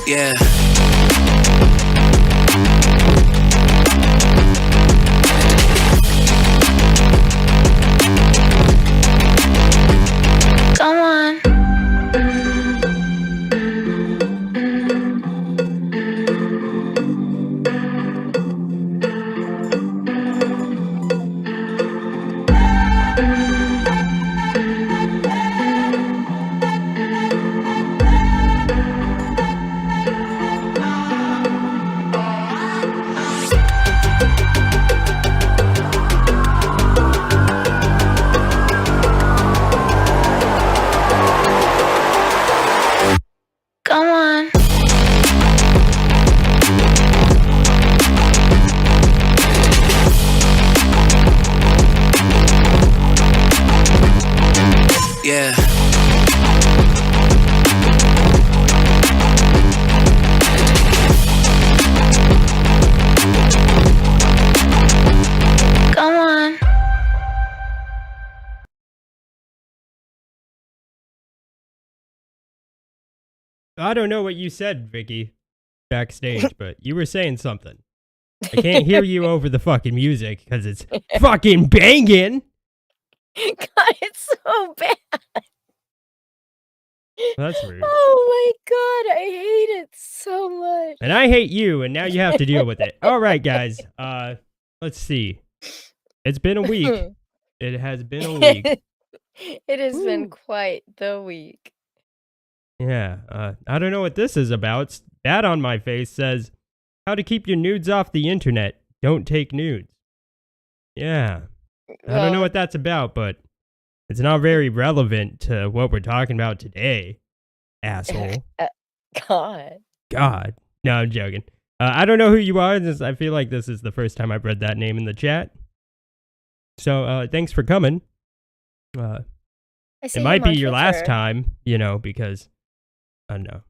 Yeah. Come on. Come on. Yeah. Come on. I don't know what you said, Vicky, backstage, but you were saying something. I can't hear you over the fucking music because it's fucking banging. God, it's so bad. That's rude. Oh my God, I hate it so much. And I hate you, and now you have to deal with it. All right, guys. Let's see. It's been a week. It has been a week. It has been quite the week. Yeah. I don't know what this is about. That on my face says, how to keep your nudes off the internet. Don't take nudes. Yeah. I don't know what that's about, but it's not very relevant to what we're talking about today, asshole. God. No, I'm joking. I don't know who you are. I feel like this is the first time I've read that name in the chat. So, thanks for coming. It might be your last time, because, I don't know.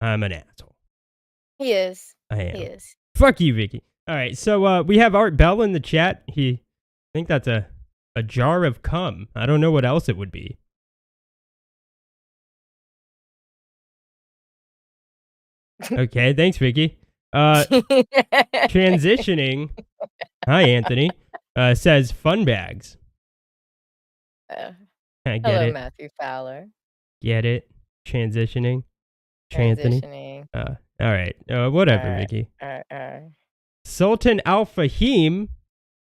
I'm an asshole. He is. I am. He is. Fuck you, Vicky. All right, so we have Art Bell in the chat. I think that's a jar of cum. I don't know what else it would be. Okay, thanks, Vicky. Transitioning. Hi, Anthony. Says fun bags. I get Hello, it. Matthew Fowler. Get it? Transitioning. Transitioning. All right. Whatever, Vicky. All right. Sultan Al Fahim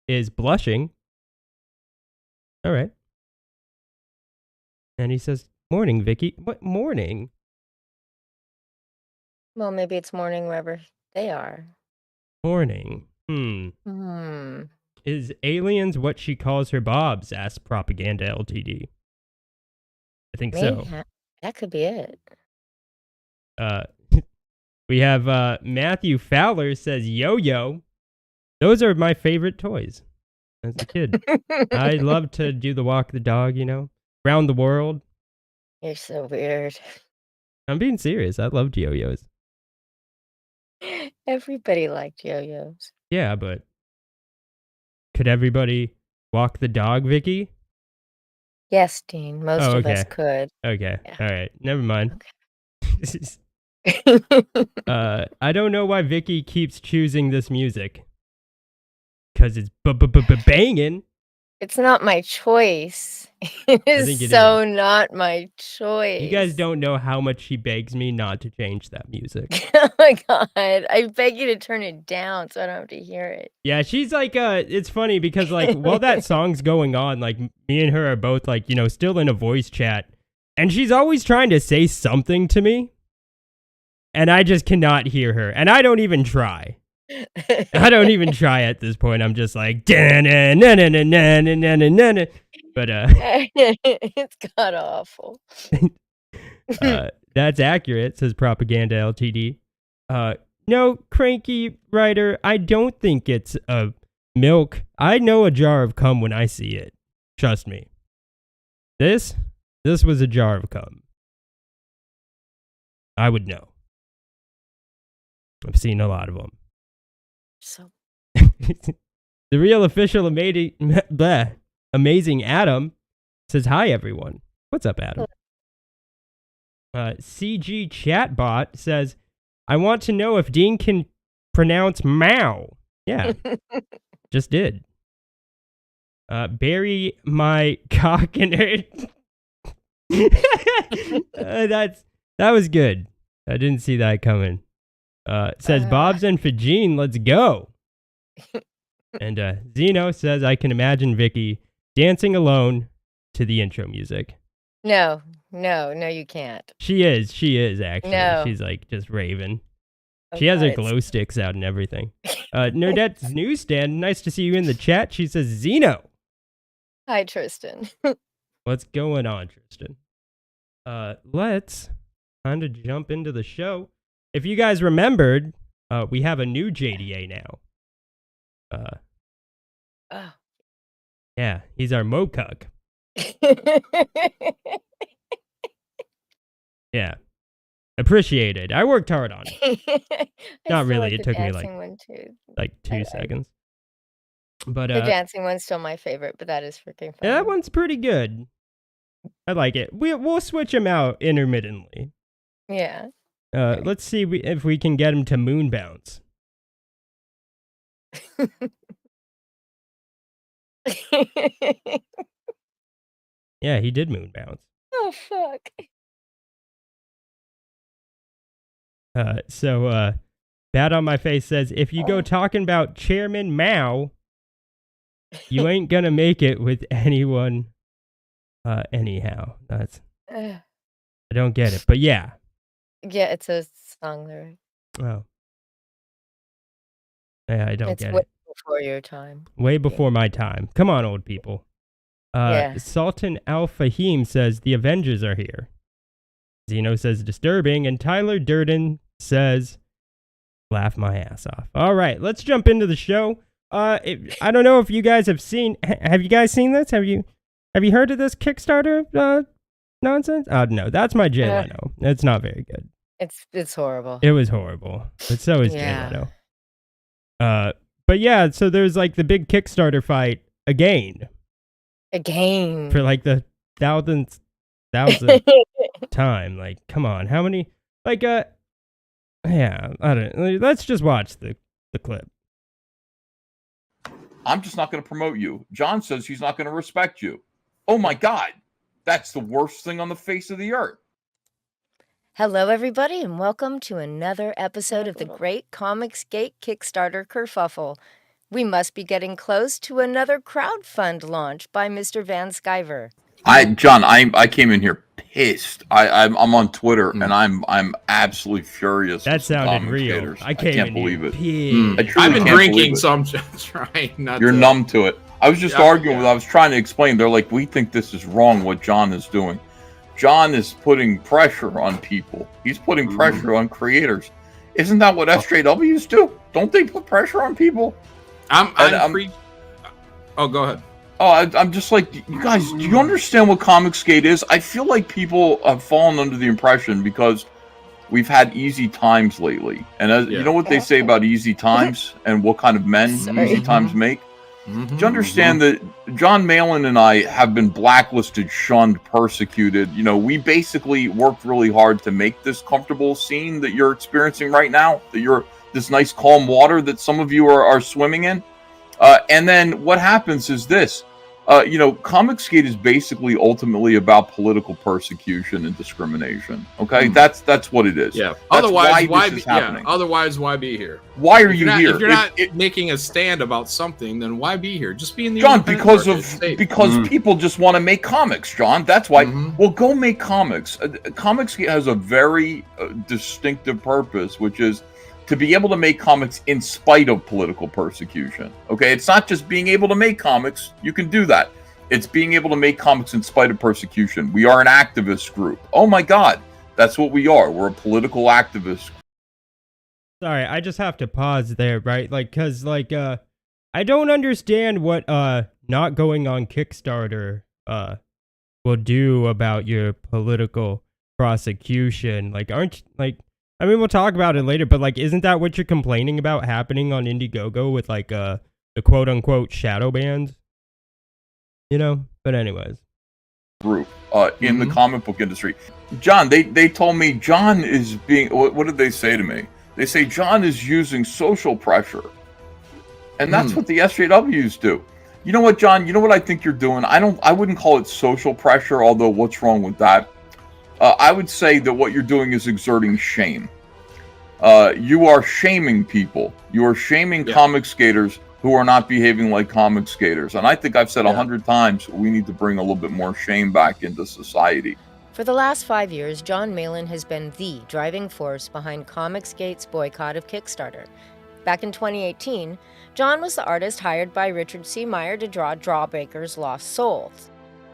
is blushing. All right. And he says, morning, Vicky. What morning? Well, maybe it's morning wherever they are. Morning. Is aliens what she calls her bobs? Asked Propaganda LTD. I think so. That could be it. We have Matthew Fowler says, yo-yo. Those are my favorite toys as a kid. I love to do the walk the dog, around the world. You're so weird. I'm being serious. I loved yo-yos. Everybody liked yo-yos. Yeah, but could everybody walk the dog, Vicky? Yes, Dean. Most of us could. Okay. Yeah. All right. Never mind. Okay. I don't know why Vicky keeps choosing this music. Because it's banging. It's not my choice. It is so not my choice. You guys don't know how much she begs me not to change that music. Oh my God. I beg you to turn it down so I don't have to hear it. Yeah, she's like, it's funny because while that song's going on, me and her are both still in a voice chat. And she's always trying to say something to me. And I just cannot hear her. And I don't even try. I don't even try at this point. I'm just like, but it's god awful. That's accurate, says Propaganda LTD. No, Cranky Writer, I don't think it's a milk. I know a jar of cum when I see it. Trust me. This was a jar of cum. I would know. I've seen a lot of them. So The real official amazing Adam says, hi, everyone. What's up, Adam? CG Chatbot says, I want to know if Dean can pronounce Mao. Yeah, just did. Bury my cock in it. That was good. I didn't see that coming. Says Bob's and Fajin, let's go. And Zeno says, I can imagine Vicky dancing alone to the intro music. No, you can't. She is actually. No. She's like just raving. Oh, She has God, her glow sticks out and everything. Nerdette's newsstand, nice to see you in the chat. She says, Zeno. Hi, Tristan. What's going on, Tristan? Let's kind of jump into the show. If you guys remembered, we have a new JDA now. Oh. Yeah, he's our Mocuck. Yeah. Appreciated. I worked hard on it. Not really. It took me like 2 seconds. But the dancing one's still my favorite, but that is freaking fun. Yeah, that one's pretty good. I like it. We'll switch him out intermittently. Yeah. Okay. Let's see if we can get him to moon bounce. Yeah, he did moon bounce. Oh, fuck. So Bad on My Face says, if you go talking about Chairman Mao, you ain't gonna make it with anyone anyhow. I don't get it, but yeah. Yeah, it's a song lyric. Oh. Yeah, I don't get it. It's way before your time. Way before my time. Come on, old people. Yeah. Sultan Al-Fahim says, the Avengers are here. Zeno says, disturbing. And Tyler Durden says, laugh my ass off. All right, let's jump into the show. I don't know if you guys have seen... Have you guys seen this? Have you heard of this Kickstarter nonsense? Oh, no, that's my Jay Leno. It's not very good. It's horrible. It was horrible. But so is Jay Leno. But yeah, so there's like the big Kickstarter fight again. For like the thousandth time. Like, come on. How many? Like, yeah, I don't. Let's just watch the clip. I'm just not going to promote you. John says he's not going to respect you. Oh my God. That's the worst thing on the face of the earth. Hello, everybody, and welcome to another episode of the Great ComicsGate Kickstarter Kerfuffle. We must be getting close to another crowdfund launch by Mr. Van Sciver. John, I came in here pissed. I'm on Twitter and I'm absolutely furious. That sounded real. I can't believe it. I've been drinking, so I'm trying not. You're numb to it. I was just arguing with. I was trying to explain. They're like, we think this is wrong. What John is doing. John is putting pressure on people. He's putting pressure on creators. Isn't that what SJWs do? Don't they put pressure on people? Oh, go ahead. Oh, I'm just like, you guys, do you understand what ComicsGate is? I feel like people have fallen under the impression because we've had easy times lately. And you know what they say about easy times and what kind of men easy times make? Do you understand that John Malin and I have been blacklisted, shunned, persecuted? You know, we basically worked really hard to make this comfortable scene that you're experiencing right now, that you're this nice calm water that some of you are swimming in. And then what happens is this. You know, ComicsGate is basically ultimately about political persecution and discrimination. Okay, that's what it is. Yeah. That's otherwise, why this is happening. Otherwise, why be here? Why are you here? If you're not making a stand about something, then why be here? Just be in the John, because people just want to make comics. John, that's why. Well, go make comics. ComicsGate has a very distinctive purpose, which is to be able to make comics in spite of political persecution. Okay, it's not just being able to make comics. You can do that. It's being able to make comics in spite of persecution. We are an activist group. Oh my God, that's what we are. We're a political activist. Sorry, I just have to pause there, right? Like, cause like, I don't understand what not going on Kickstarter will do about your political prosecution. Like, I mean, we'll talk about it later, but like, isn't that what you're complaining about happening on Indiegogo with like the quote unquote shadow bans? You know? But anyways. Group in the comic book industry. John, they told me John is being, what did they say to me? They say John is using social pressure. And that's what the SJWs do. You know what, John? You know what I think you're doing? I wouldn't call it social pressure, although what's wrong with that? I would say that what you're doing is exerting shame. You are shaming people. You are shaming comic skaters who are not behaving like comic skaters. And I think I've said 100 times, we need to bring a little bit more shame back into society. For the last 5 years, John Malin has been the driving force behind ComicsGate's boycott of Kickstarter. Back in 2018, John was the artist hired by Richard C. Meyer to draw Jawbreaker's Lost Souls.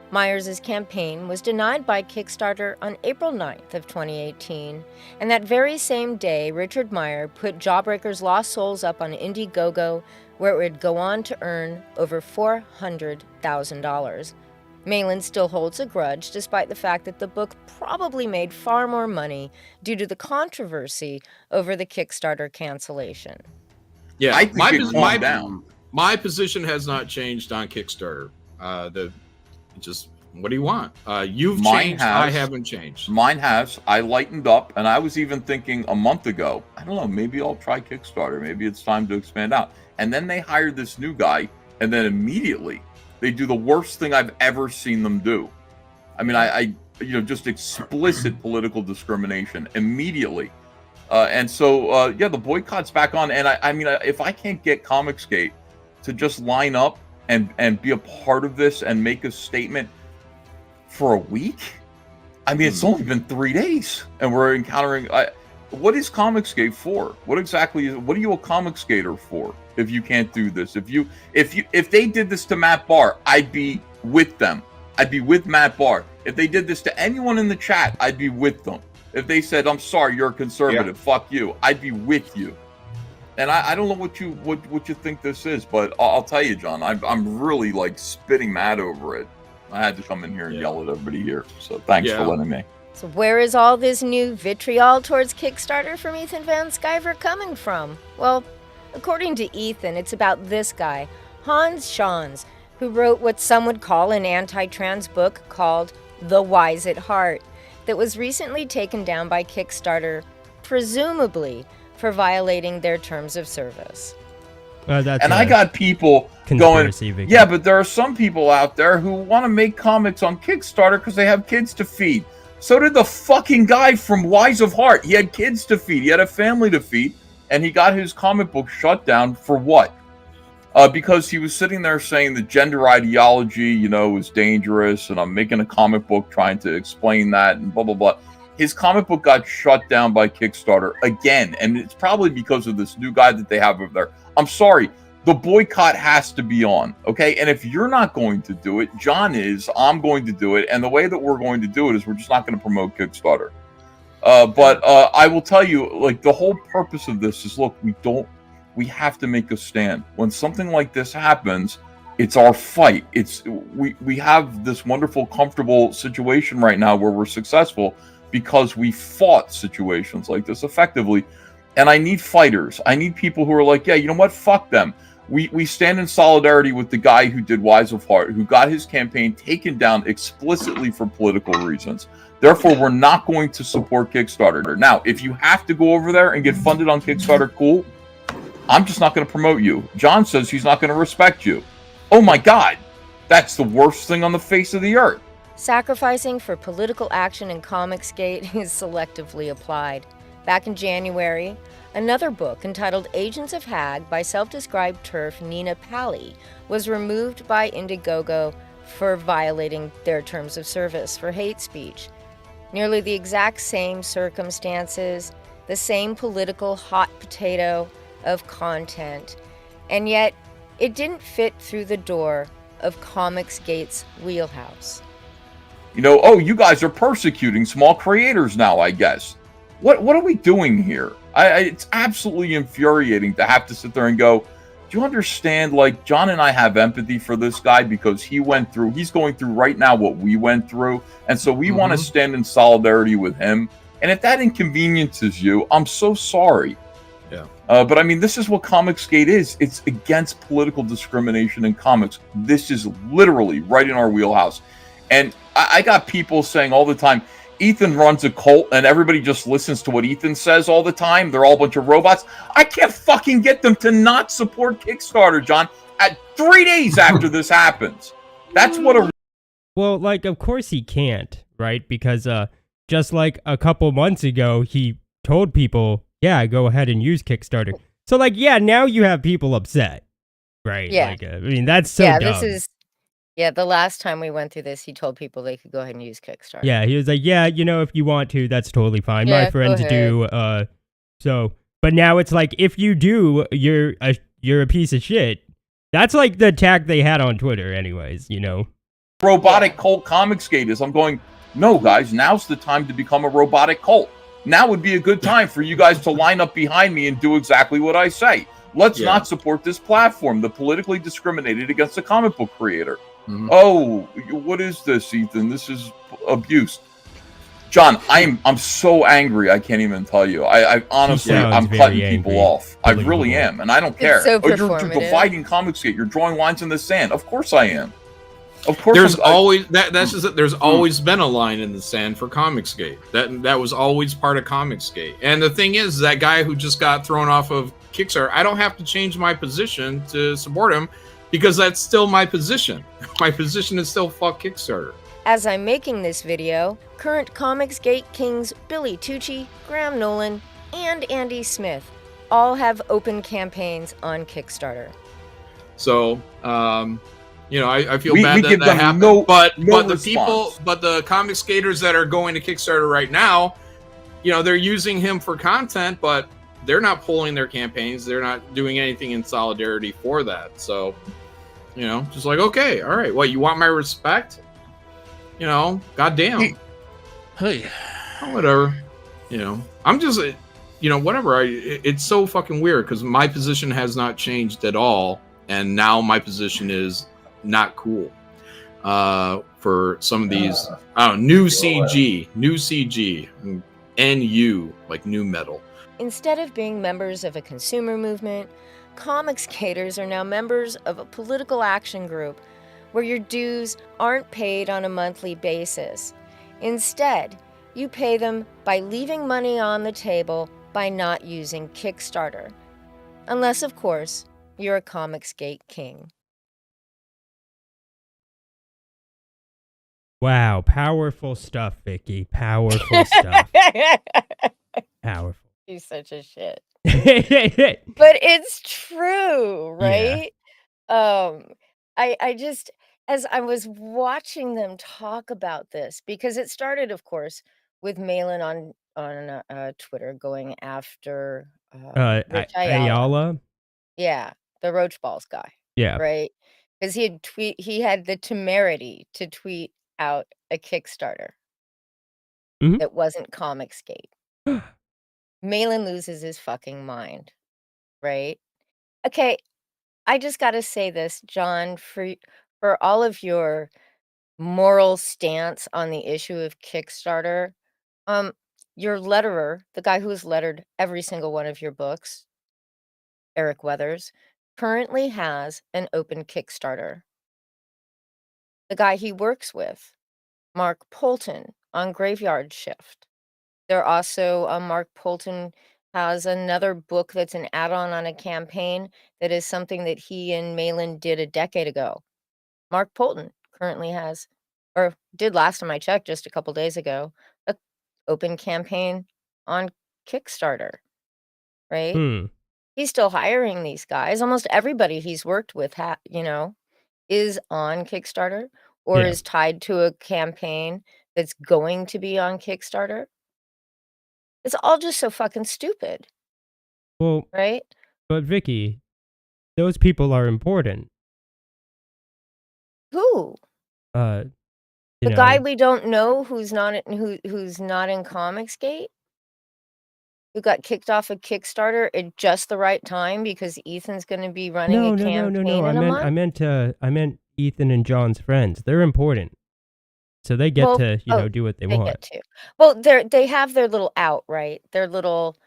Myers' campaign was denied by Kickstarter on April 9th of 2018, and that very same day, Richard Meyer put Jawbreaker's Lost Souls up on Indiegogo, where it would go on to earn over $400,000. Malin still holds a grudge, despite the fact that the book probably made far more money due to the controversy over the Kickstarter cancellation. Yeah, I think my position has not changed on Kickstarter. What do you want? You've changed. I haven't changed. Mine has. I lightened up, and I was even thinking a month ago, I don't know, maybe I'll try Kickstarter. Maybe it's time to expand out. And then they hired this new guy, and then immediately they do the worst thing I've ever seen them do. I mean, I just explicit political discrimination immediately. And so, the boycott's back on. And I mean, if I can't get ComicsGate to just line up and be a part of this and make a statement for a week, I mean, it's only been 3 days, and we're encountering. What is ComicsGate for? What exactly what are you a comic skater for? If you can't do this, if they did this to Matt Barr, I'd be with them. I'd be with Matt Barr. If they did this to anyone in the chat, I'd be with them. If they said, "I'm sorry, you're a conservative, fuck you," I'd be with you. And I don't know what you think this is, but I'll tell you, John, I'm really like spitting mad over it. I had to come in here and yell at everybody here. So thanks for letting me. So where is all this new vitriol towards Kickstarter from Ethan Van Sciver coming from? Well, according to Ethan, it's about this guy, Hans Schans, who wrote what some would call an anti-trans book called The Wise at Heart, that was recently taken down by Kickstarter, presumably for violating their terms of service. I got people going, yeah, but there are some people out there who want to make comics on Kickstarter because they have kids to feed. So did the fucking guy from Wise of Heart. He had kids to feed. He had a family to feed. And he got his comic book shut down for what? Because he was sitting there saying the gender ideology, is dangerous. And I'm making a comic book trying to explain that and blah, blah, blah. His comic book got shut down by Kickstarter again. And it's probably because of this new guy that they have over there. I'm sorry. The boycott has to be on, okay? And if you're not going to do it, John is, I'm going to do it. And the way that we're going to do it is we're just not going to promote Kickstarter. But I will tell you, like, the whole purpose of this is, look, we have to make a stand. When something like this happens, it's our fight. We have this wonderful, comfortable situation right now where we're successful because we fought situations like this effectively. And I need fighters. I need people who are like, yeah, you know what? Fuck them. We stand in solidarity with the guy who did Wise of Heart, who got his campaign taken down explicitly for political reasons. Therefore, we're not going to support Kickstarter. Now, if you have to go over there and get funded on Kickstarter, cool. I'm just not going to promote you. John says he's not going to respect you. Oh my God. That's the worst thing on the face of the earth. Sacrificing for political action in ComicsGate is selectively applied. Back in January, another book entitled Agents of Hag by self-described TERF Nina Pally was removed by Indiegogo for violating their terms of service for hate speech. Nearly the exact same circumstances, the same political hot potato of content, and yet it didn't fit through the door of ComicsGate's wheelhouse. You guys are persecuting small creators now, I guess. What are we doing here? It's absolutely infuriating to have to sit there and go, do you understand? Like, John and I have empathy for this guy because he's going through right now what we went through. And so we want to stand in solidarity with him. And if that inconveniences you, I'm so sorry. Yeah. But I mean, this is what ComicsGate is. It's against political discrimination in comics. This is literally right in our wheelhouse. And I got people saying all the time, Ethan runs a cult and everybody just listens to what Ethan says all the time. They're all a bunch of robots. I can't fucking get them to not support Kickstarter, John, at 3 days after this happens. That's what a... Well, like, of course he can't, right? Because just like a couple months ago, he told people, yeah, go ahead and use Kickstarter. So, like, yeah, now you have people upset, right? Yeah. Like, I mean, that's so yeah, dumb. this is... Yeah, the last time we went through this, he told people they could go ahead and use Kickstarter. Yeah, he was like, yeah, you know, if you want to, that's totally fine. Yeah, My friends do. So, but now it's like, if you do, you're a piece of shit. That's like the attack they had on Twitter, anyways. You know, robotic cult ComicsGate is. I'm going, no, guys, now's the time to become a robotic cult. Now would be a good time for you guys to line up behind me and do exactly what I say. Let's not support this platform, the politically discriminated against a comic book creator. Mm-hmm. Oh, what is this, Ethan? This is abuse. John, I'm so angry I can't even tell you. I honestly, I'm cutting people off. I really am, and I don't care. So you're dividing ComicsGate. You're drawing lines in the sand. Of course I am. Of course. There's always that's just it. There's always been a line in the sand for ComicsGate. That was always part of ComicsGate. And the thing is, that guy who just got thrown off of Kickstarter, I don't have to change my position to support him, because that's still my position. My position is still fuck Kickstarter. As I'm making this video, current ComicsGate kings Billy Tucci, Graham Nolan, and Andy Smith all have open campaigns on Kickstarter. So, you know, I feel bad that that happened. But the ComicsGaters that are going to Kickstarter right now, you know, they're using him for content, but they're not pulling their campaigns. They're not doing anything in solidarity for that. So, you know, just like, okay, all right. What, you want my respect? You know, goddamn. Hey, whatever. You know, I'm just, you know, whatever. It's so fucking weird because my position has not changed at all, and now my position is not cool. For some of these, I don't know, new CG, NU, like new metal. Instead of being members of a consumer movement, ComicsGaters are now members of a political action group where your dues aren't paid on a monthly basis. Instead, you pay them by leaving money on the table by not using Kickstarter. Unless, of course, you're a ComicsGate king. Wow, powerful stuff, Vicky. Powerful stuff. Powerful. He's such a shit. But it's true, right? Yeah. I just, as I was watching them talk about this, because it started, of course, with Malin on Twitter going after Rich Ayala. Yeah, the Roach Balls guy. Yeah. Right? Because he had the temerity to tweet out a Kickstarter that wasn't ComicsGate. Malin loses his fucking mind, right? Okay, I just got to say this, John, for all of your moral stance on the issue of Kickstarter, your letterer, the guy who has lettered every single one of your books, Eric Weathers, currently has an open Kickstarter. The guy he works with, Mark Polton, on Graveyard Shift. They're also, Mark Polton has another book that's an add-on on a campaign that is something that he and Malin did a decade ago. Mark Polton currently has, or did last time I checked just a couple days ago, an open campaign on Kickstarter, right? He's still hiring these guys. Almost everybody he's worked with, you know, is on Kickstarter or is tied to a campaign that's going to be on Kickstarter. It's all just so fucking stupid. Well, right? But Vicky, those people are important. Who? The guy we don't know who's not in ComicsGate? Who got kicked off of Kickstarter at just the right time because Ethan's going to be running a campaign in a month? I meant Ethan and John's friends. They're important. So they get to, do what they want. Get to. Well, they have their little out, right? Their little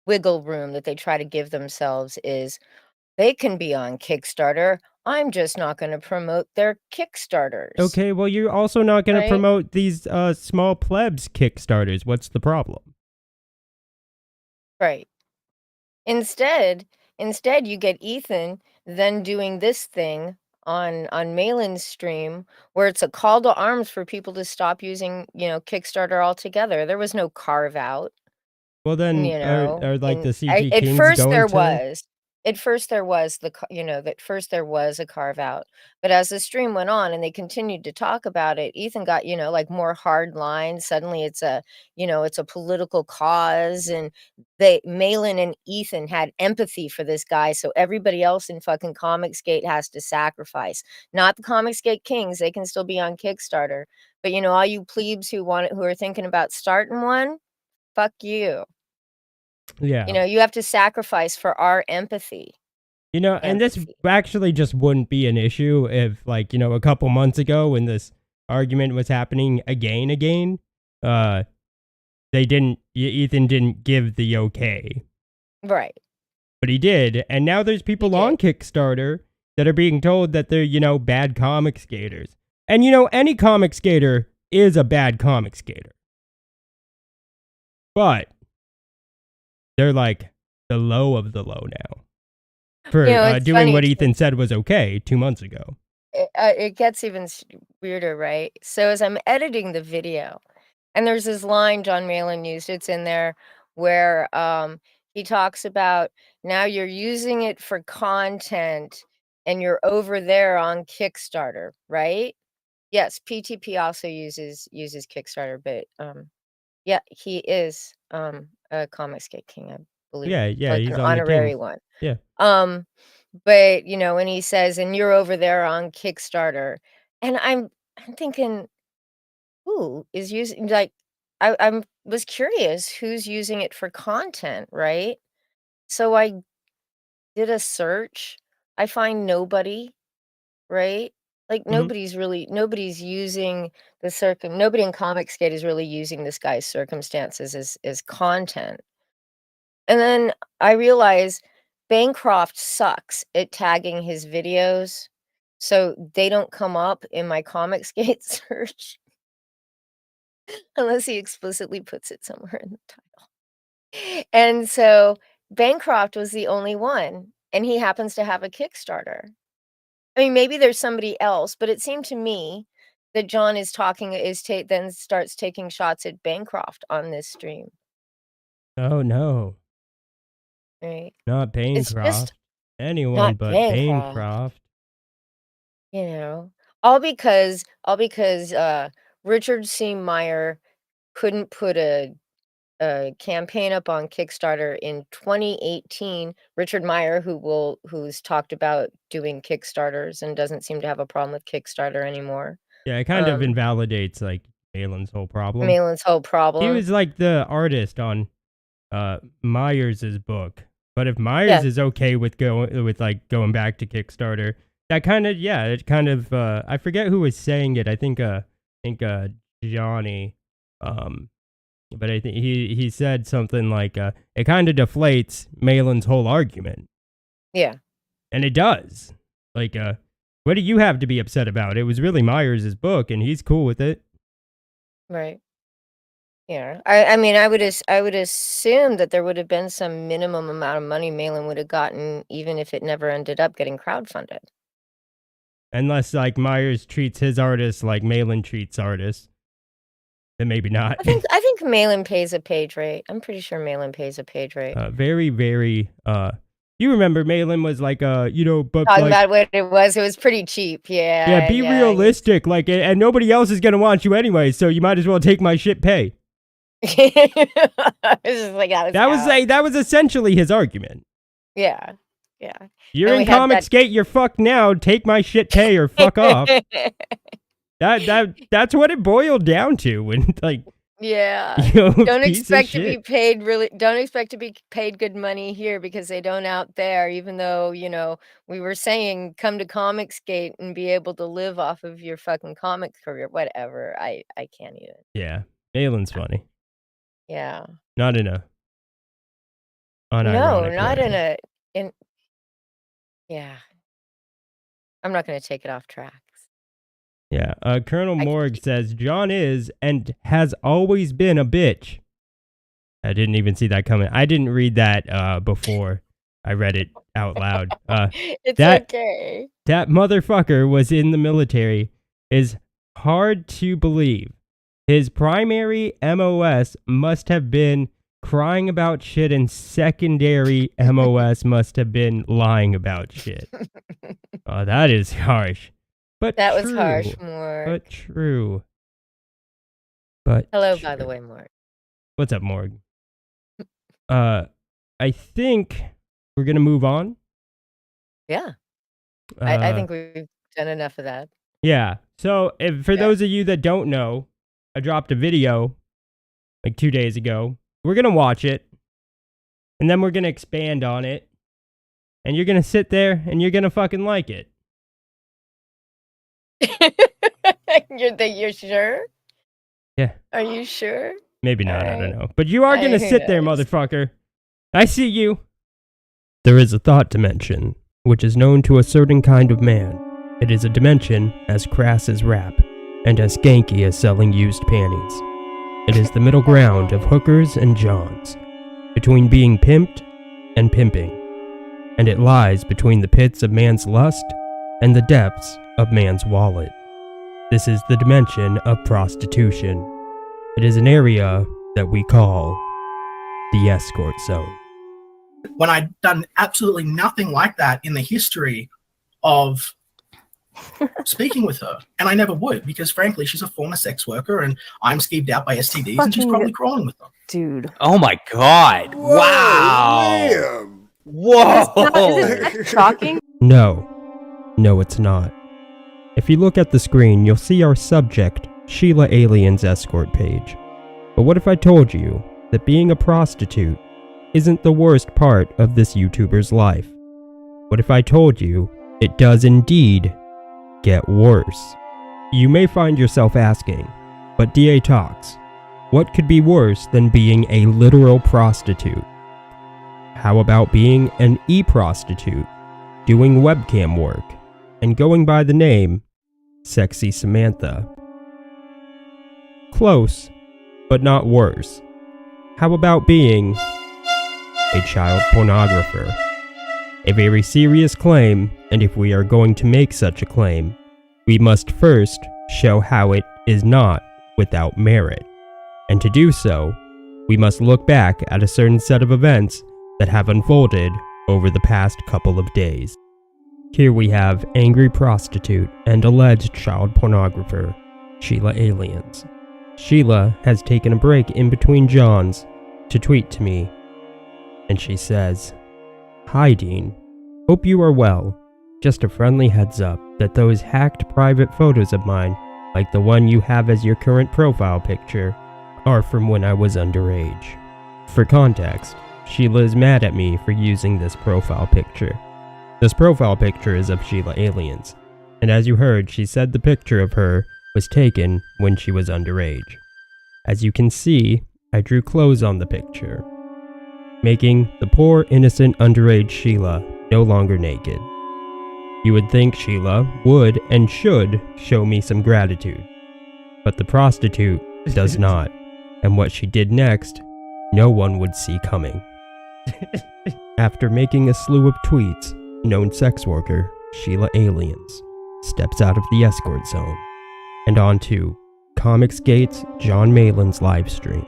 wiggle room that they try to give themselves is They can be on Kickstarter. I'm just not going to promote their Kickstarters. Okay, well, you're also not going to promote these small plebs Kickstarters. What's the problem? Right. Instead, you get Ethan then doing this thing on Malin's stream where it's a call to arms for people to stop using, Kickstarter altogether. There was no carve out. Well, then, are like the CG At Kings first going there to... was. At first there was there was a carve out. But as the stream went on and they continued to talk about it, Ethan got, like more hard lines. Suddenly it's a political cause, and Malin and Ethan had empathy for this guy, so everybody else in fucking ComicsGate has to sacrifice. Not the ComicsGate Kings, they can still be on Kickstarter. But all you plebes who are thinking about starting one, fuck you. Yeah. You have to sacrifice for our empathy. And this actually just wouldn't be an issue if, like, a couple months ago when this argument was happening again, Ethan didn't give the okay. Right. But he did, and now there's people on Kickstarter that are being told that they're, bad comic skaters. And, any comic skater is a bad comic skater. But they're like the low of the low now for doing what Ethan said was okay 2 months ago. It gets even weirder, right? So as I'm editing the video, and there's this line John Malin used, it's in there, where he talks about now you're using it for content and you're over there on Kickstarter, right? Yes, PTP also uses Kickstarter, but yeah, he is a ComicsGate King, I believe. Yeah, like he's an on honorary the one. Yeah. But when he says, and you're over there on Kickstarter, and I'm thinking, who is using, like, I was curious who's using it for content, right? So I did a search. I find nobody, right? Like nobody's using nobody in ComicsGate is really using this guy's circumstances as content. And then I realize Bancroft sucks at tagging his videos, so they don't come up in my ComicsGate search unless he explicitly puts it somewhere in the title. And so Bancroft was the only one, and he happens to have a Kickstarter. I mean, maybe there's somebody else, but it seemed to me that John is then starts taking shots at Bancroft on this stream. Oh no. Right. Not Bancroft. Anyone but Bancroft. All because Richard C. Meyer couldn't put a campaign up on Kickstarter in 2018. Richard Meyer, who's talked about doing Kickstarters and doesn't seem to have a problem with Kickstarter anymore. Yeah, it kind of invalidates like Malin's whole problem. He was like the artist on Myers's book. But if Myers is okay with going back to Kickstarter, that kind of I forget who was saying it. I think Johnny, but I think he said something like it kind of deflates Malin's whole argument. Yeah, and it does. Like, what do you have to be upset about? It was really Myers's book, and he's cool with it. Right. Yeah, I mean, I would assume that there would have been some minimum amount of money Malin would have gotten, even if it never ended up getting crowdfunded. Unless, like, Myers treats his artists like Malin treats artists, then maybe not. I think Malin pays a page rate. I'm pretty sure Malin pays a page rate. Very, very. You remember Malin was like, but talking about what it was pretty cheap. Yeah. Yeah, be realistic, like, and nobody else is gonna want you anyway, so you might as well take my shit pay. That was essentially his argument. Yeah. You're in ComicsGate, you're fucked now. Take my shit pay or fuck off. That's what it boiled down to. When like, yeah, don't expect to be paid Don't expect to be paid good money here because they don't out there. Even though we were saying come to ComicsGate and be able to live off of your fucking comic career. Whatever. I can't even. Yeah, Malin's funny. Yeah. Not in a. No, not way. in Yeah. I'm not going to take it off tracks. Yeah. Colonel Morg says, John is and has always been a bitch. I didn't even see that coming. I didn't read that before I read it out loud. It's okay. That motherfucker was in the military is hard to believe. His primary MOS must have been crying about shit, and secondary MOS must have been lying about shit. Oh, that is harsh. But that true. Was harsh, Morg. But true. But hello, true. By the way, Morg. What's up, Morg? I think we're gonna move on. Yeah. I think we've done enough of that. Yeah. So, for those of you that don't know, I dropped a video like 2 days ago. We're going to watch it, and then we're going to expand on it, and you're going to sit there, and you're going to fucking like it. You're sure? Yeah. Are you sure? Maybe not, I don't know. But you are going to sit there, motherfucker. I see you. There is a thought dimension, which is known to a certain kind of man. It is a dimension as crass as rap, and as skanky as selling used panties. It is the middle ground of hookers and johns, between being pimped and pimping, and it lies between the pits of man's lust and the depths of man's wallet. This is the dimension of prostitution. It is an area that we call the escort zone. When I'd done absolutely nothing like that in the history of speaking with her, and I never would, because frankly she's a former sex worker and I'm skeeved out by STDs and she's probably crawling with them. Dude. Oh my god. Whoa, Wow. Liam. Whoa. Is it shocking? No, it's not. If you look at the screen, you'll see our subject, Sheila Aliens escort page. But what if I told you that being a prostitute isn't the worst part of this YouTuber's life? What if I told you it does indeed get worse? You may find yourself asking, but DA Talks, what could be worse than being a literal prostitute? How about being an e-prostitute, doing webcam work, and going by the name Sexy Samantha? Close, but not worse. How about being a child pornographer? A very serious claim, and if we are going to make such a claim, we must first show how it is not without merit. And to do so, we must look back at a certain set of events that have unfolded over the past couple of days. Here we have angry prostitute and alleged child pornographer, Sheila Aliens. Sheila has taken a break in between Johns to tweet to me, and she says, "Hi Dean, hope you are well. Just a friendly heads up that those hacked private photos of mine, like the one you have as your current profile picture, are from when I was underage." For context, Sheila is mad at me for using this profile picture. This profile picture is of Sheila Aliens, and as you heard, she said the picture of her was taken when she was underage. As you can see, I drew clothes on the picture, making the poor innocent underage Sheila no longer naked. You would think Sheila would and should show me some gratitude, but the prostitute does not, and what she did next, no one would see coming. After making a slew of tweets, known sex worker Sheila Aliens steps out of the escort zone and onto ComicsGate's John Malin's livestream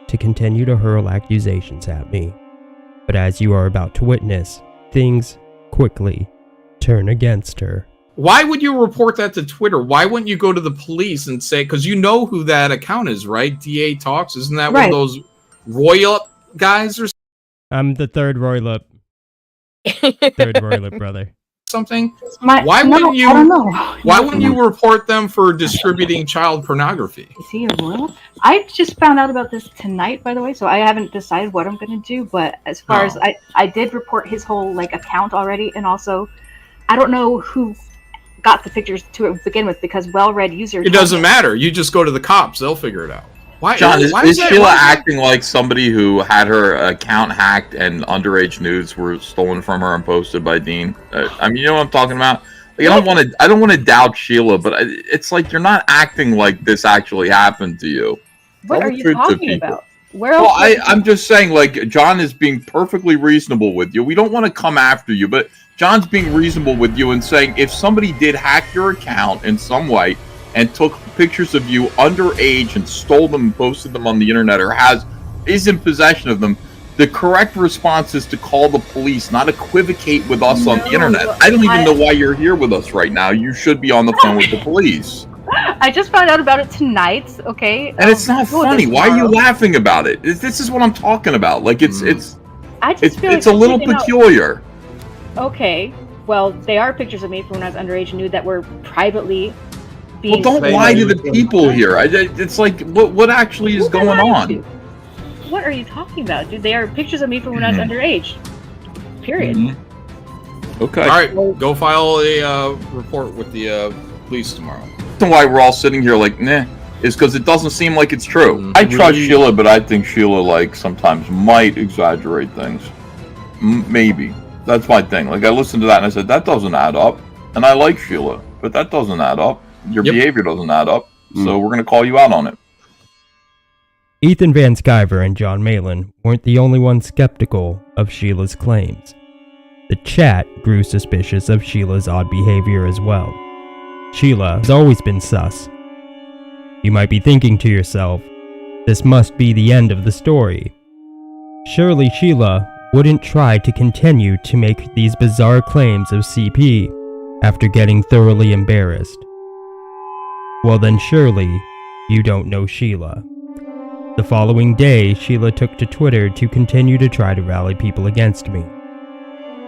to continue to hurl accusations at me. But as you are about to witness, things quickly turn against her. Why would you report that to Twitter? Why wouldn't you go to the police and say, because you know who that account is, right? DA Talks, isn't that one of those Royal guys or something? I'm the third Royal Third Royal brother. Something. Why wouldn't you? I don't know. Why wouldn't you report them for distributing child pornography? Is he a royal? I just found out about this tonight, by the way, so I haven't decided what I'm going to do. But as far as I did report his whole account already, and also I don't know who got the pictures to begin with because well-read users. It doesn't matter. You just go to the cops; they'll figure it out. Why, John, why is that- Sheila why- acting like somebody who had her account hacked and underage nudes were stolen from her and posted by Dean? I mean, you know what I'm talking about? Like, I don't want to doubt Sheila, but it's like you're not acting like this actually happened to you. What Tell are the you truth to talking people. about? Where else? Well, I'm just saying, like, John is being perfectly reasonable with you. We don't want to come after you, but John's being reasonable with you and saying if somebody did hack your account in some way and took pictures of you underage and stole them and posted them on the internet or is in possession of them, the correct response is to call the police, not equivocate with us on the internet. I don't even know why you're here with us right now. You should be on the phone with the police. I just found out about it tonight, okay? And it's not funny. Why are you laughing about it? This is what I'm talking about. Like, it's I just feel it's like a little keeping out- peculiar. Okay, well, they are pictures of me from when I was underage nude that were privately being. Well, don't lie to the people here. It's like, what actually is going on? What are you talking about, dude? They are pictures of me from when I was underage. Period. Okay. All right, go file a report with the police tomorrow. The reason why we're all sitting here like, nah, is because it doesn't seem like it's true. I trust Sheila, but I think Sheila, like, sometimes might exaggerate things. Maybe. That's my thing. Like, I listened to that and I said, that doesn't add up. And I like Sheila, but that doesn't add up. Your behavior doesn't add up. So we're going to call you out on it. Ethan Van Sciver and John Malin weren't the only ones skeptical of Sheila's claims. The chat grew suspicious of Sheila's odd behavior as well. Sheila has always been sus. You might be thinking to yourself, this must be the end of the story. Surely Sheila wouldn't try to continue to make these bizarre claims of CP after getting thoroughly embarrassed. Well then surely you don't know Sheila. The following day, Sheila took to Twitter to continue to try to rally people against me.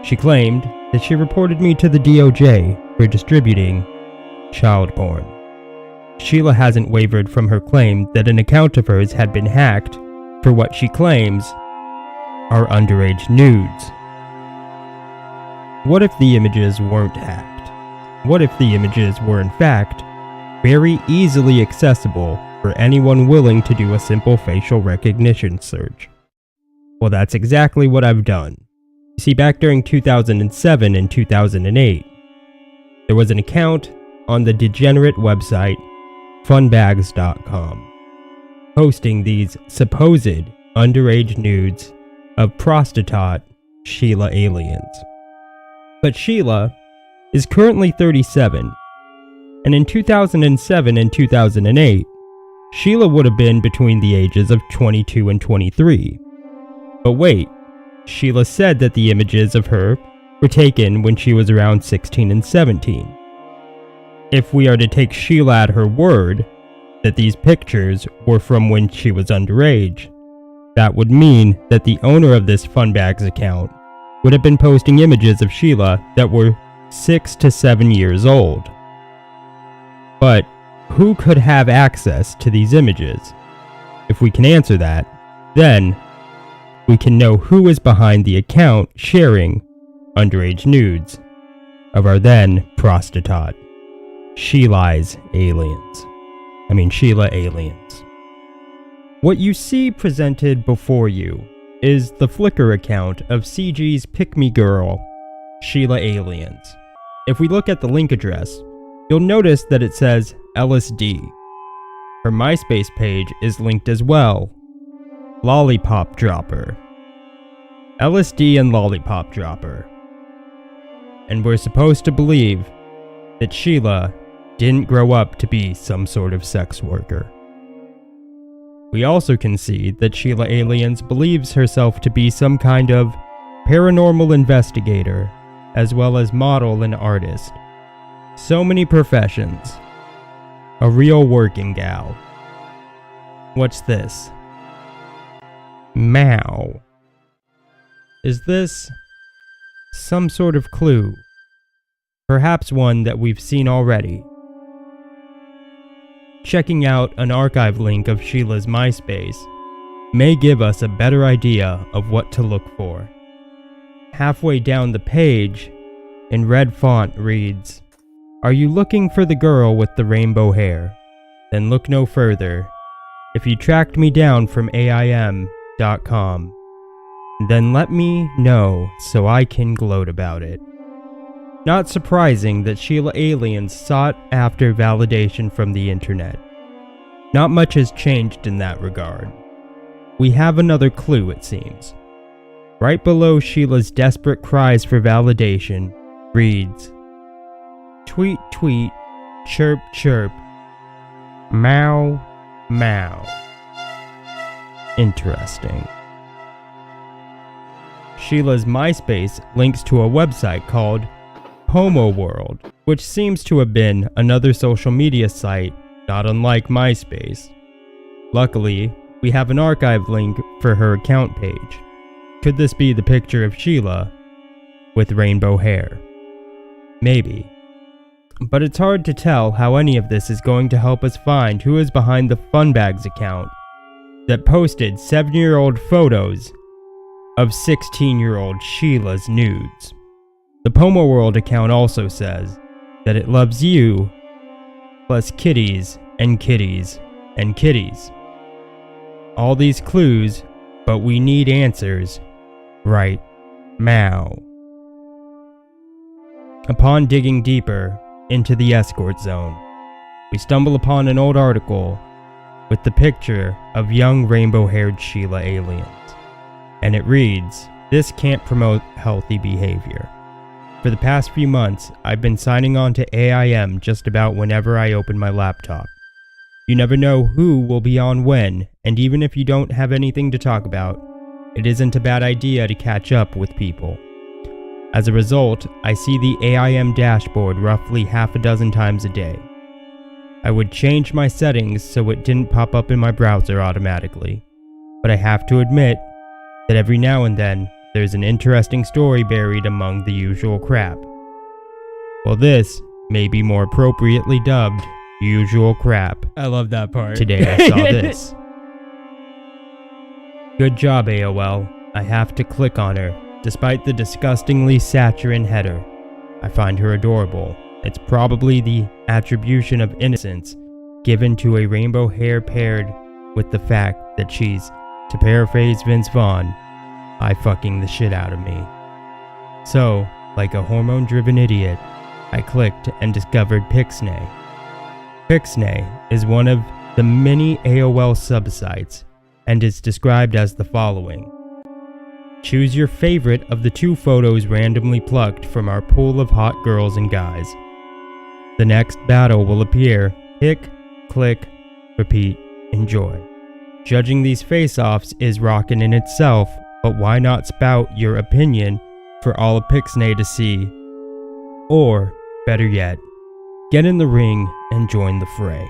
She claimed that she reported me to the DOJ for distributing child porn. Sheila hasn't wavered from her claim that an account of hers had been hacked for what she claims are underage nudes. What if the images weren't hacked? What if the images were in fact very easily accessible for anyone willing to do a simple facial recognition search? Well, that's exactly what I've done. You see, back during 2007 and 2008, there was an account on the degenerate website funbags.com hosting these supposed underage nudes of prostitute Sheila Aliens. But Sheila is currently 37, and in 2007 and 2008, Sheila would have been between the ages of 22 and 23. But wait, Sheila said that the images of her were taken when she was around 16 and 17. If we are to take Sheila at her word that these pictures were from when she was underage, that would mean that the owner of this Funbags account would have been posting images of Sheila that were 6 to 7 years old. But who could have access to these images? If we can answer that, then we can know who is behind the account sharing underage nudes of our then prostitute, Sheila Aliens. What you see presented before you is the Flickr account of CG's Pick-Me Girl, Sheila Aliens. If we look at the link address, you'll notice that it says LSD. Her MySpace page is linked as well. Lollipop Dropper. LSD and Lollipop Dropper. And we're supposed to believe that Sheila didn't grow up to be some sort of sex worker. We also can see that Sheila Aliens believes herself to be some kind of paranormal investigator, as well as model and artist. So many professions. A real working gal. What's this? Meow. Is this some sort of clue? Perhaps one that we've seen already. Checking out an archive link of Sheila's MySpace may give us a better idea of what to look for. Halfway down the page, in red font reads, "Are you looking for the girl with the rainbow hair? Then look no further. If you tracked me down from AIM.com, then let me know so I can gloat about it. Not surprising that Sheila Aliens sought after validation from the internet. Not much has changed in that regard. We have another clue, it seems. Right below Sheila's desperate cries for validation reads, "Tweet, tweet, chirp, chirp, meow, meow." Interesting. Sheila's MySpace links to a website called Homo World, which seems to have been another social media site not unlike MySpace. Luckily, we have an archive link for her account page. Could this be the picture of Sheila with rainbow hair? Maybe. But it's hard to tell how any of this is going to help us find who is behind the Funbags account that posted 7-year-old photos of 16-year-old Sheila's nudes. The Pomo World account also says that it loves you, plus kitties and kitties and kitties. All these clues, but we need answers right now. Upon digging deeper into the escort zone, we stumble upon an old article with the picture of young rainbow-haired Sheila Aliens. And it reads, "This can't promote healthy behavior. For the past few months, I've been signing on to AIM just about whenever I open my laptop. You never know who will be on when, and even if you don't have anything to talk about, it isn't a bad idea to catch up with people. As a result, I see the AIM dashboard roughly half a dozen times a day. I would change my settings so it didn't pop up in my browser automatically, but I have to admit that every now and then, there's an interesting story buried among the usual crap. Well, this may be more appropriately dubbed usual crap. I love that part. Today I saw this. Good job, AOL. I have to click on her, despite the disgustingly saccharine header. I find her adorable. It's probably the attribution of innocence given to a rainbow hair paired with the fact that she's, to paraphrase Vince Vaughn, I fucking the shit out of me. So, like a hormone-driven idiot, I clicked and discovered Pixnay. Pixnay is one of the many AOL subsites and is described as the following. Choose your favorite of the 2 photos randomly plucked from our pool of hot girls and guys. The next battle will appear. Pick, click, repeat, enjoy. Judging these face-offs is rockin' in itself, but why not spout your opinion for all of Pixnay to see? Or, better yet, get in the ring and join the fray.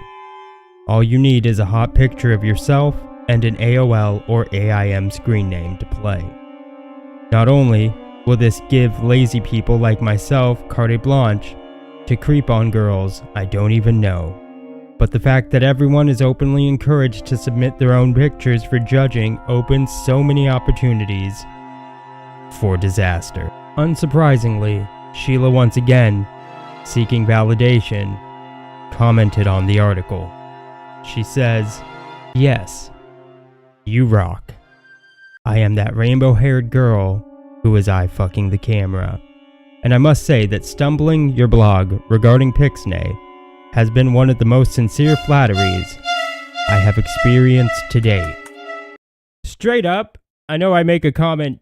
All you need is a hot picture of yourself and an AOL or AIM screen name to play. Not only will this give lazy people like myself carte blanche to creep on girls I don't even know, but the fact that everyone is openly encouraged to submit their own pictures for judging opens so many opportunities for disaster. Unsurprisingly, Sheila once again, seeking validation, commented on the article. She says, "Yes, you rock. I am that rainbow-haired girl who is I fucking the camera. And I must say that stumbling your blog regarding Pixnay has been one of the most sincere flatteries I have experienced to date." Straight up, I know I make a comment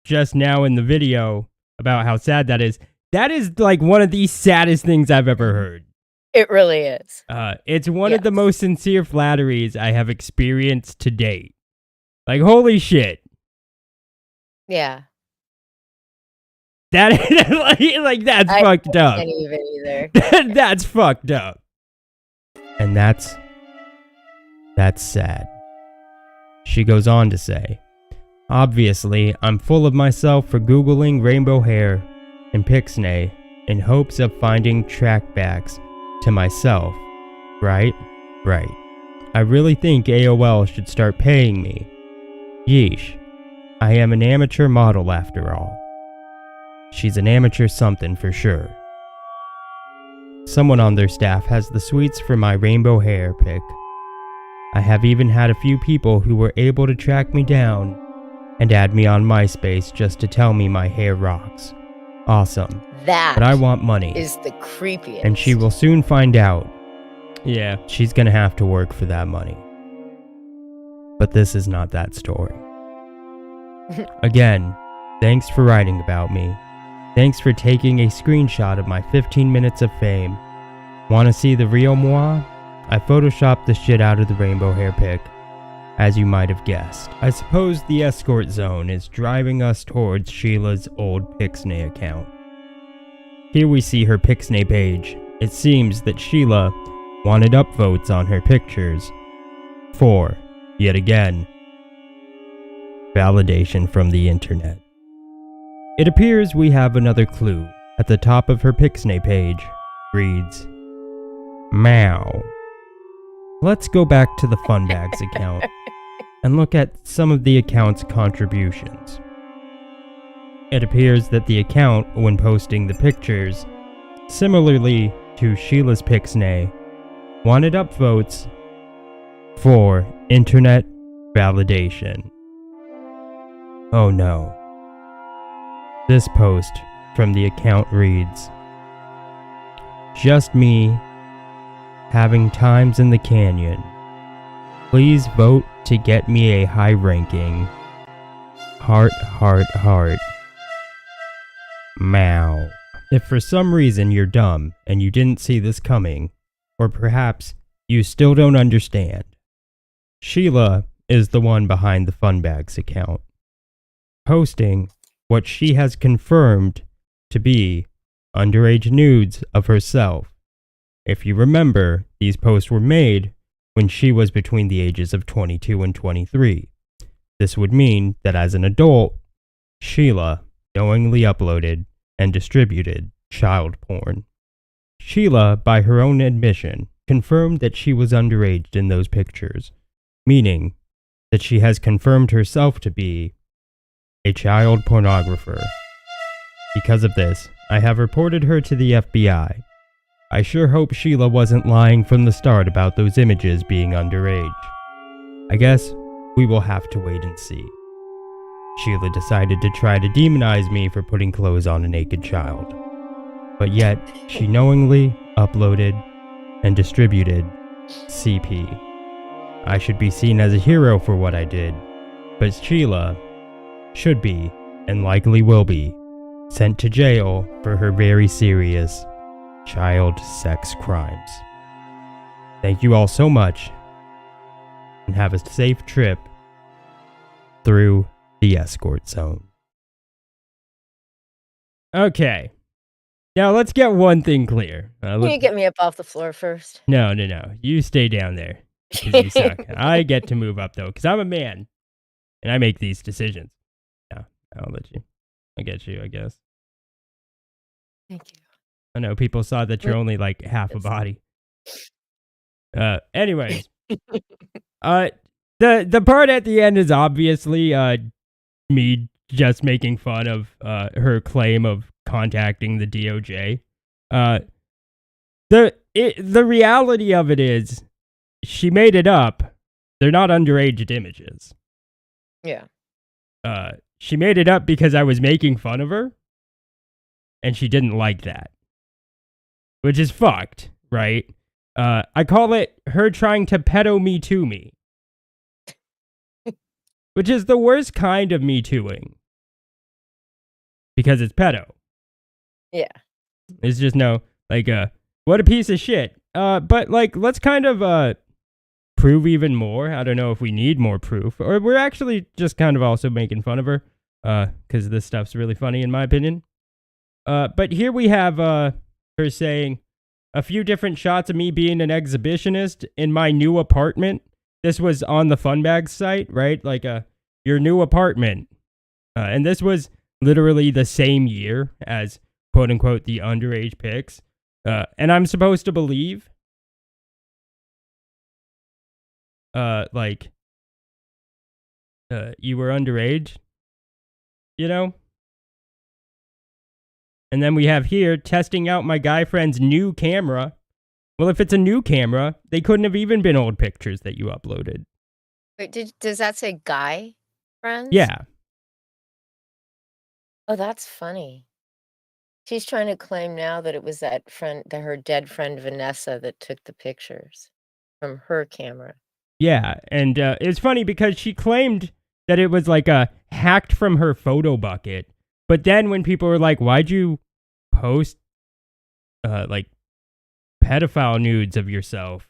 just now in the video about how sad that is. That is like one of the saddest things I've ever heard. It really is. It's one of the most sincere flatteries I have experienced to date. Like, holy shit. Yeah. That like that's fucked up. I can't even either. That's fucked up. And that's sad. She goes on to say, "Obviously, I'm full of myself for Googling rainbow hair and Pixnay in hopes of finding trackbacks to myself. Right? Right. I really think AOL should start paying me. Yeesh. I am an amateur model after all." She's an amateur something for sure. Someone on their staff has the sweets for my rainbow hair pic. I have even had a few people who were able to track me down and add me on MySpace just to tell me my hair rocks. Awesome. That but I want money. Is the creepiest. And she will soon find out. Yeah, she's gonna have to work for that money. But this is not that story. Again, thanks for writing about me. Thanks for taking a screenshot of my 15 minutes of fame. Wanna see the real moi? I photoshopped the shit out of the rainbow hair pic, as you might have guessed. I suppose the escort zone is driving us towards Sheila's old Pixnay account. Here we see her Pixnay page. It seems that Sheila wanted upvotes on her pictures for, yet again, validation from the internet. It appears we have another clue. At the top of her Pixnay page reads, Meow. Let's go back to the Funbags account and look at some of the account's contributions. It appears that the account, when posting the pictures, similarly to Sheila's Pixnay, wanted upvotes for internet validation. Oh no. This post from the account reads, Just me having times in the canyon. Please vote to get me a high ranking. Heart, heart, heart. Meow. If for some reason you're dumb and you didn't see this coming, or perhaps you still don't understand, Sheila is the one behind the Funbags account, posting what she has confirmed to be underage nudes of herself. If you remember, these posts were made when she was between the ages of 22 and 23. This would mean that as an adult, Sheila knowingly uploaded and distributed child porn. Sheila, by her own admission, confirmed that she was underage in those pictures, meaning that she has confirmed herself to be a child pornographer. Because of this, I have reported her to the FBI. I sure hope Sheila wasn't lying from the start about those images being underage. I guess we will have to wait and see. Sheila decided to try to demonize me for putting clothes on a naked child. But yet, she knowingly uploaded and distributed CP. I should be seen as a hero for what I did, but Sheila should be, and likely will be, sent to jail for her very serious child sex crimes. Thank you all so much, and have a safe trip through the escort zone. Okay. Now let's get one thing clear. Can you get me up off the floor first? No. You stay down there. 'Cause you suck. I get to move up though, because I'm a man. And I make these decisions. Yeah, I'll let you. I get you, I guess. Thank you. I know people saw that you're only like half a body. Anyways. The part at the end is obviously me just making fun of her claim of contacting the DOJ. The reality of it is she made it up. They're not underage images. Yeah. She made it up because I was making fun of her, and she didn't like that. Which is fucked, right? I call it her trying to pedo me to me. Which is the worst kind of me tooing. Because it's pedo. Yeah. It's just what a piece of shit. But let's kind of prove even more. I don't know if we need more proof. Or we're actually just kind of also making fun of her. Because this stuff's really funny in my opinion. But here we have her saying a few different shots of me being an exhibitionist in my new apartment. This was on the Funbags site, right? Your new apartment. And this was literally the same year as quote unquote the underage pics. And I'm supposed to believe you were underage, you know? And then we have here testing out my guy friend's new camera Well, if it's a new camera, they couldn't have even been old pictures that you uploaded. Wait, does that say guy friends? Yeah. Oh, that's funny. She's trying to claim now that it was that her dead friend Vanessa that took the pictures from her camera. Yeah, and it's funny because she claimed that it was like hacked from her photo bucket. But then when people were like, why'd you post like pedophile nudes of yourself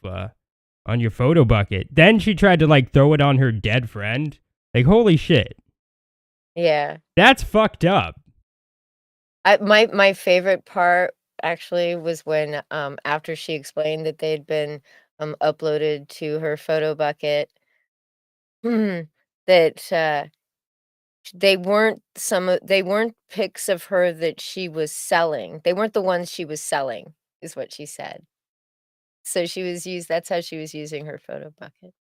on your photo bucket? Then she tried to like throw it on her dead friend. Like, holy shit. Yeah. That's fucked up. My favorite part actually was when after she explained that they'd been uploaded to her photo bucket, that they weren't pics of her that she was selling. They weren't the ones she was selling, is what she said. So that's how she was using her photo bucket.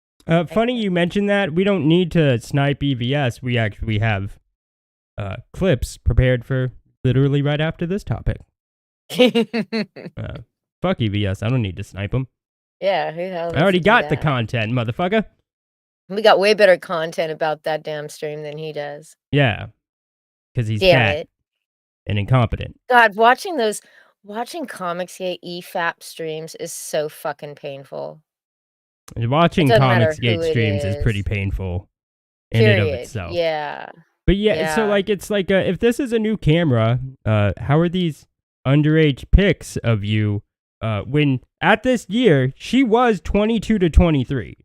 Funny you mentioned that. We don't need to snipe EVS. We actually have clips prepared for literally right after this topic. Fuck EVS. I don't need to snipe them. Yeah, who the hell? I already got the content, motherfucker. We got way better content about that damn stream than he does. Yeah, because he's Damn fat it. and incompetent. God, watching ComicsGate EFAP streams is so fucking painful. Watching Doesn't matter ComicsGate who it streams is pretty is. painful in and of Period. itself. Yeah. But yeah, so Yeah. like it's like if this is a new camera, how are these underage pics of you when at this year she was 22 to 23?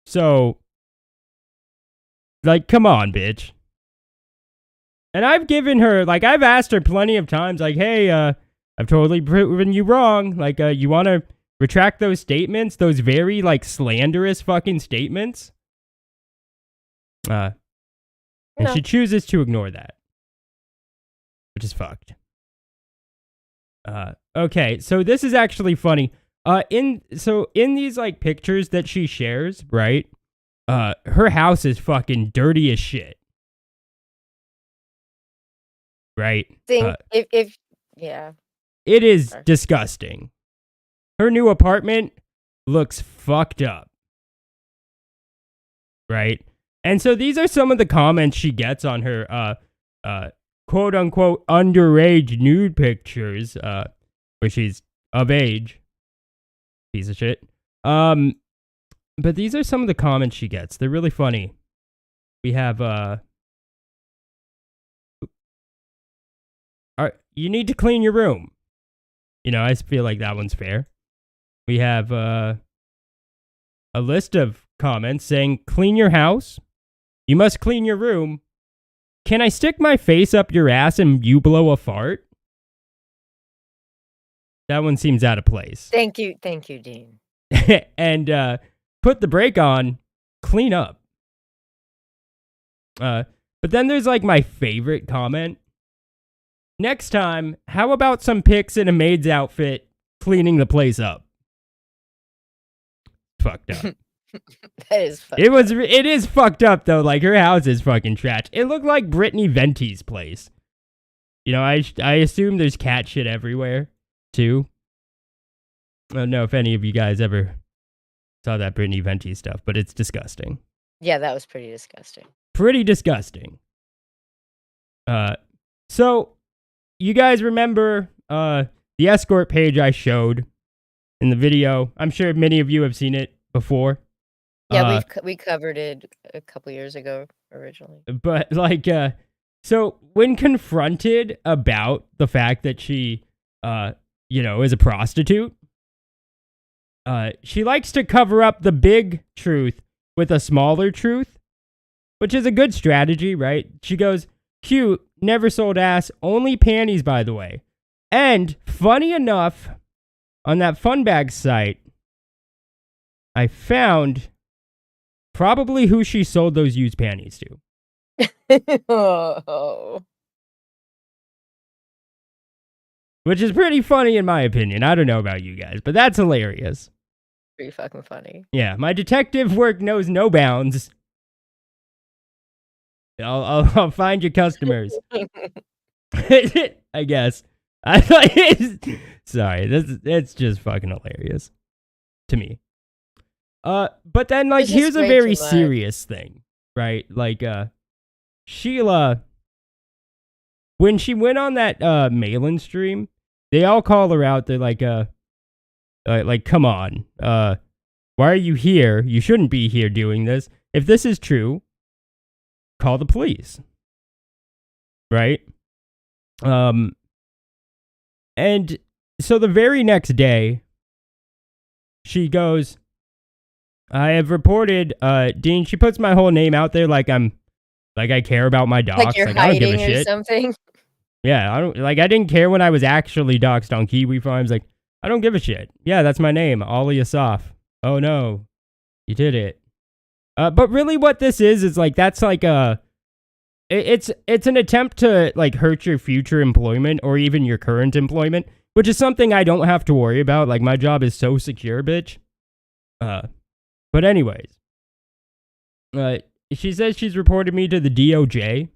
So like, come on, bitch. And I've given her, like, I've asked her plenty of times, like, hey, I've totally proven you wrong. Like, you want to retract those statements? Those very, like, slanderous fucking statements? And No. she chooses to ignore that. Which is fucked. Okay, so this is actually funny. In these, like, pictures that she shares, right? Her house is fucking dirty as shit. Right? Yeah. It is Sorry. disgusting. Her new apartment looks fucked up. Right? And so these are some of the comments she gets on her quote unquote underage nude pictures, where she's of age. Piece of shit. But these are some of the comments she gets. They're really funny. We have you need to clean your room. You know, I feel like that one's fair. We have a list of comments saying, clean your house. You must clean your room. Can I stick my face up your ass and you blow a fart? That one seems out of place. Thank you, Dean. And put the brake on, clean up. But then there's like my favorite comment. Next time, how about some pics in a maid's outfit cleaning the place up? Fucked up. That is fucked It is fucked up though. Like her house is fucking trash. It looked like Brittany Venti's place. You know, I assume there's cat shit everywhere too. I don't know if any of you guys ever saw that Brittany Venti stuff, but it's disgusting. Yeah, that was pretty disgusting. Pretty disgusting. So you guys remember the escort page I showed in the video? I'm sure many of you have seen it before. Yeah, we covered it a couple years ago originally. But like, so when confronted about the fact that she, is a prostitute, she likes to cover up the big truth with a smaller truth, which is a good strategy, right? She goes, cute, never sold ass, only panties, by the way. And funny enough, on that Funbag site, I found probably who she sold those used panties to. Oh. Which is pretty funny in my opinion. I don't know about you guys, but that's hilarious. Pretty fucking funny. Yeah, my detective work knows no bounds. I'll find your customers. I guess. Sorry, it's just fucking hilarious to me. But then like here's a very serious thing, right? Like Sheila, when she went on that Malin stream, they all call her out. They're like come on, why are you here? You shouldn't be here doing this. If this is true, call the police. Right? And so the very next day, she goes, I have reported, Dean, she puts my whole name out there like I care about my docs. Like you're I don't give a hiding or shit. something? Yeah, I didn't care when I was actually doxed on Kiwi Farms. Like, I don't give a shit. Yeah, that's my name, Ollie Asaf. Oh no, you did it. But really what this is like, that's like it's an attempt to like hurt your future employment or even your current employment, which is something I don't have to worry about. Like, my job is so secure, bitch. But anyways, she says she's reported me to the DOJ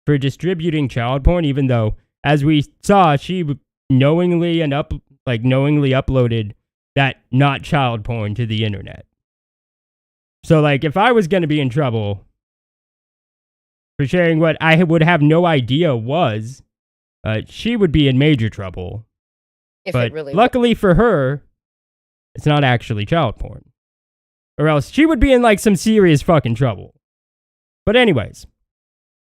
for distributing child porn, even though, as we saw, she knowingly uploaded that not child porn to the internet. So, like, if I was going to be in trouble for sharing what I would have no idea was, she would be in major trouble. But luckily for her, it's not actually child porn. Or else she would be in, like, some serious fucking trouble. But anyways,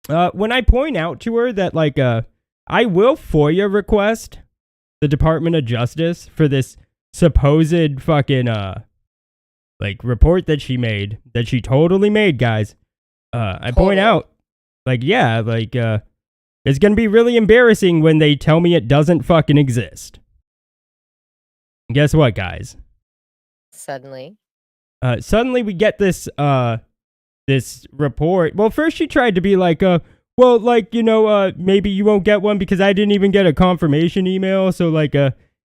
when I point out to her that, like, I will FOIA request the Department of Justice for this supposed fucking, like, report that she made, that she totally made, guys. I point out, like, yeah, like, it's gonna be really embarrassing when they tell me it doesn't fucking exist. And guess what, guys? Suddenly we get this report. Well, first she tried to be like, well, like, you know, maybe you won't get one because I didn't even get a confirmation email. So like,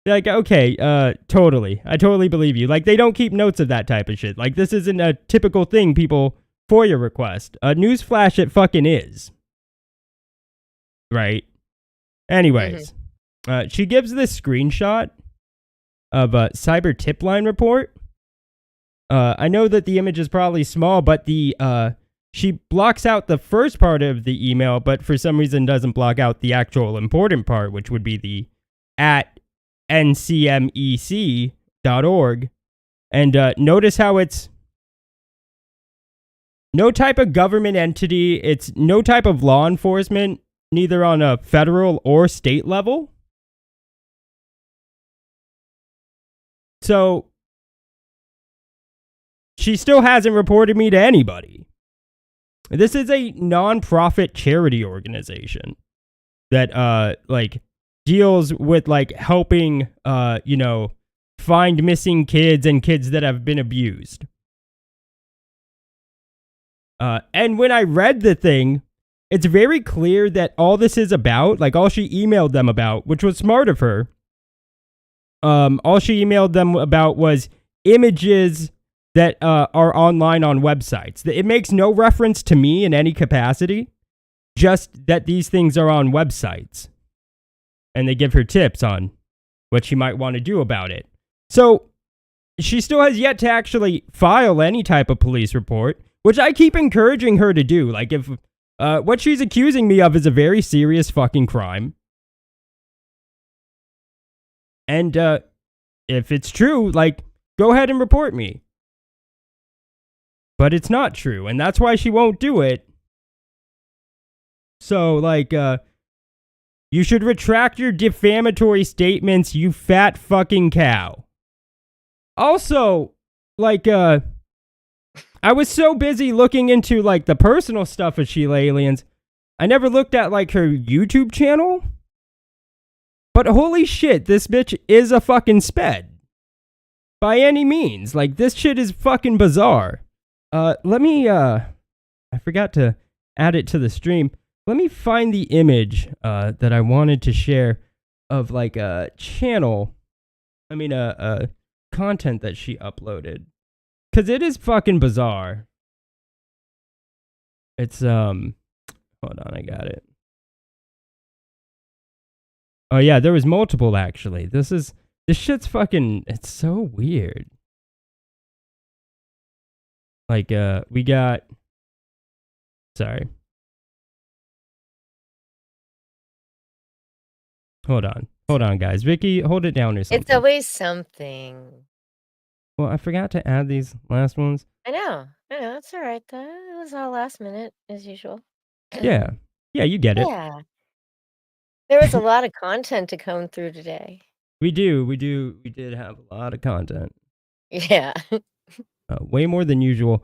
okay, totally. I totally believe you. Like, they don't keep notes of that type of shit. Like, this isn't a typical thing people FOIA request. Newsflash, it fucking is. Right? Anyways, she gives this screenshot of a cyber tip line report. I know that the image is probably small, but she blocks out the first part of the email, but for some reason doesn't block out the actual important part, which would be the @ncmec.org. And notice how it's no type of government entity, it's no type of law enforcement, neither on a federal or state level. So she still hasn't reported me to anybody. This is a non-profit charity organization that, like, deals with, like, helping, you know, find missing kids and kids that have been abused. And when I read the thing, it's very clear that all this is about, like, all she emailed them about, which was smart of her, all she emailed them about was images that are online on websites. It makes no reference to me in any capacity, just that these things are on websites. And they give her tips on what she might want to do about it. So she still has yet to actually file any type of police report, which I keep encouraging her to do. Like, if what she's accusing me of is a very serious fucking crime. And if it's true, like, go ahead and report me. But it's not true, and that's why she won't do it. So, like, you should retract your defamatory statements, you fat fucking cow. Also, like, I was so busy looking into, like, the personal stuff of Sheila Aliens, I never looked at, like, her YouTube channel. But holy shit, this bitch is a fucking sped. By any means. Like, this shit is fucking bizarre. Let me, I forgot to add it to the stream. Let me find the image, that I wanted to share of, like, a channel. I mean, content that she uploaded. Cause it is fucking bizarre. It's, hold on, I got it. Oh yeah, there was multiple actually. This shit's fucking, it's so weird. Like, we got, sorry. Hold on guys. Vicky, hold it down or something. It's always something. Well, I forgot to add these last ones. I know, it's all right though. It was all last minute, as usual. Yeah, you get it. Yeah. There was a lot of content to comb through today. We did have a lot of content. Yeah. Way more than usual.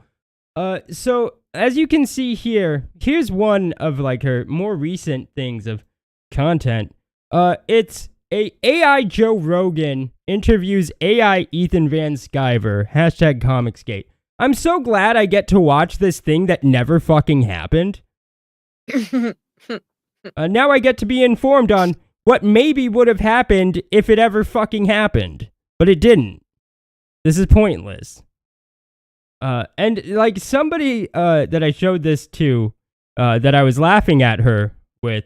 So as you can see here, here's one of like her more recent things of content. It's a AI Joe Rogan interviews AI Ethan Van Sciver, #ComicsGate. I'm so glad I get to watch this thing that never fucking happened. Now I get to be informed on what maybe would have happened if it ever fucking happened. But it didn't. This is pointless. And like somebody that I showed this to, that I was laughing at her with,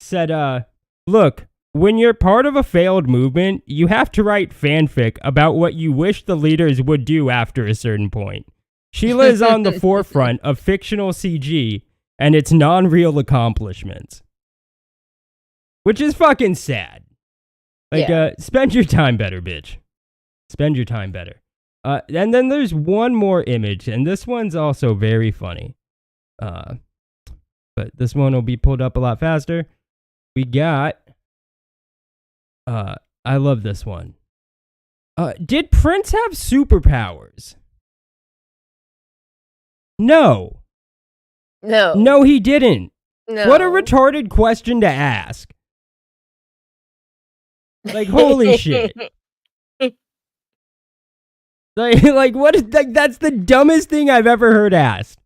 said, look, when you're part of a failed movement, you have to write fanfic about what you wish the leaders would do after a certain point. Sheila is on the forefront of fictional CG and its non-real accomplishments. Which is fucking sad. Like, spend your time better, bitch. Spend your time better. And then there's one more image, and this one's also very funny. But this one will be pulled up a lot faster. We got... I love this one. Did Prince have superpowers? No. No. No, he didn't. No. What a retarded question to ask. Like, holy shit. Like what is like that's the dumbest thing I've ever heard asked.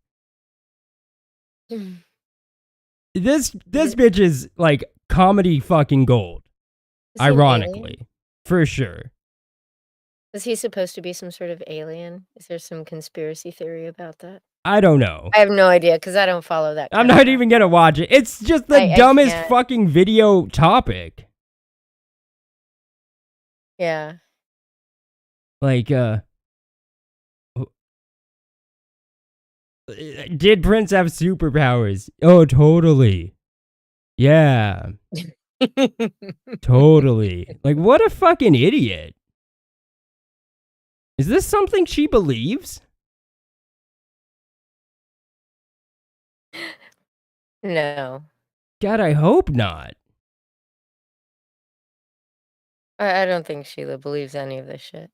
This bitch is like comedy fucking gold. Ironically. For sure. Is he supposed to be some sort of alien? Is there some conspiracy theory about that? I don't know. I have no idea because I don't follow that. I'm not even gonna watch it. It's just the dumbest fucking video topic. Yeah. Like, did Prince have superpowers? Oh, totally. Yeah. Totally. Like, what a fucking idiot. Is this something she believes? No. God, I hope not. I don't think Sheila believes any of this shit.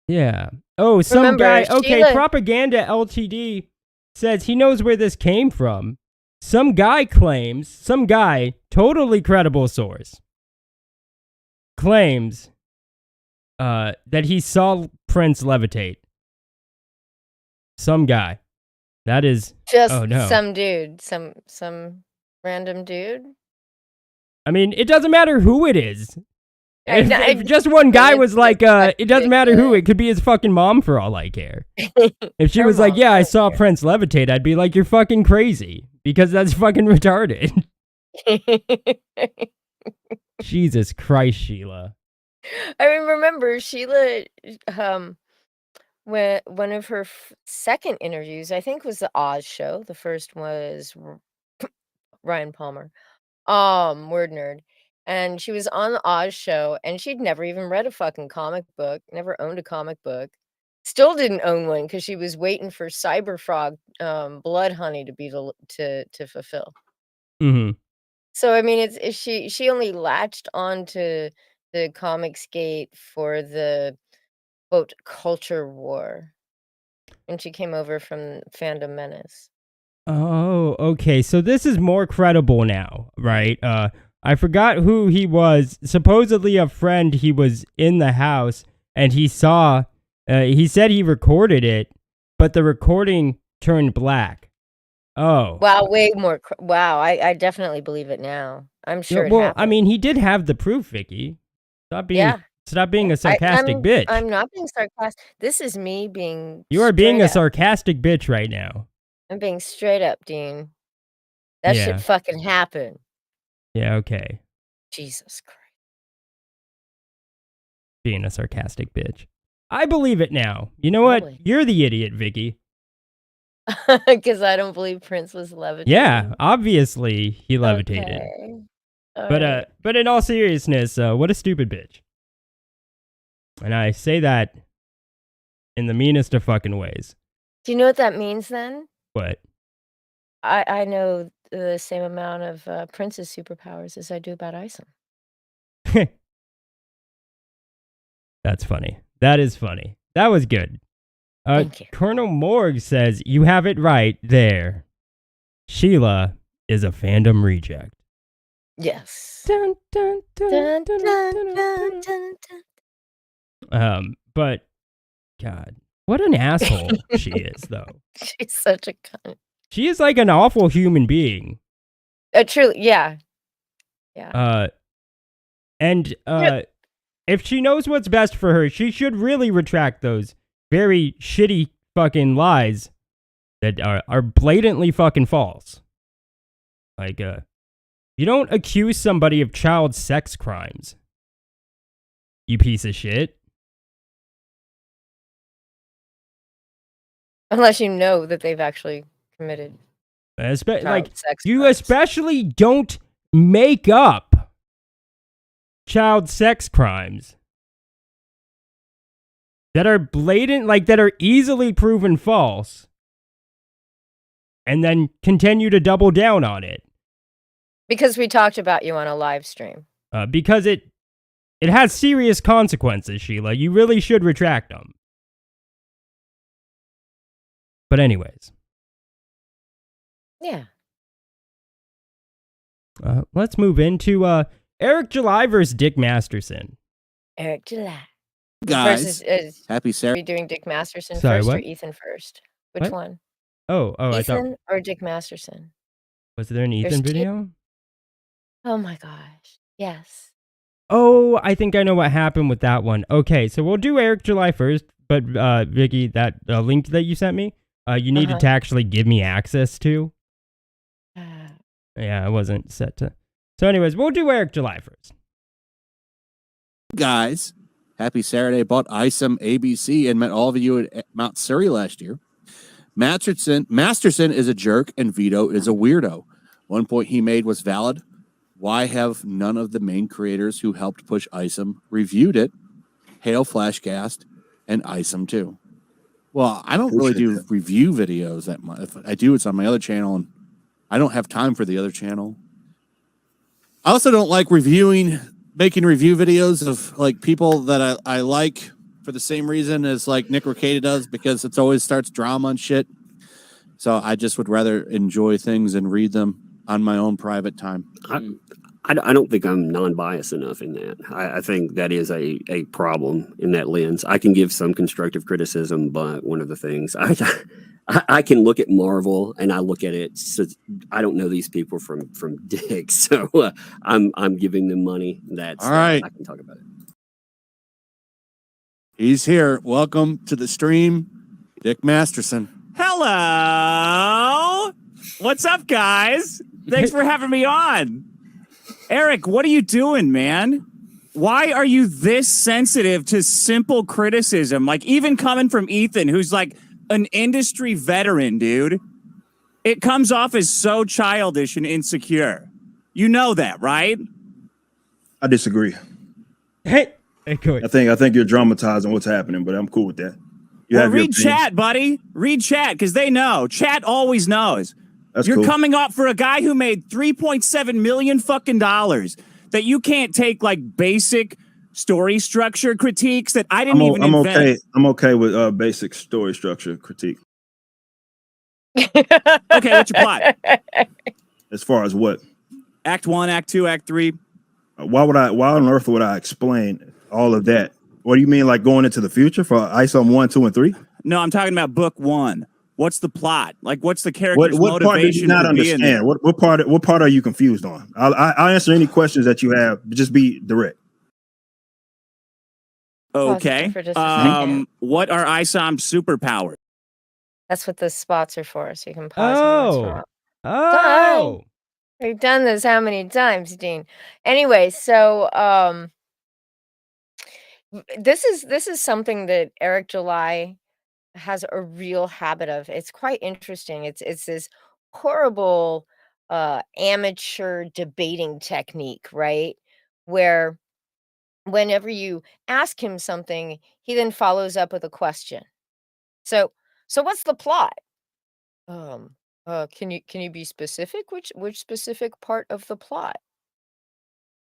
Yeah. Oh, some guy. Okay, Propaganda LTD says he knows where this came from. Some guy, totally credible source, claims that he saw Prince levitate. Some guy. That is just some dude, some random dude. I mean, it doesn't matter who it is. If just one guy was like, it doesn't matter who, it could be his fucking mom for all I care. If she was like, yeah, I saw Prince levitate, I'd be like, you're fucking crazy. Because that's fucking retarded. Jesus Christ, Sheila. I mean, remember, Sheila, when one of her second interviews, I think was the Oz show. The first was Ryan Palmer, Word Nerd. And she was on the Oz show, and she'd never even read a fucking comic book, never owned a comic book, still didn't own one because she was waiting for Cyberfrog Blood Honey to be to fulfill. Mm-hmm. So I mean, it's she only latched onto the ComicsGate for the quote culture war, and she came over from Fandom Menace. Oh, okay. So this is more credible now, right? I forgot who he was. Supposedly a friend. He was in the house and he saw. He said he recorded it, but the recording turned black. Oh. Wow, way more. Wow, I definitely believe it now. I'm sure. Well, I mean, he did have the proof, Vicky. Stop being a sarcastic bitch. I'm not being sarcastic. This is me being. You are being a sarcastic bitch right now. I'm being straight up, Dean. That shit fucking happened. Yeah, okay. Jesus Christ. Being a sarcastic bitch. I believe it now. You know what? Really? You're the idiot, Vicky. Because I don't believe Prince was levitating. Yeah, obviously he levitated. Okay. All But right. but in all seriousness, what a stupid bitch. And I say that in the meanest of fucking ways. Do you know what that means then? What? I know the same amount of Prince's superpowers as I do about Isom. That's funny. That is funny. That was good. Thank you. Colonel Morg says, you have it right there. Sheila is a fandom reject. Yes. Dun, dun, dun, Dun, dun, dun, dun, dun, dun, dun, dun. But, God, what an asshole she is, though. She's such a cunt. She is like an awful human being. Truly, yeah. Yeah. If she knows what's best for her, she should really retract those very shitty fucking lies that are blatantly fucking false. Like, you don't accuse somebody of child sex crimes. You piece of shit. Unless you know that they've actually committed child sex you crimes. especially don't make up child sex crimes that are blatant, like that are easily proven false, and then continue to double down on it. Because we talked about you on a live stream. Because it has serious consequences, Sheila. You really should retract them. But anyways. Yeah. Let's move into Eric July versus Dick Masterson. Eric July. Guys, Versus, happy are Saturday. we doing Dick Masterson Sorry, first what? or Ethan first? Which What? one? Oh, I thought, Ethan or Dick Masterson? was there an There's Ethan two. video? Oh my gosh. Yes. Oh, I think I know what happened with that one. Okay, so we'll do Eric July first, but Vicky, that link that you sent me, you needed to actually give me access to. Yeah, I wasn't set to. So anyways, we'll do Eric July first. Guys, happy Saturday. Bought Isom ABC and met all of you at Mount Surrey last year. Masterson is a jerk and Vito is a weirdo. One point he made was valid. Why have none of the main creators who helped push Isom reviewed it? Hail Flashcast and Isom too. Well, I don't really do review videos that much. If I do, it's on my other channel, and I don't have time for the other channel. I also don't like making review videos of like people that I like for the same reason as like Nick Ricada does, because it always starts drama and shit. So I just would rather enjoy things and read them on my own private time. I don't think I'm non-biased enough in that. I think that is a problem in that lens. I can give some constructive criticism, but one of the things I can look at Marvel and I look at it. So I don't know these people from Dick, so I'm giving them money. That's all right. I can talk about it. He's here. Welcome to the stream, Dick Masterson. Hello. What's up, guys? Thanks for having me on. Eric, what are you doing, man? Why are you this sensitive to simple criticism? Like, even coming from Ethan, who's like an industry veteran, dude. It comes off as so childish and insecure. You know that, right? I disagree. Hey, cool. I think you're dramatizing what's happening, but I'm cool with that. Read chat, buddy. Read chat, because they know. Chat always knows. You're cool. Coming off for a guy who made $3.7 million fucking dollars that you can't take like basic story structure critiques that I didn't even invent. I'm okay with basic story structure critique. Okay, what's your plot? As far as what? Act 1, Act 2, Act 3. Why on earth would I explain all of that? What do you mean, like going into the future for ISOM 1, 2, and 3? No, I'm talking about book 1. What's the plot? Like, what's the character's what part did you not understand? What part are you confused on? I'll answer any questions that you have. Just be direct. Okay. What are ISOM's superpowers? That's what the spots are for, so you can pause. Oh. We've done this how many times, Dean? Anyway, so this is something that Eric July has a real habit of. It's quite interesting. It's this horrible amateur debating technique, right? Where whenever you ask him something, he then follows up with a question. So what's the plot? Um, can you be specific? Which specific part of the plot?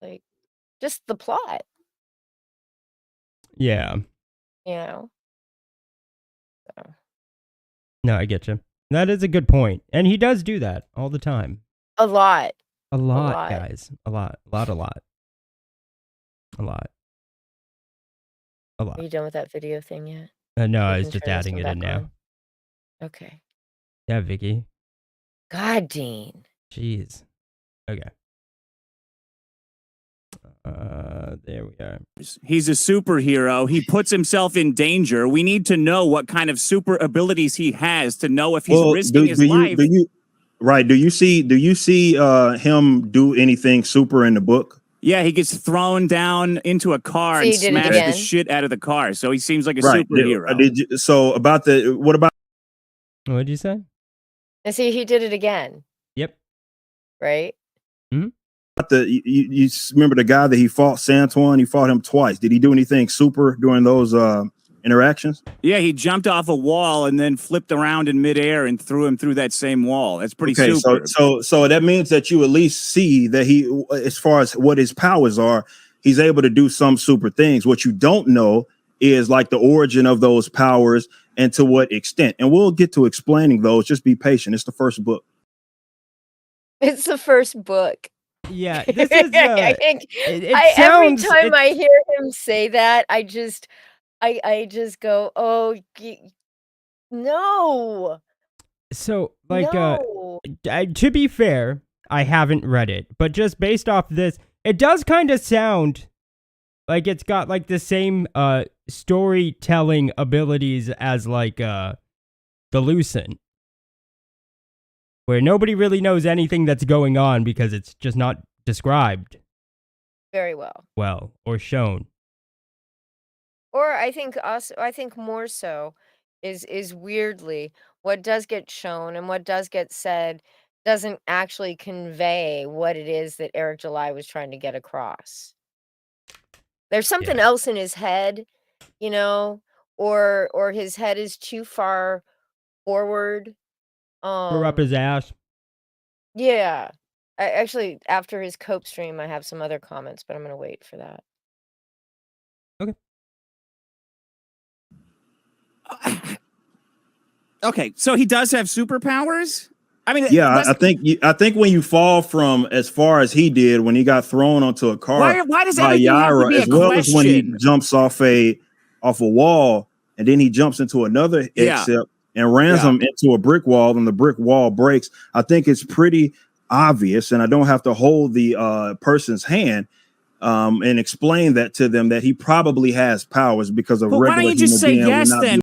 Like just the plot, Yeah. you know? So, No, I get you. That is a good point. And he does do that all the time. a lot. A lot, lot. guys. A lot. A lot. A lot. A lot. A lot. Are you done with that video thing yet? No, We I was can just turn this adding one it in back now. on. Okay. Yeah, Vicky. God, Dean. Jeez. Okay. There we are. He's a superhero. He puts himself in danger. We need to know what kind of super abilities he has to know if he's risking his life. Do you see him do anything super in the book? Yeah, he gets thrown down into a car and smashes the shit out of the car. So he seems like a superhero. What did you say? And see, he did it again. Yep. Right? Hmm? You remember the guy that he fought, Santuan? He fought him twice. Did he do anything super during those interactions? Yeah, he jumped off a wall and then flipped around in midair and threw him through that same wall. That's pretty super. So that means that you at least see that he, as far as what his powers are, he's able to do some super things. What you don't know is like the origin of those powers and to what extent. And we'll get to explaining those. Just be patient. It's the first book. It's the first book. Yeah, this is. Every time I hear him say that, I just go, oh, no. So, like, no. To be fair, I haven't read it, but just based off this, it does kind of sound like it's got like the same storytelling abilities as like the Lucent, where nobody really knows anything that's going on because it's just not described very well or shown. Or I think more so is weirdly what does get shown and what does get said doesn't actually convey what it is that Eric July was trying to get across. There's something else in his head, you know, or his head is too far forward. Or up his ass. Yeah. Actually, after his Cope stream, I have some other comments, but I'm going to wait for that. Okay. Okay, so he does have superpowers? I mean, yeah, I think when you fall from as far as he did when he got thrown onto a car why does by everything have to Yara, be a as well as when he question? jumps off a wall and then he jumps into another exit and rams him into a brick wall and the brick wall breaks. I think it's pretty obvious, and I don't have to hold the person's hand and explain that to them that he probably has powers because of regular. Why don't you just say yes then?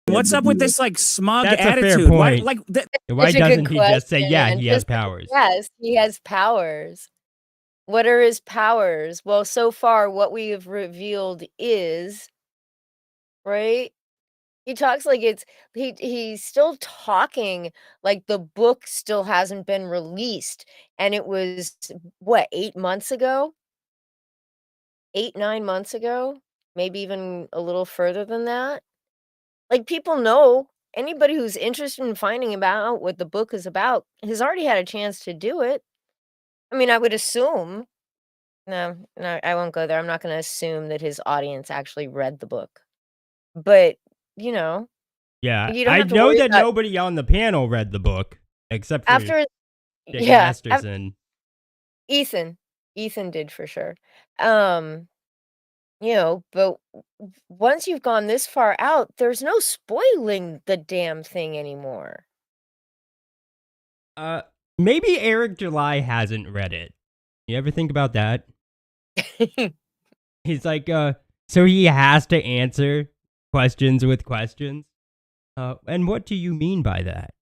What's up with this like smug That's attitude? a fair point. Why doesn't he just say, yeah, he has powers? Yes, he has powers. What are his powers? Well, so far, what we have revealed is, right? He talks like he's still talking like the book still hasn't been released. And it was, what, 8 months ago? 8, 9 months ago? Maybe even a little further than that? Like, people know, anybody who's interested in finding out what the book is about has already had a chance to do it. I mean, I would assume. No, I won't go there. I'm not going to assume that his audience actually read the book. But, you know. Yeah, you don't I have to know worry that about, nobody on the panel read the book except for after, Dick yeah, Masterson. Ethan did for sure. You know, but once you've gone this far out, there's no spoiling the damn thing anymore. Maybe Eric July hasn't read it. You ever think about that? He's like, so he has to answer questions with questions. And what do you mean by that?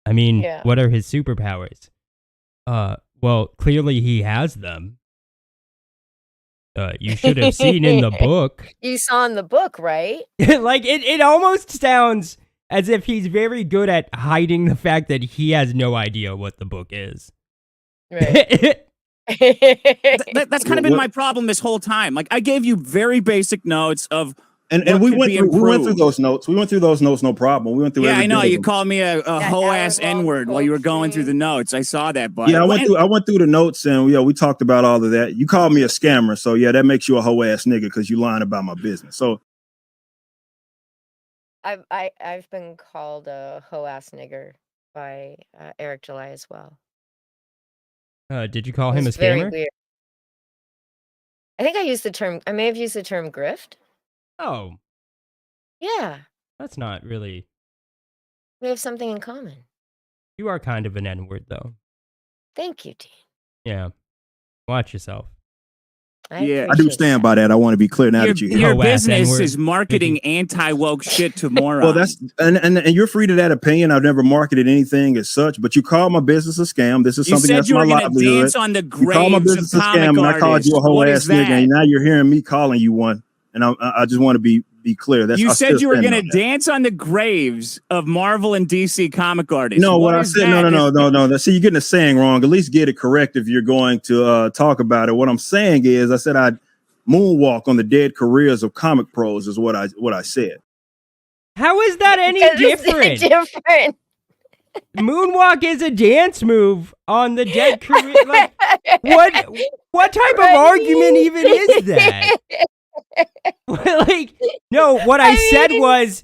I mean, Yeah. what are his superpowers? Well, clearly he has them. You should have seen in the book. You saw in the book, right? Like, it almost sounds as if he's very good at hiding the fact that he has no idea what the book is. Right. That's kind of been my problem this whole time. Like, I gave you very basic notes of and we went through those notes. We went through those notes, no problem. We went through. Yeah, I know. You You called me a hoe ass N-word while you were going through the notes. I saw that, but yeah, I went through the notes and we talked about all of that. You called me a scammer, so yeah, that makes you a hoe ass nigga because you lying about my business. So I've been called a hoe ass nigger by Eric July as well. Did you call him a scammer? Very weird. I think I may have used the term grift. Oh. Yeah. That's not really. We have something in common. You are kind of an N-word, though. Thank you, Dean. Yeah. Watch yourself. I do stand by that. I want to be clear now that you your business is marketing anti-woke shit to morons. Well, that's and you're free to that opinion. I've never marketed anything as such, but you call my business a scam. This is something that's my livelihood. Dance on the you call my business a scam, and I called you a whole ass nigga, and now you're hearing me calling you one. And I just want to be clear. That's you said you were going to dance on the graves of Marvel and DC comic artists. No, what I said, no. See, you're getting the saying wrong. At least get it correct if you're going to talk about it. What I'm saying is, I said I'd moonwalk on the dead careers of comic pros is what I said. How is that any different? Moonwalk is a dance move on the dead career. Like, what type of argument even is that? Like, no, what I said was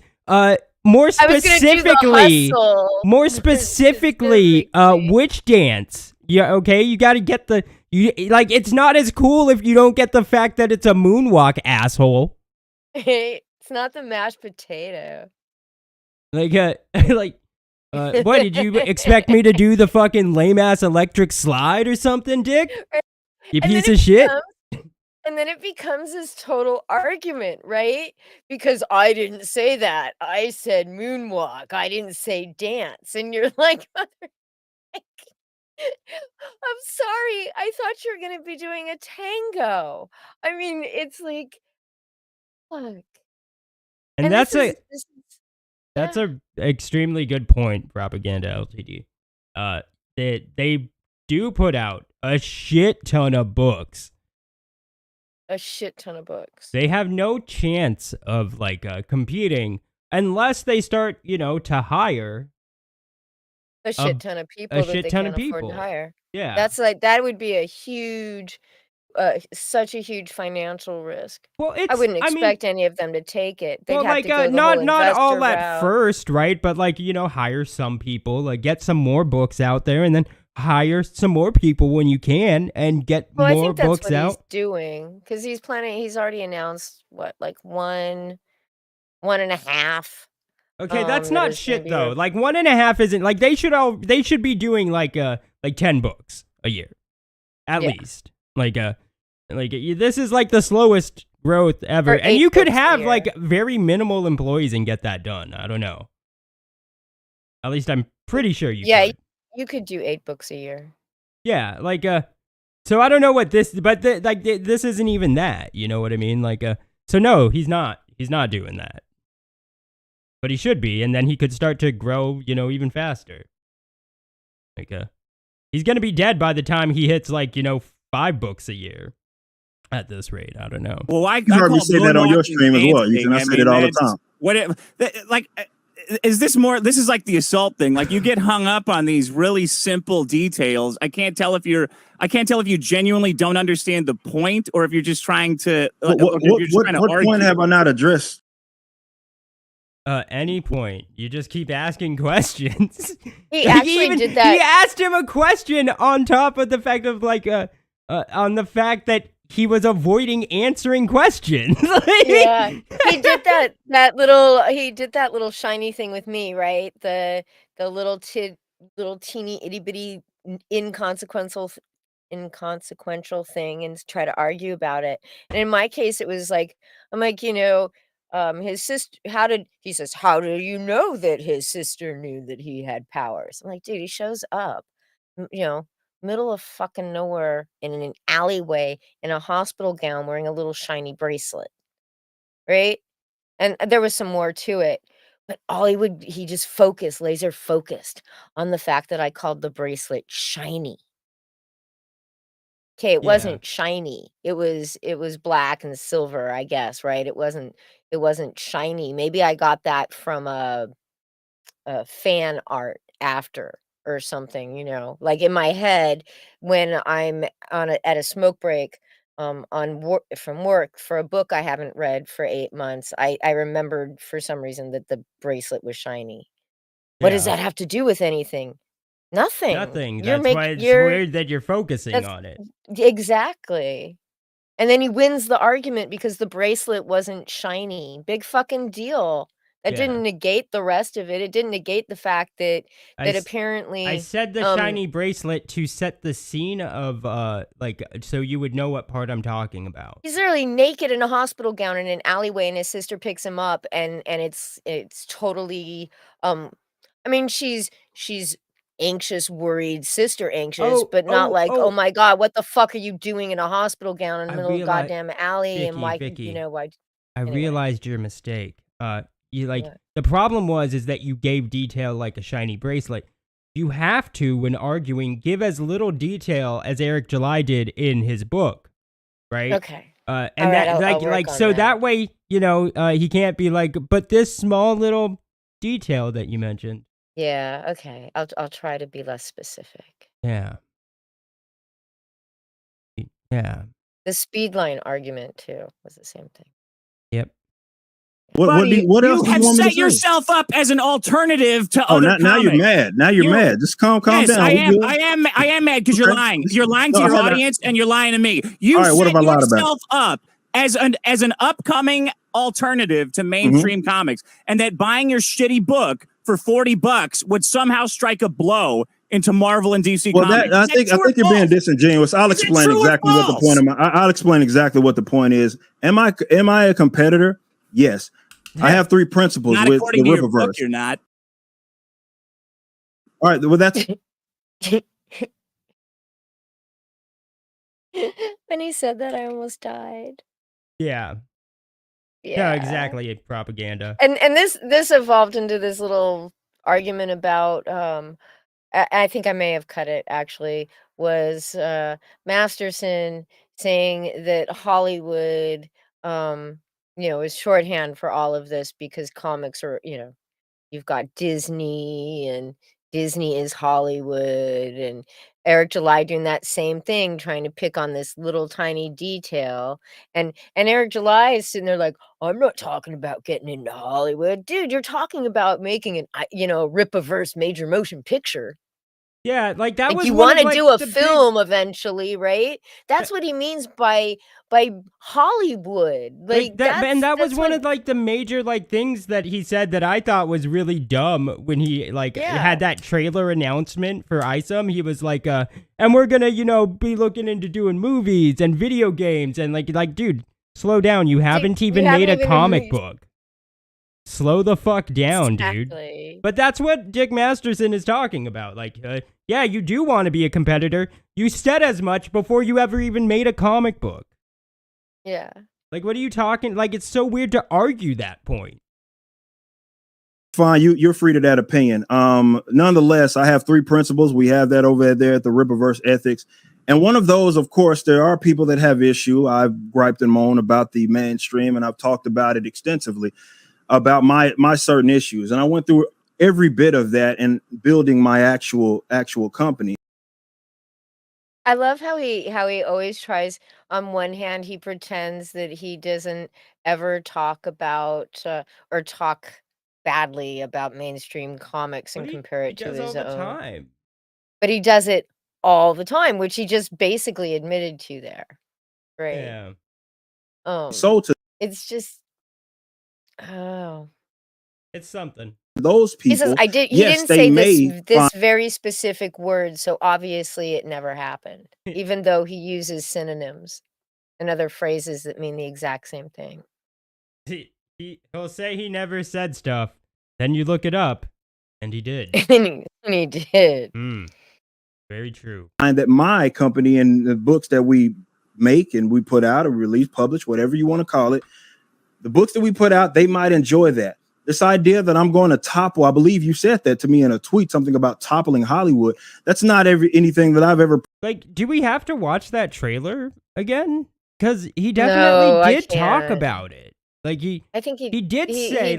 more specifically, which dance? Yeah, okay, you got to get it's not as cool if you don't get the fact that it's a moonwalk, asshole. It's not the mashed potato. What did you expect me to do? The fucking lame ass electric slide or something, Dick? You piece of shit. And then it becomes this total argument, right? Because I didn't say that. I said moonwalk. I didn't say dance. And you're like, I'm sorry. I thought you were going to be doing a tango. I mean, it's like, fuck. And that's a extremely good point, Propaganda LTD. They do put out a shit ton of books. A shit ton of books. They have no chance of competing unless they start, to hire a shit ton of people that they can't afford to hire. Yeah, that would be a huge, such a huge financial risk. Well, I wouldn't expect any of them to take it. They'd have to go the not whole all investor at route. first, right? But hire some people, get some more books out there, and then hire some more people when you can and get more books out. I think that's what he's doing, because he's already announced one and a half. Okay, that's not shit though. 1.5 isn't they should be doing 10 books a year at least. This is the slowest growth ever, and you could have very minimal employees and get that done. I don't know. At least I'm pretty sure you could. You could do 8 books a year. Yeah, so I don't know what this, but this isn't even that. You know what I mean? So no, he's not doing that. But he should be, and then he could start to grow, even faster. He's gonna be dead by the time he hits 5 books a year. At this rate, I don't know. Well, you heard me say that on your stream as well. You can say it all the time. Is this more? This is like the assault thing. You get hung up on these really simple details. I can't tell if you genuinely don't understand the point, or if you're just trying to. What point have I not addressed? Any point. You just keep asking questions. He actually did that. He asked him a question on top of the fact of on the fact that he was avoiding answering questions. Yeah, he did that little shiny thing with me, right? The little teeny itty bitty inconsequential thing, and try to argue about it. And in my case, it was I'm his sister, how do you know that his sister knew that he had powers? I'm like, dude, he shows up, middle of fucking nowhere in an alleyway in a hospital gown wearing a little shiny bracelet, right? And there was some more to it, but he just laser focused on the fact that I called the bracelet shiny. Okay, it wasn't shiny. It was black and silver, I guess, right? It wasn't shiny. Maybe I got that from a fan art after or something, like in my head when I'm at a smoke break from work for a book I haven't read for 8 months. I remembered for some reason that the bracelet was shiny. What does that have to do with anything? Nothing. Nothing. That's why it's weird that you're focusing on it. Exactly. And then he wins the argument because the bracelet wasn't shiny. Big fucking deal. That didn't negate the rest of it. It didn't negate the fact that apparently I said the shiny bracelet to set the scene of so you would know what part I'm talking about. He's literally naked in a hospital gown in an alleyway, and his sister picks him up, and it's totally I mean, she's anxious, worried, sister anxious, but not oh my God, what the fuck are you doing in a hospital gown in the middle of a goddamn alley? And why, why? I realized your mistake. The problem is that you gave detail like a shiny bracelet. You have to, when arguing, give as little detail as Eric July did in his book, right? Okay. And that way, he can't be like, but this small little detail that you mentioned. Yeah, okay. I'll try to be less specific. Yeah. Yeah. The speed line argument too was the same thing. Yep. What else do you want me to say? You have set yourself up as an alternative to other comics. Now you're mad. Now you're mad. Just calm down. I am mad because you're lying. You're lying to your audience and you're lying to me. You set yourself up as an upcoming alternative to mainstream comics, and that buying your shitty book for $40 would somehow strike a blow into Marvel and DC comics. I think you're being disingenuous. I'll explain exactly what the point I'll explain exactly what the point is. Am I a competitor? Yes. I have 3 principles with the Rippaverse. You're not. All right. Well, that's when he said that, I almost died. Yeah. Yeah, exactly. Propaganda. And this evolved into this little argument about I think I may have cut it actually, was Masterson saying that Hollywood is shorthand for all of this because comics are, you've got Disney and Disney is Hollywood, and Eric July doing that same thing, trying to pick on this little tiny detail. And Eric July is sitting there like, I'm not talking about getting into Hollywood. Dude, you're talking about making a Rippaverse major motion picture. Yeah, like that was you want to do a film eventually, right? That's what he means by Hollywood. That was one of the major things that he said that I thought was really dumb when he had that trailer announcement for ISOM. He was like, and we're gonna be looking into doing movies and video games and like dude, slow down. You haven't even made a comic book. Slow the fuck down, dude. But that's what Dick Masterson is talking about. Yeah, you do want to be a competitor. You said as much before you ever even made a comic book. Yeah. What are you talking? It's so weird to argue that point. Fine, you're free to that opinion. Nonetheless, I have 3 principles. We have that over there at the Rippaverse Ethics. And one of those, of course, there are people that have issue. I've griped and moaned about the mainstream, and I've talked about it extensively about my certain issues. And I went through every bit of that and building my actual company. I love how he always tries. On one hand, he pretends that he doesn't ever talk about or talk badly about mainstream comics and compare it to his own. Time. But he does it all the time, which he just basically admitted to there, right? Yeah. It's just it's something. Those people. He says, he didn't say this very specific word, so obviously it never happened, even though he uses synonyms and other phrases that mean the exact same thing. He'll say he never said stuff. Then you look it up, and he did. And he did. Very true. And that my company and the books that we make and we put out or release, publish, whatever you want to call it, the books that we put out, they might enjoy that. This idea that I'm going to topple, I believe you said that to me in a tweet, something about toppling Hollywood. That's not anything that I've ever. Like, do we have to watch that trailer again? Because he definitely did talk about it. Like I think he did say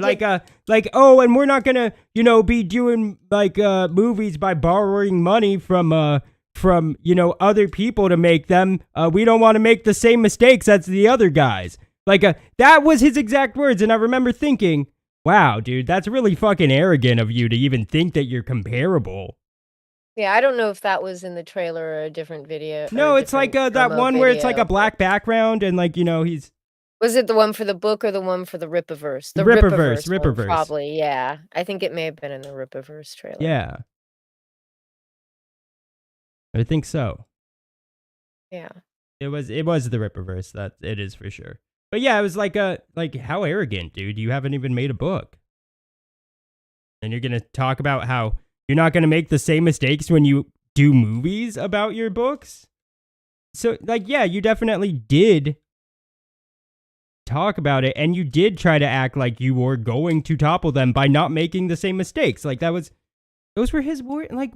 oh, and we're not gonna be doing like movies by borrowing money from other people to make them. We don't want to make the same mistakes as the other guys. Like that was his exact words, and I remember thinking, wow, dude, that's really fucking arrogant of you to even think that you're comparable. Yeah, I don't know if that was in the trailer or a different video. No, it's like that one where it's like a black background and like he's. Was it the one for the book or the one for the Rippaverse? The Rippaverse. one, probably, yeah. I think it may have been in the Rippaverse trailer. Yeah. I think so. Yeah. It was the Rippaverse, that it is for sure. But yeah, it was like how arrogant, dude. You haven't even made a book. And you're gonna talk about how you're not gonna make the same mistakes when you do movies about your books? So like, yeah, you definitely did talk about it, and you did try to act like you were going to topple them by not making the same mistakes. Like those were his words. Like,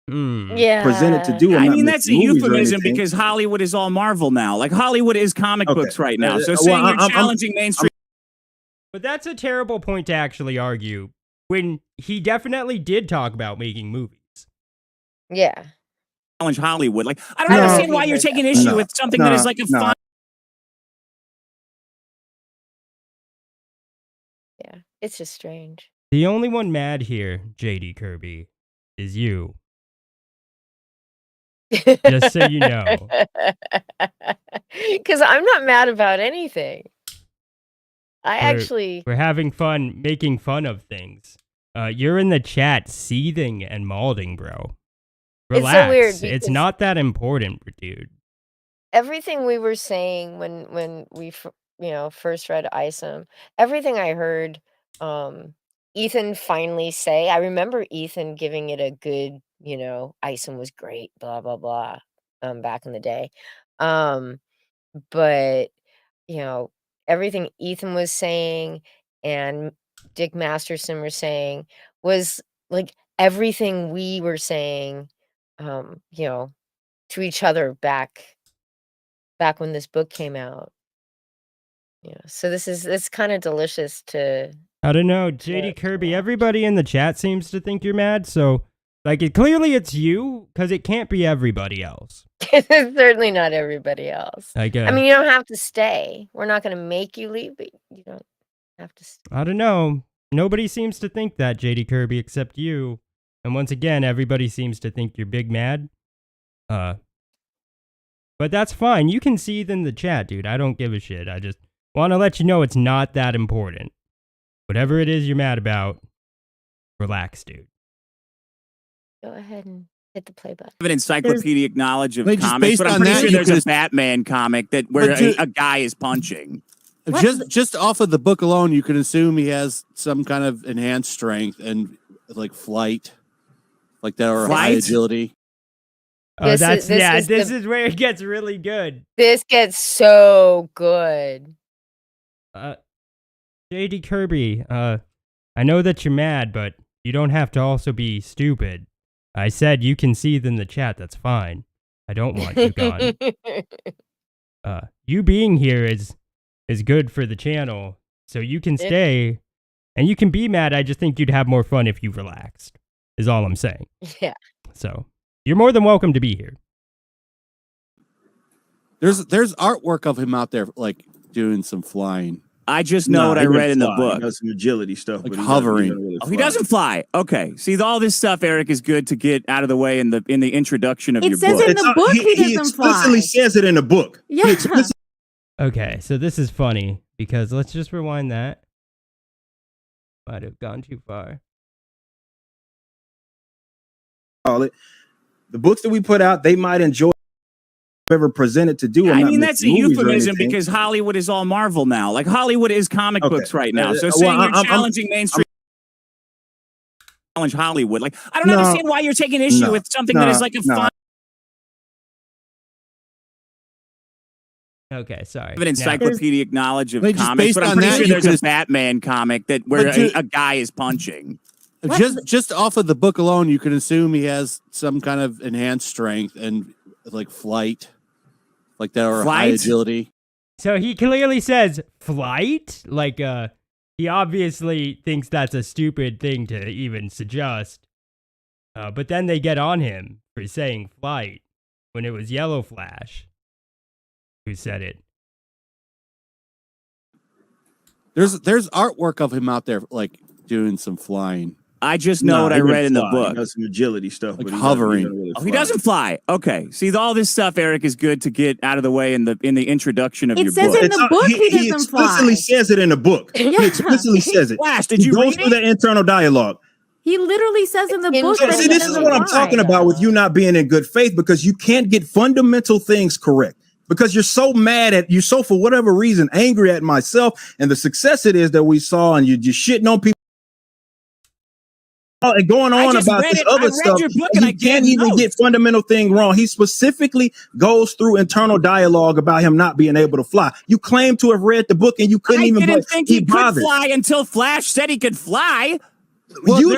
yeah, presented to do. I mean, that's a euphemism because Hollywood is all Marvel now. Like Hollywood is comic books right now. So saying you're challenging mainstream. But that's a terrible point to actually argue when he definitely did talk about making movies. Yeah. Challenge Hollywood. Like, I don't understand why you're taking issue with something that is like a fun. Yeah, it's just strange. The only one mad here, JD Kirby, is you. Just so you know. Because I'm not mad about anything. We're having fun making fun of things. You're in the chat seething and malding, bro. Relax. It's so weird. It's not that important, dude. Everything we were saying when we first read Isom, everything I heard Ethan finally say, I remember Ethan giving it a good, Isom was great, blah blah blah, back in the day. But everything Ethan was saying and Dick Masterson were saying was like everything we were saying, to each other back when this book came out. So it's kind of delicious to. I don't know, JD Kirby. Everybody in the chat seems to think you're mad. So, clearly it's you, because it can't be everybody else. It's certainly not everybody else. I mean, you don't have to stay. We're not going to make you leave, but you don't have to stay. I don't know. Nobody seems to think that, JD Kirby, except you. And once again, everybody seems to think you're big mad. But that's fine. You can seethe in the chat, dude. I don't give a shit. I just want to let you know it's not that important. Whatever it is you're mad about, relax, dude. Go ahead and hit the play button. I have an encyclopedic knowledge of Just comics, based but I'm on pretty that, sure you there's a could've- Batman comic where a guy is punching. Just off of the book alone, you can assume he has some kind of enhanced strength and like flight, like that, or high agility. Oh, this is where it gets really good. This gets so good. JD Kirby, I know that you're mad, but you don't have to also be stupid. I said you can seethe in the chat, that's fine. I don't want you gone. You being here is good for the channel, so you can stay, and you can be mad. I just think you'd have more fun if you relaxed, is all I'm saying. Yeah. So, you're more than welcome to be here. There's artwork of him out there, like, doing some flying. I just know what I read in the book. He does some agility stuff, like but hovering. He doesn't fly. Okay. See, all this stuff, Eric, is good to get out of the way in the introduction of your book. It says in the book he doesn't explicitly fly. says it in the book. Yeah. Okay, so this is funny, because let's just rewind that. Might have gone too far. The books that we put out, they might enjoy ever presented to do. Yeah, I mean, that's a euphemism because Hollywood is all Marvel now. Like Hollywood is comic books right now. So saying you're challenging mainstream challenge Hollywood. Like, I don't understand why you're taking issue with something that is like a fun. Okay, sorry. I have an encyclopedic knowledge of just comics, based but I'm on pretty that, sure you there's a could've- Batman comic where a guy is punching. Just off of the book alone, you can assume he has some kind of enhanced strength and like flight, like that, or high agility. So he clearly says flight. Like, he obviously thinks that's a stupid thing to even suggest. But then they get on him for saying flight when it was Yellow Flash who said it. There's artwork of him out there like doing some flying. I just know what I read in the book. He does some agility stuff, like but hovering. He doesn't fly. Okay, see, all this stuff, Eric, is good to get out of the way in the introduction of your book. It says in the book he doesn't explicitly says it in the book. He explicitly says it. Flash, did you goes read through the internal dialogue. He literally says in the book that See, he this is doesn't what I'm fly. talking about with you not being in good faith, because you can't get fundamental things correct. Because you're so for whatever reason, angry at myself and the success it is that we saw, and you're just shitting on people. And going on about this other stuff, and you can't even get fundamental thing wrong. He specifically goes through internal dialogue about him not being able to fly. You claim to have read the book, and you couldn't even. I didn't think he could fly until Flash said he could fly. Well, you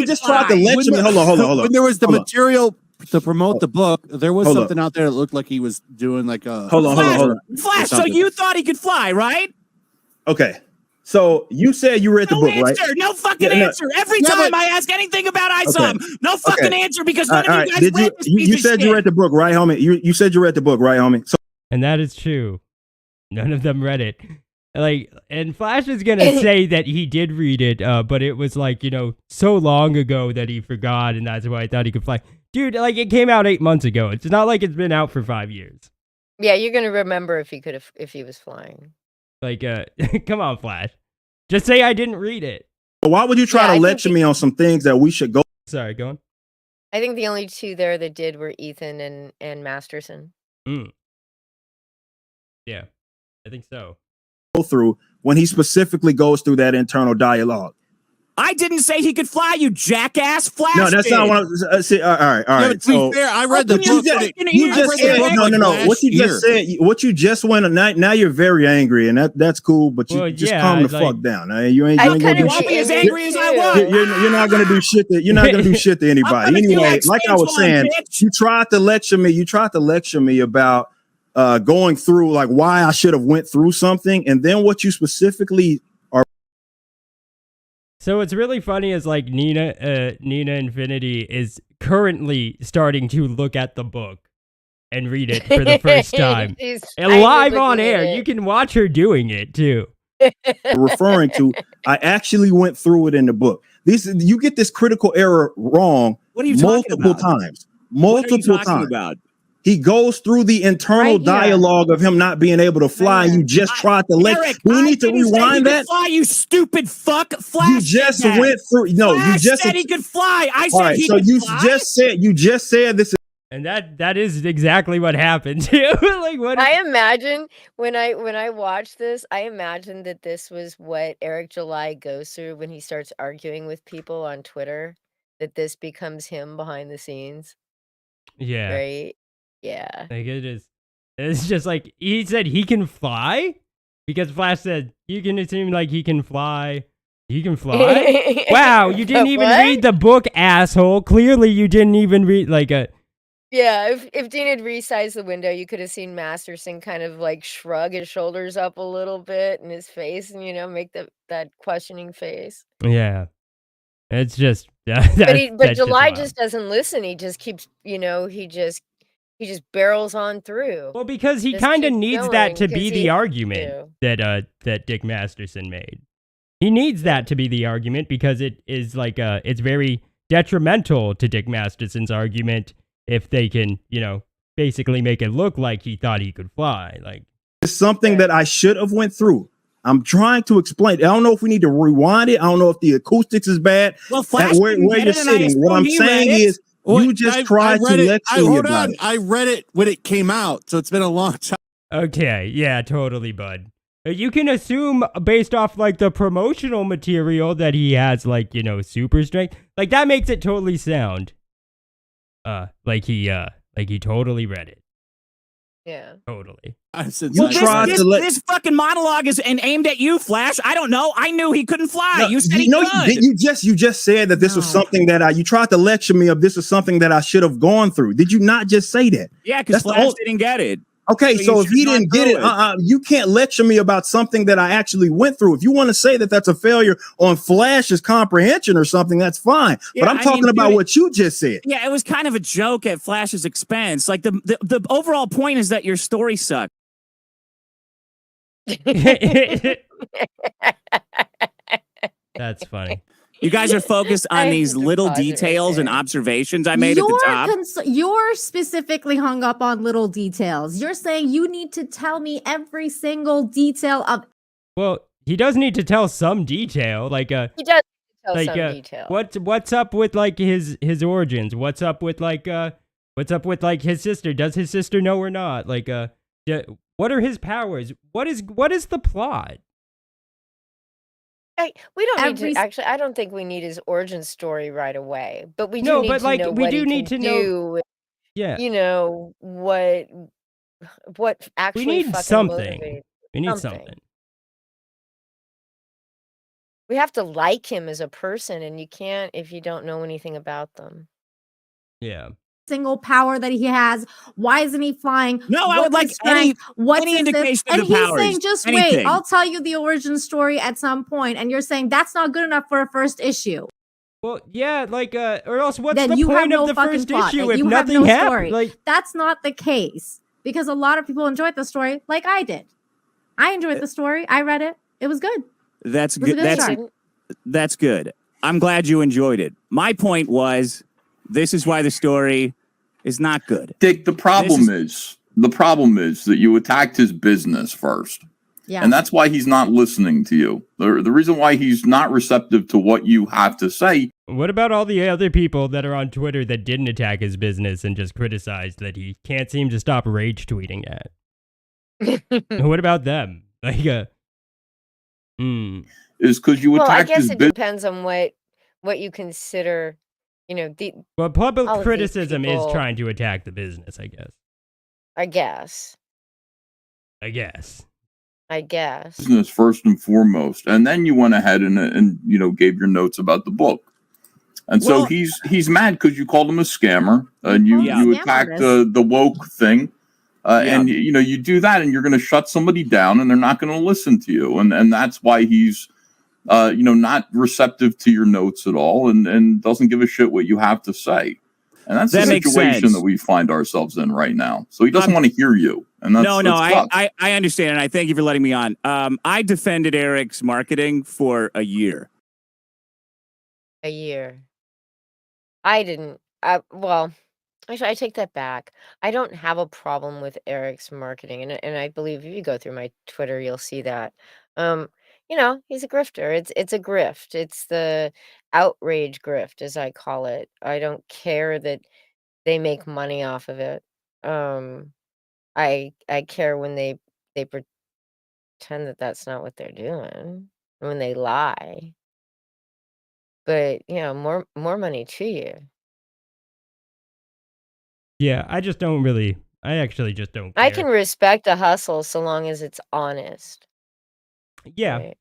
just tried to lecture me. Hold on. When there was the material to promote the book, there was something out there that looked like he was doing like a. Hold on. Flash. So you thought he could fly, right? Okay. So you said you read the book, right? No fucking answer. Every time I ask anything about ISOM, no fucking answer because none of you guys read this piece you of said shit. you read the book, right, homie? You said you read the book, right, homie? So And that is true. None of them read it. Like, and Flash is gonna say that he did read it, but it was like, so long ago that he forgot, and that's why I thought he could fly. Dude, like, it came out 8 months ago. It's not like it's been out for 5 years. Yeah, you're gonna remember if he was flying. Like, come on, Flash. Just say I didn't read it. Why would you try to lecture me on some things that we should go? Sorry, go on. I think the only two there that did were Ethan and Masterson. Yeah, I think so. Go through when he specifically goes through that internal dialogue. I didn't say he could fly, you jackass. Flash. No, that's not what I see. All right. Yeah, but to be fair, I read the book. You just said no. What you just said, what you just went. Now you're very angry, and that's cool. But you just calm the fuck down. You ain't gonna do shit. As angry as I was. You're not gonna do shit. You're not gonna do shit to anybody. Anyway, like I was saying, you tried to lecture me. You tried to lecture me about going through like why I should have went through something, and then what you specifically are. So what's really funny is like Nina Infinity is currently starting to look at the book and read it for the first time. And live on air. You can watch her doing it too. Referring to, I actually went through it in the book. You get this critical error wrong. What are you multiple times? Multiple times. He goes through the internal dialogue of him not being able to fly. You just tried to we need to rewind that. Fly, you stupid fuck. Flash. You just went through. No, Flash you just said he could fly. I said he could fly. You just said this. And that is exactly what happened too. Like what? I imagine when I watched this, I imagined that this was what Eric July goes through when he starts arguing with people on Twitter. That this becomes him behind the scenes. Yeah. Right. Yeah. Like it is. It's just like he said he can fly because Flash said you can assume like he can fly. He can fly. Wow, you didn't even read the book, asshole. Clearly, you didn't even read like a. Yeah, if Dean had resized the window, you could have seen Masterson kind of like shrug his shoulders up a little bit in his face, and make that questioning face. Yeah, it's just. But July just doesn't listen. He just keeps, he just barrels on through. Well, because he kind of needs that to be the argument that Dick Masterson made. He needs that to be the argument because it is like it's very detrimental to Dick Masterson's argument if they can, basically make it look like he thought he could fly. Like it's something that I should have went through. I'm trying to explain. I don't know if we need to rewind it. I don't know if the acoustics is bad. Well, Flash where you're sitting. What I'm saying is You just tried to lecture me about it. I read it when it came out, so it's been a long time. Okay, yeah, totally, bud. You can assume based off like the promotional material that he has like, super strength. Like that makes it totally sound. Like he totally read it. Yeah. Totally. This fucking monologue is aimed at you, Flash. I don't know. I knew he couldn't fly. No, you said he could. You just said that this was something that you tried to lecture me of. This is something that I should have gone through. Did you not just say that? Yeah, because Flash didn't get it. Okay, so if he didn't get it, you can't lecture me about something that I actually went through. If you want to say that that's a failure on Flash's comprehension or something, that's fine. Yeah, but I'm talking about what you just said. Yeah, it was kind of a joke at Flash's expense. Like the overall point is that your story sucked. That's funny. You guys are focused on these little details and observations I made at the top. You're specifically hung up on little details. You're saying you need to tell me every single detail of. Well, he does need to tell some detail, like he does tell some detail. What's up with like his origins? What's up with like his sister? Does his sister know or not? Like what are his powers? What is the plot? We don't need to actually. I don't think we need his origin story right away, but we do need to know what he can do. Yeah, what actually. We need fucking something. Motivates. We need something. We have to like him as a person, and you can't if you don't know anything about them. Yeah. Single power that he has. Why isn't he flying? No, I would like any indication of the powers. And he's saying, just wait, I'll tell you the origin story at some point. And you're saying that's not good enough for a first issue. Well, yeah, like, or else what's then the point of the first plot. issue Like, if you have nothing no happened? story. Like, that's not the case because a lot of people enjoyed the story, like I did. I enjoyed the story. I read it. It was good. That's good. That's good. I'm glad you enjoyed it. My point was, this is why the story is not good. Dick, the problem is that you attacked his business first. Yeah. And that's why he's not listening to you. The reason why he's not receptive to what you have to say. What about all the other people that are on Twitter that didn't attack his business and just criticized that he can't seem to stop rage tweeting at? What about them? Like, is because you attacked his business. I guess it depends on what you consider. Well, public criticism is trying to attack the business, I guess. I guess. Business first and foremost, and then you went ahead and gave your notes about the book, and so he's mad because you called him a scammer and you attacked the woke thing, and you do that and you're going to shut somebody down and they're not going to listen to you, and that's why he's. Not receptive to your notes at all and doesn't give a shit what you have to say. And that's the situation that we find ourselves in right now. So he doesn't want to hear you. And that's, I understand. And I thank you for letting me on. I defended Eric's marketing for a year. I didn't. Well, actually, I take that back. I don't have a problem with Eric's marketing. And I believe if you go through my Twitter, you'll see that. He's a grifter. It's a grift. It's the outrage grift, as I call it. I don't care that they make money off of it. I care when they pretend that that's not what they're doing, when they lie. But more money to you. Yeah, I actually just don't care. I can respect a hustle so long as it's honest. Yeah.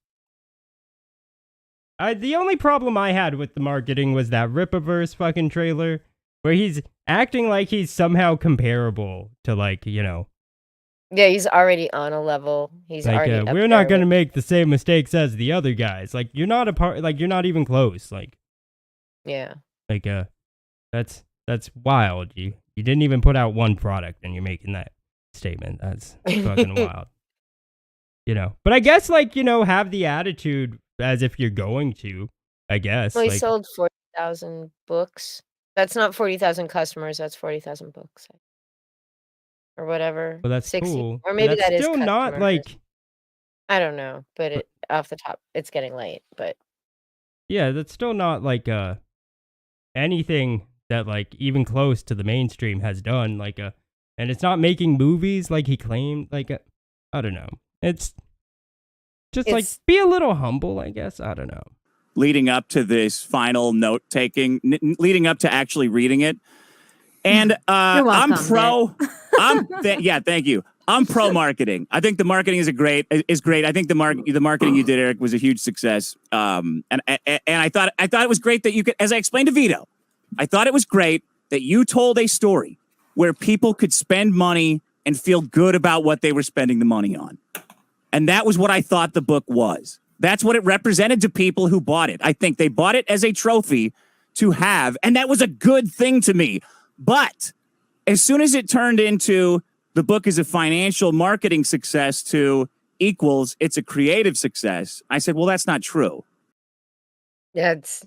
Right. The only problem I had with the marketing was that Rippaverse fucking trailer where he's acting like he's somehow comparable to Yeah, he's already on a level. He's like, already up we're there not going to make the same mistakes as the other guys. Like, you're not you're not even close. Like, yeah. Like, that's wild. You didn't even put out one product and you're making that statement. That's fucking wild. But I guess, have the attitude as if you're going to, I guess. Well, he sold 40,000 books. That's not 40,000 customers. That's 40,000 books. Or whatever. Well, that's 60, cool. or maybe that's that is still not I don't know, but off the top, it's getting late. But yeah, that's still not anything that like even close to the mainstream has done. And it's not making movies like he claimed. I don't know. It's just like be a little humble, I guess. I don't know. Leading up to this final note taking, leading up to actually reading it, and welcome, thank you. I'm pro marketing. I think the marketing is great. I think the marketing you did, Eric, was a huge success. And I thought it was great that you could, as I explained to Vito, I thought it was great that you told a story where people could spend money and feel good about what they were spending the money on. And that was what I thought the book was. That's what it represented to people who bought it. I think they bought it as a trophy to have, and that was a good thing to me. But as soon as it turned into the book is a financial marketing success to equals it's a creative success, I said, well, that's not true. That's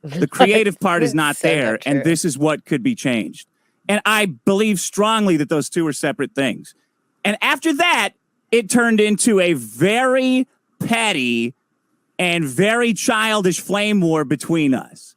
the creative part is not there, and this is what could be changed. And I believe strongly that those two are separate things. And after that, it turned into a very petty and very childish flame war between us.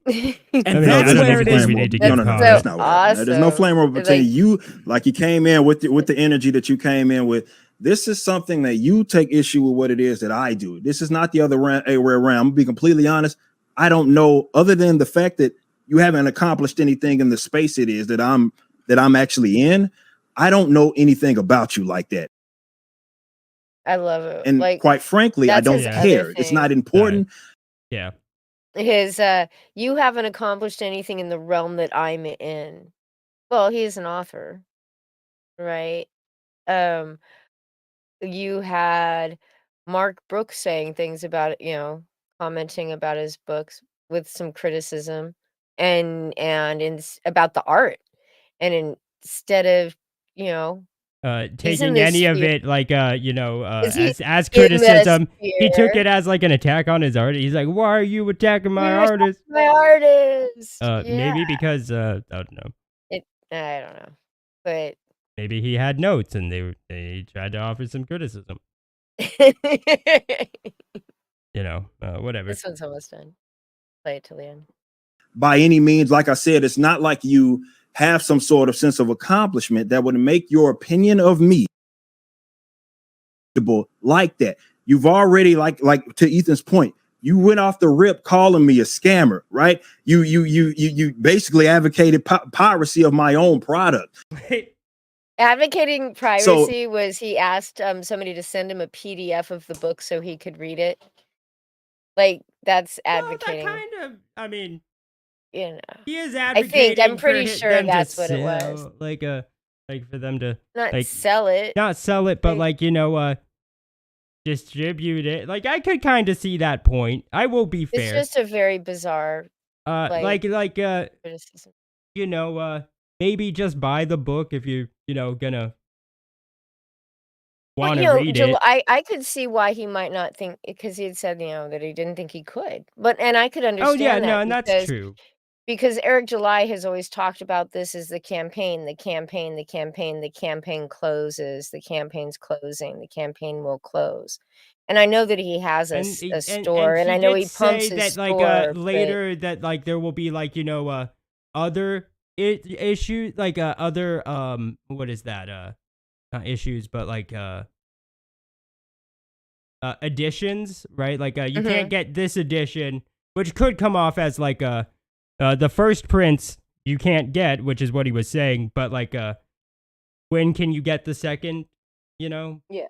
And that's where it is. No, that's not awesome. There's no flame war between you. Like you came in with the energy that you came in with. This is something that you take issue with what it is that I do. This is not the other way around. I'm gonna be completely honest. I don't know, other than the fact that you haven't accomplished anything in the space it is that I'm actually in. I don't know anything about you like that. I love it. And quite frankly, I don't care. It's not important. Yeah. You haven't accomplished anything in the realm that I'm in. Well, he's an author, right? You had Mark Brooks saying things about it, commenting about his books with some criticism and about the art. And instead of, taking any of it as criticism, he took it as like an attack on his art. He's like, "Why are you attacking my artist?" My artist. Maybe because I don't know. I don't know, but maybe he had notes and they tried to offer some criticism. Whatever. This one's almost done. Play it till the end. By any means, like I said, it's not like you have some sort of sense of accomplishment that would make your opinion of me like that. You've already, like to Ethan's point, you went off the rip calling me a scammer, right? You basically advocated piracy of my own product. Advocating piracy was he asked somebody to send him a PDF of the book so he could read it. Like that's advocating. Well, that kind of, I mean, he is advocating. I'm pretty sure that's what it was. Like for them to not sell it, but distribute it. Like I could kind of see that point. I will be fair. It's just a very bizarre. Criticism. Maybe just buy the book if you're gonna want to read it. I could see why he might not think, because he had said that he didn't think he could. And I could understand that. And that's true. Because Eric July has always talked about this as the campaign closes, the campaign's closing, the campaign will close. And I know that he has a store, and I know he pumps his store. Later that there will be other issues, other what is that? Not issues, but editions, right? You can't get this edition, which could come off as the first prints you can't get, which is what he was saying, but when can you get the second? Yeah.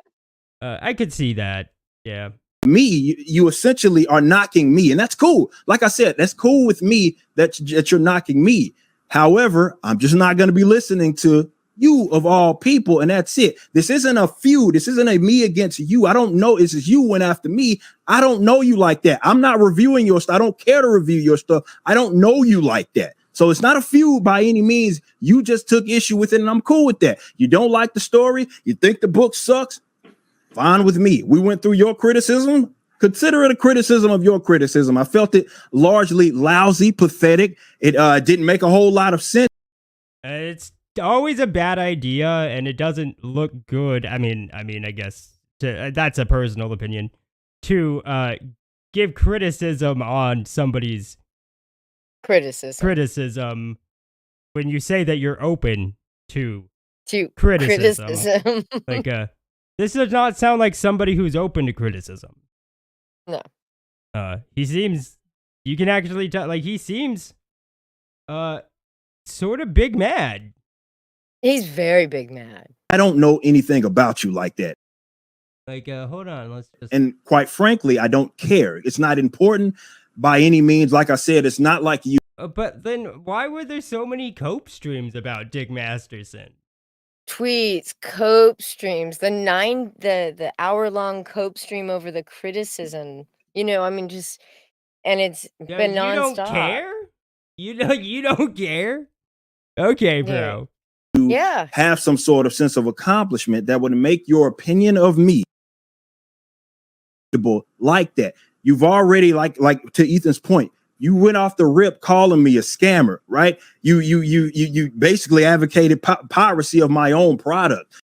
I could see that. Yeah. You essentially are knocking me, and that's cool. Like I said, that's cool with me that you're knocking me. However, I'm just not going to be listening to you of all people, and that's it. This isn't a feud. This isn't a me against you. I don't know. It's just you went after me. I don't know you like that. I'm not reviewing your stuff. I don't care to review your stuff. I don't know you like that. So it's not a feud by any means. You just took issue with it, and I'm cool with that. You don't like the story. You think the book sucks. Fine with me. We went through your criticism. Consider it a criticism of your criticism. I felt it largely lousy, pathetic. It didn't make a whole lot of sense. It's always a bad idea, and it doesn't look good. I mean, I guess that's a personal opinion, to give criticism on somebody's criticism when you say that you're open to criticism. Like, this does not sound like somebody who's open to criticism. No. He seems, you can actually tell, like, he seems, sort of big mad. He's very big mad. I don't know anything about you like that. Like, hold on, let's just... And quite frankly, I don't care. It's not important by any means. Like I said, it's not like you. But then why were there so many cope streams about Dick Masterson? Tweets, cope streams, the hour-long cope stream over the criticism. You know, I mean, just, and it's been nonstop. You don't care? You don't care? Okay, bro. Yeah. Have some sort of sense of accomplishment that would make your opinion of me like that. You've already, like to Ethan's point, you went off the rip calling me a scammer, right? You basically advocated piracy of my own product.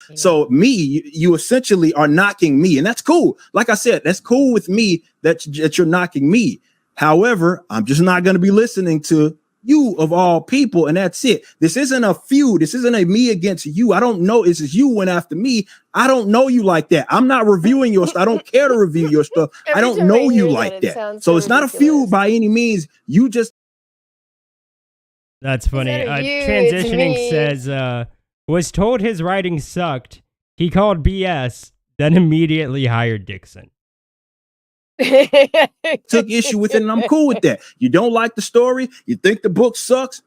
Yeah. So you essentially are knocking me, and that's cool. Like I said, that's cool with me that you're knocking me. However, I'm just not going to be listening to you of all people, and that's it. This isn't a feud. This isn't a me against you. I don't know. It's just you went after me. I don't know you like that. I'm not reviewing your stuff. I don't care to review your stuff. I don't know you like that. So it's not a feud by any means. You just... That's funny. Transitioning says, was told his writing sucked. He called BS, then immediately hired Dixon. Took issue with it, and I'm cool with that. You don't like the story, you think the book sucks,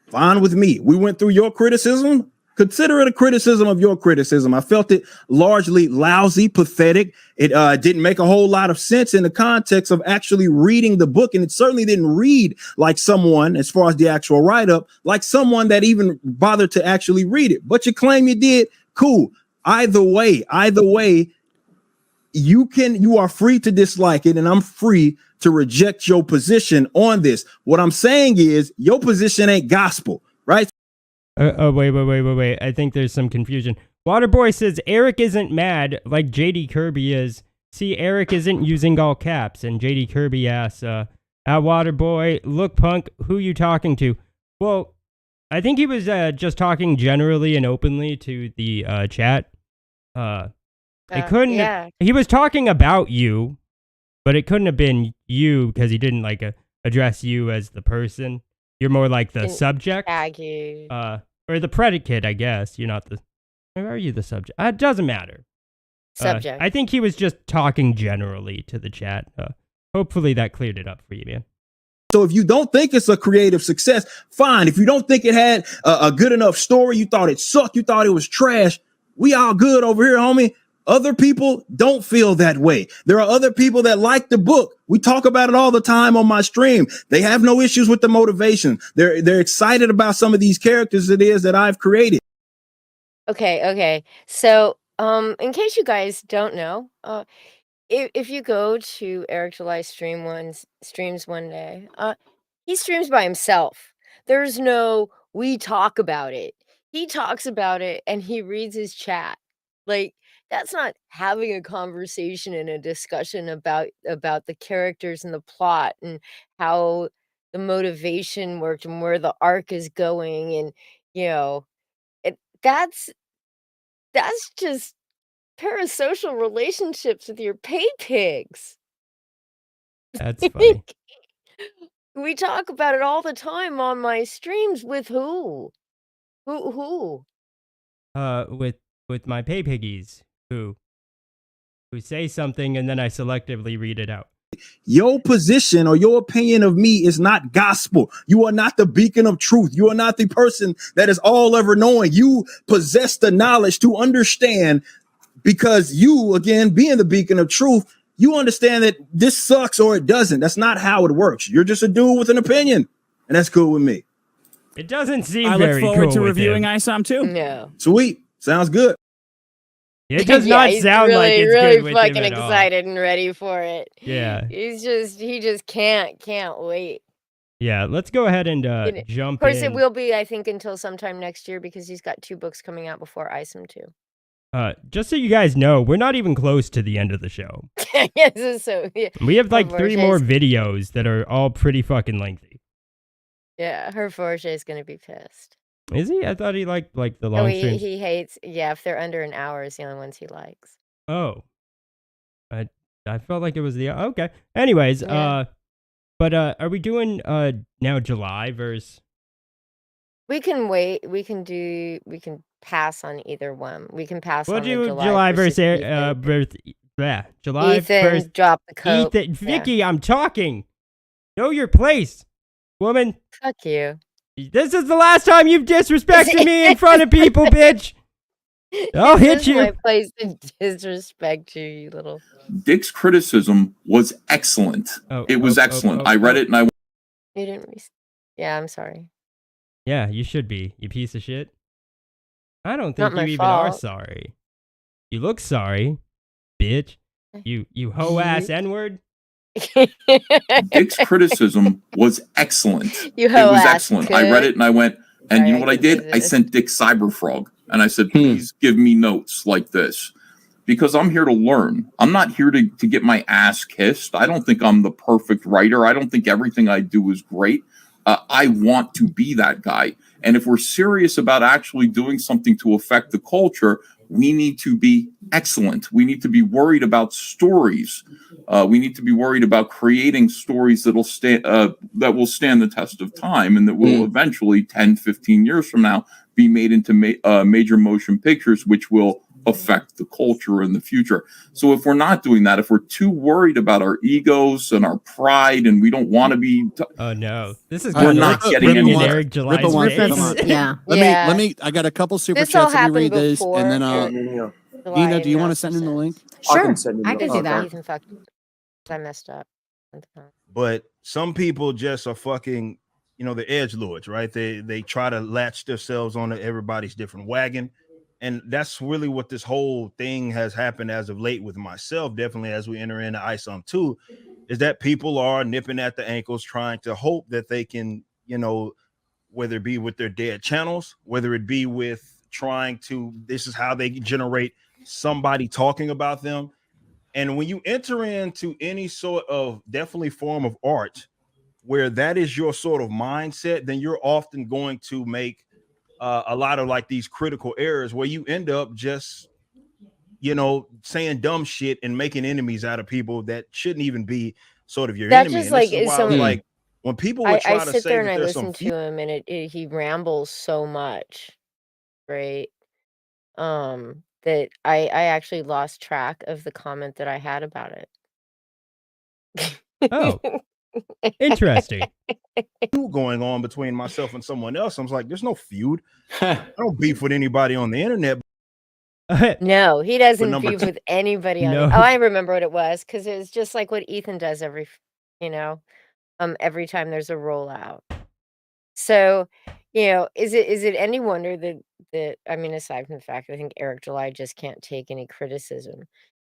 fine with me. We went through your criticism. Consider it a criticism of your criticism. I felt it largely lousy, pathetic. It didn't make a whole lot of sense in the context of actually reading the book, and it certainly didn't read like someone, as far as the actual write-up, like someone that even bothered to actually read it. But you claim you did. Cool. Either way, you are free to dislike it, and I'm free to reject your position on this. What I'm saying is your position ain't gospel, right? Wait. I think there's some confusion. Waterboy says Eric isn't mad like JD Kirby is. See, Eric isn't using all caps, and JD Kirby asks, Waterboy, look, punk, who you talking to? Well, I think he was just talking generally and openly to the chat. It couldn't. Yeah. He was talking about you, but it couldn't have been you because he didn't like address you as the person. You're more like the subject. Tag you. Or the predicate, I guess. You're not the. Or are you the subject? It doesn't matter. Subject. I think he was just talking generally to the chat. Hopefully that cleared it up for you, man. So if you don't think it's a creative success, fine. If you don't think it had a good enough story, you thought it sucked, you thought it was trash, we all good over here, homie. Other people don't feel that way. There are other people that like the book. We talk about it all the time on my stream. They have no issues with the motivation. They're excited about some of these characters it is that I've created. Okay. So, in case you guys don't know, if you go to Eric July streams one day, he streams by himself. There's no we talk about it. He talks about it and he reads his chat. Like, that's not having a conversation and a discussion about the characters and the plot and how the motivation worked and where the arc is going, and that's just parasocial relationships with your pay pigs. That's funny. We talk about it all the time on my streams. With who? Who? With my pay piggies who say something and then I selectively read it out. Your position or your opinion of me is not gospel. You are not the beacon of truth. You are not the person that is all ever knowing. You possess the knowledge to understand, because you, again, being the beacon of truth, you understand that this sucks or it doesn't. That's not how it works. You're just a dude with an opinion, and that's cool with me. It doesn't seem I very look forward cool to with reviewing him. ISOM too. No. Sweet. Sounds good. It does not sound like it's really good with fucking him at all. excited and ready for it. Yeah. He just can't wait. Yeah, let's go ahead and jump in. Of course, it will be, I think, until sometime next year, because he's got 2 books coming out before ISOM 2. Just so you guys know, we're not even close to the end of the show. Yes, so yeah. We have like Her 3 more videos that are all pretty fucking lengthy. Yeah, her Forge is gonna be pissed. Is he? I thought he liked like the long streams. He hates. Yeah, if they're under an hour, is the only ones he likes. Oh, I felt like it was the okay. Anyways, Yeah. but are we doing now July versus? We can wait. We can pass on either one. We can pass We'll on the do July versus Ethan. July Ethan, versus drop the coat. Ethan, Yeah. Vicky, I'm talking. Know your place, woman. Fuck you. This is the last time you've disrespected me in front of people, bitch. I'll hit you. My place to disrespect you, you little. Dick's criticism was excellent. It was excellent. I read it and I. You didn't. Yeah, I'm sorry. Yeah, you should be, you piece of shit. I don't Not think my you even are fault. sorry. You look sorry, bitch. You hoe ass N-word. Dick's criticism was excellent. You It hoe was ass excellent. I read it and I went, and you know what I did? I sent Dick Cyberfrog and I said, please give me notes like this. Because I'm here to learn. I'm not here to get my ass kissed. I don't think I'm the perfect writer. I don't think everything I do is great. I want to be that guy. And if we're serious about actually doing something to affect the culture, we need to be excellent. We need to be worried about stories. We need to be worried about creating stories that will stand the test of time and that will eventually 10, 15 years from now be made into major motion pictures, which will affect the culture in the future. So if we're not doing that, if we're too worried about our egos and our pride and we don't want to be oh no, this is we're not getting anywhere. Eric July's Ripple wants- face. come on. Yeah. Let me. I got a couple super This all chats. Let me happened read these, before and then July Nina, do you want to and send in the link? Sure, I can do that. Ethan fucked. I messed up. But some people just are fucking, the edgelords, right? They try to latch themselves onto everybody's different wagon. And that's really what this whole thing has happened as of late with myself, definitely as we enter into ISOM 2, is that people are nipping at the ankles, trying to hope that they can, whether it be with their dead channels, whether it be with trying to, this is how they generate somebody talking about them. And when you enter into any sort of definitely form of art where that is your sort of mindset, then you're often going to make a lot of like these critical errors where you end up just, saying dumb shit and making enemies out of people that shouldn't even be sort of your That enemy. just And this is why I was some- like, when people would try I to sit say there and that I there's listen some to him, and he rambles so much, right? That I actually lost track of the comment that I had about it. Oh, interesting. going on between myself and someone else. I was like, there's no feud. I don't beef with anybody on the internet. No, he doesn't number beef two- with anybody on No. it. Oh, I remember what it was, because it was just like what Ethan does every time there's a rollout. So, is it any wonder that I mean, aside from the fact that I think Eric July just can't take any criticism,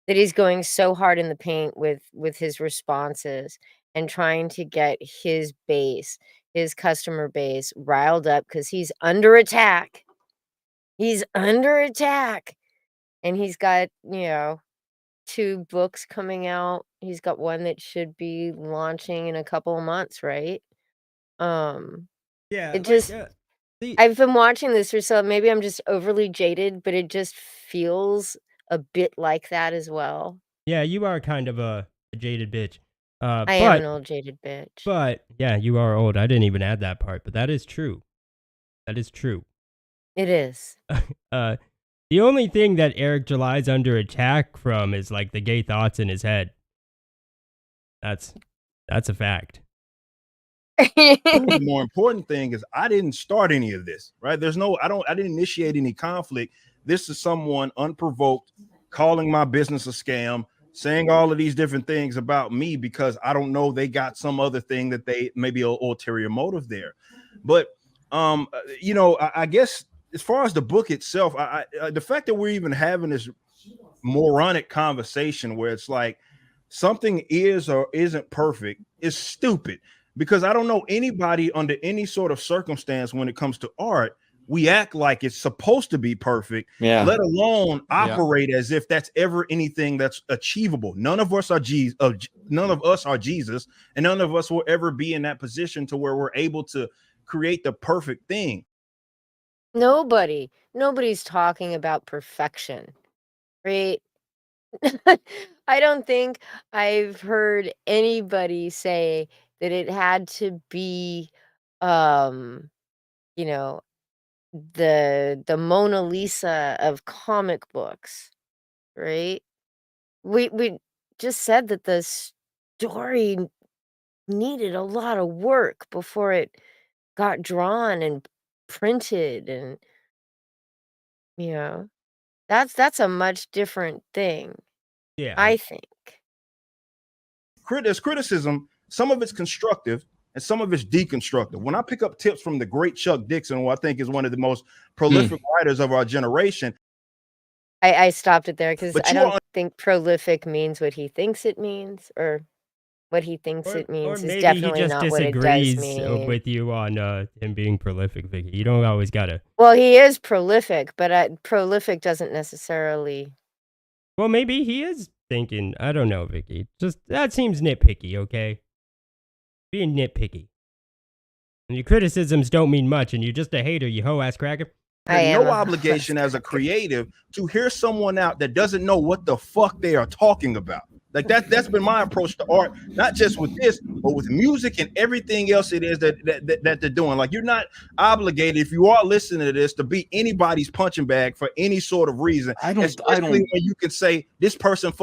that he's going so hard in the paint with his responses and trying to get his base, his customer base riled up because he's under attack. He's under attack. And he's got, 2 books coming out. He's got one that should be launching in a couple of months, right? Yeah, It just I've been watching this for so maybe I'm just overly jaded, but it just feels a bit like that as well. Yeah, you are kind of a jaded bitch. I am an old jaded bitch. But yeah, you are old. I didn't even add that part, but that is true. That is true. It is. The only thing that Eric July's under attack from is like the gay thoughts in his head. That's a fact. The more important thing is I didn't start any of this, right? I didn't initiate any conflict. This is someone unprovoked calling my business a scam, saying all of these different things about me because I don't know, they got some other thing that they maybe an ulterior motive there. But I guess as far as the book itself, the fact that we're even having this moronic conversation where it's like something is or isn't perfect is stupid, because I don't know anybody under any sort of circumstance when it comes to art we act like it's supposed to be perfect, let alone operate as if that's ever anything that's achievable. None of us are Jesus, and none of us will ever be in that position to where we're able to create the perfect thing. Nobody's talking about perfection, right? I don't think I've heard anybody say that it had to be, you know, the Mona Lisa of comic books, right? We just said that the story needed a lot of work before it got drawn and printed, and that's a much different thing. Yeah, I think. There's criticism. Some of it's constructive and some of it's deconstructive. When I pick up tips from the great Chuck Dixon, who I think is one of the most prolific writers of our generation. I stopped it there because I don't think prolific means what he thinks it means, or what he thinks it means is definitely not what it does disagrees mean. with you on him being prolific, Vicky. You don't always gotta. Well, he is prolific, but prolific doesn't necessarily. Well, maybe he is thinking. I don't know, Vicky. Just that seems nitpicky. Okay, being nitpicky. And your criticisms don't mean much, and you're just a hater. You hoe ass cracker. No obligation as a creative to hear someone out that doesn't know what the fuck they are talking about. Like that's been my approach to art, not just with this, but with music and everything else it is that they're doing. Like, you're not obligated, if you are listening to this, to be anybody's punching bag for any sort of reason. Especially when you can say this person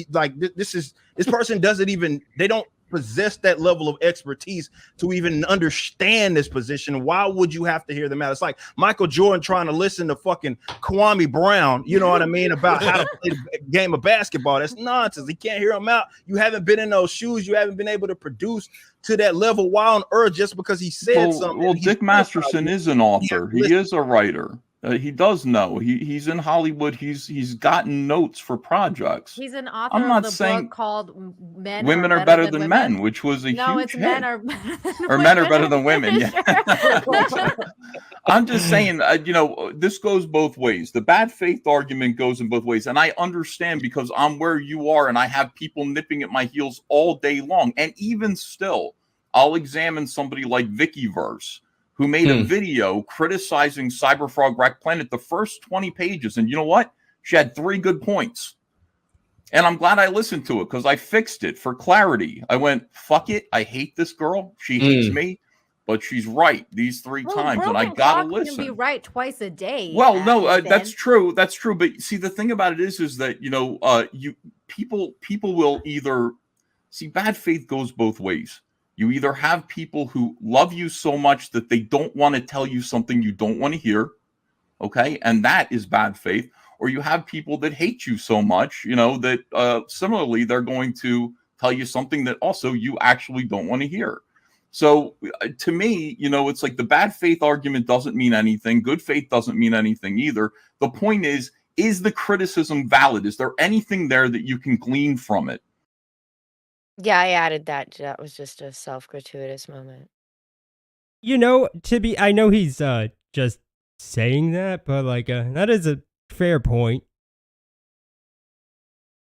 this person doesn't even, they don't possess that level of expertise to even understand this position. Why would you have to hear them out? It's like Michael Jordan trying to listen to fucking Kwame Brown, you know what I mean, about how to play the game of basketball. That's nonsense. He can't hear him out. You haven't been in those shoes. You haven't been able to produce to that level. Why on earth, just because he said something? Well, Dick Masterson is an author. He is a writer. He does know. He's in Hollywood. He's gotten notes for projects. He's an author I'm not of the saying book called Women Are Better Than Men, which was a huge hit. Men are or Men Are Better Than Women. Yeah. I'm just saying, this goes both ways. The bad faith argument goes in both ways. And I understand, because I'm where you are and I have people nipping at my heels all day long. And even still, I'll examine somebody like Vickyverse, who made a video criticizing Cyberfrog Wreck Planet, the first 20 pages. And you know what? She had 3 good points. And I'm glad I listened to it, because I fixed it for clarity. I went, fuck it. I hate this girl. She hates me, but she's right these 3 times. And I got to listen. Can be right twice a day. Well, no, that's true. That's true. But see, the thing about it is that, people will either see, bad faith goes both ways. You either have people who love you so much that they don't want to tell you something you don't want to hear, okay? And that is bad faith. Or you have people that hate you so much, that similarly, they're going to tell you something that also you actually don't want to hear. So to me, it's like the bad faith argument doesn't mean anything. Good faith doesn't mean anything either. The point is the criticism valid? Is there anything there that you can glean from it? Yeah, I added that. That was just a self-gratuitous moment. I know he's just saying that, but that is a fair point.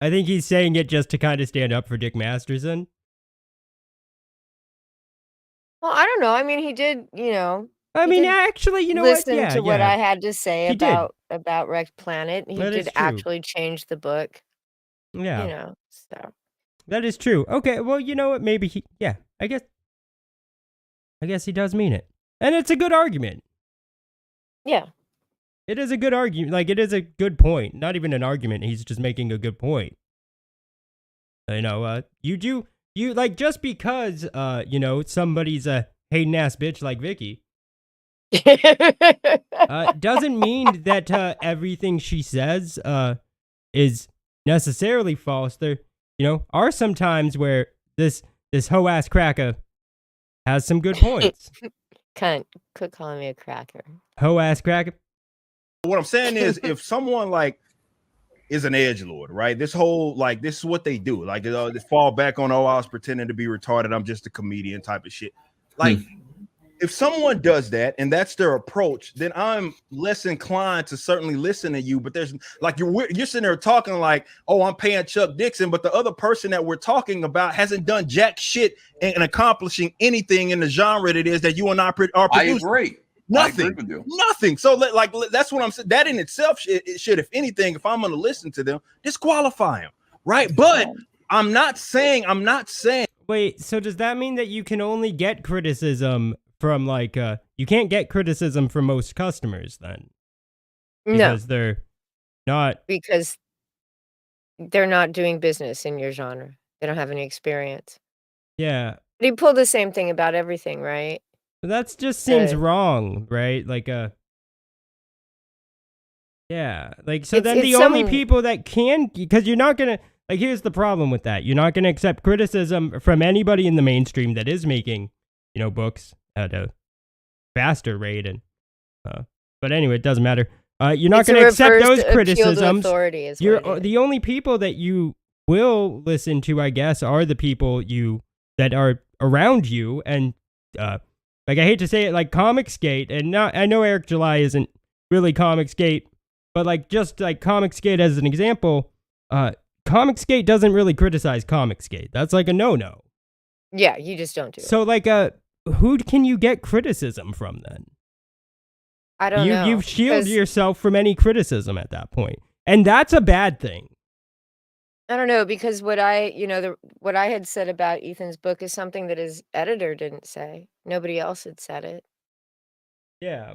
I think he's saying it just to kind of stand up for Dick Masterson. Well, I don't know. I mean, he did, actually, listen what? to what I had to say He about Wrecked Planet. He That is did true. actually change the book. Yeah. So. That is true. Okay, well, you know what? Maybe I guess he does mean it. And it's a good argument. Yeah. It is a good argument. It is a good point. Not even an argument. He's just making a good point. Just because, somebody's a hating ass bitch like Vicky, doesn't mean that everything she says is necessarily false. There, are some times where this hoe ass cracker has some good points. Quit calling me a cracker. Hoe ass cracker. What I'm saying is, if someone is an edgelord, right? This whole this is what they do. They fall back on, I was pretending to be retarded. I'm just a comedian type of shit. if someone does that and that's their approach, then I'm less inclined to certainly listen to you. But there's like you're sitting there talking like, oh, I'm paying Chuck Dixon, but the other person that we're talking about hasn't done jack shit and accomplishing anything in the genre that it is that you and I are producing. I agree. Nothing. I agree with you. Nothing. So like that's what I'm saying. That in itself should, if anything, if I'm going to listen to them, disqualify them, right? But I'm not saying. Wait, so does that mean that you can only get criticism from like you can't get criticism from most customers then? Because they're not doing business in your genre. They don't have any experience. Yeah. But he pulled the same thing about everything, right? That just seems wrong, right? Like yeah, like so then the only people that can, because you're not gonna, like, here's the problem with that. You're not gonna accept criticism from anybody in the mainstream that is making, books at a faster rate, and but anyway, it doesn't matter. You're not going to accept those criticisms. You're the only people that you will listen to, I guess, are the people that are around you, and like, I hate to say it, like ComicsGate, and I know Eric July isn't really ComicsGate, but like just like ComicsGate as an example, ComicsGate doesn't really criticize ComicsGate. That's like a no-no. Yeah, you just don't do it. So like who can you get criticism from then? I don't know. You've shielded yourself from any criticism at that point, and that's a bad thing. I don't know, because what I had said about Ethan's book is something that his editor didn't say. Nobody else had said it. Yeah.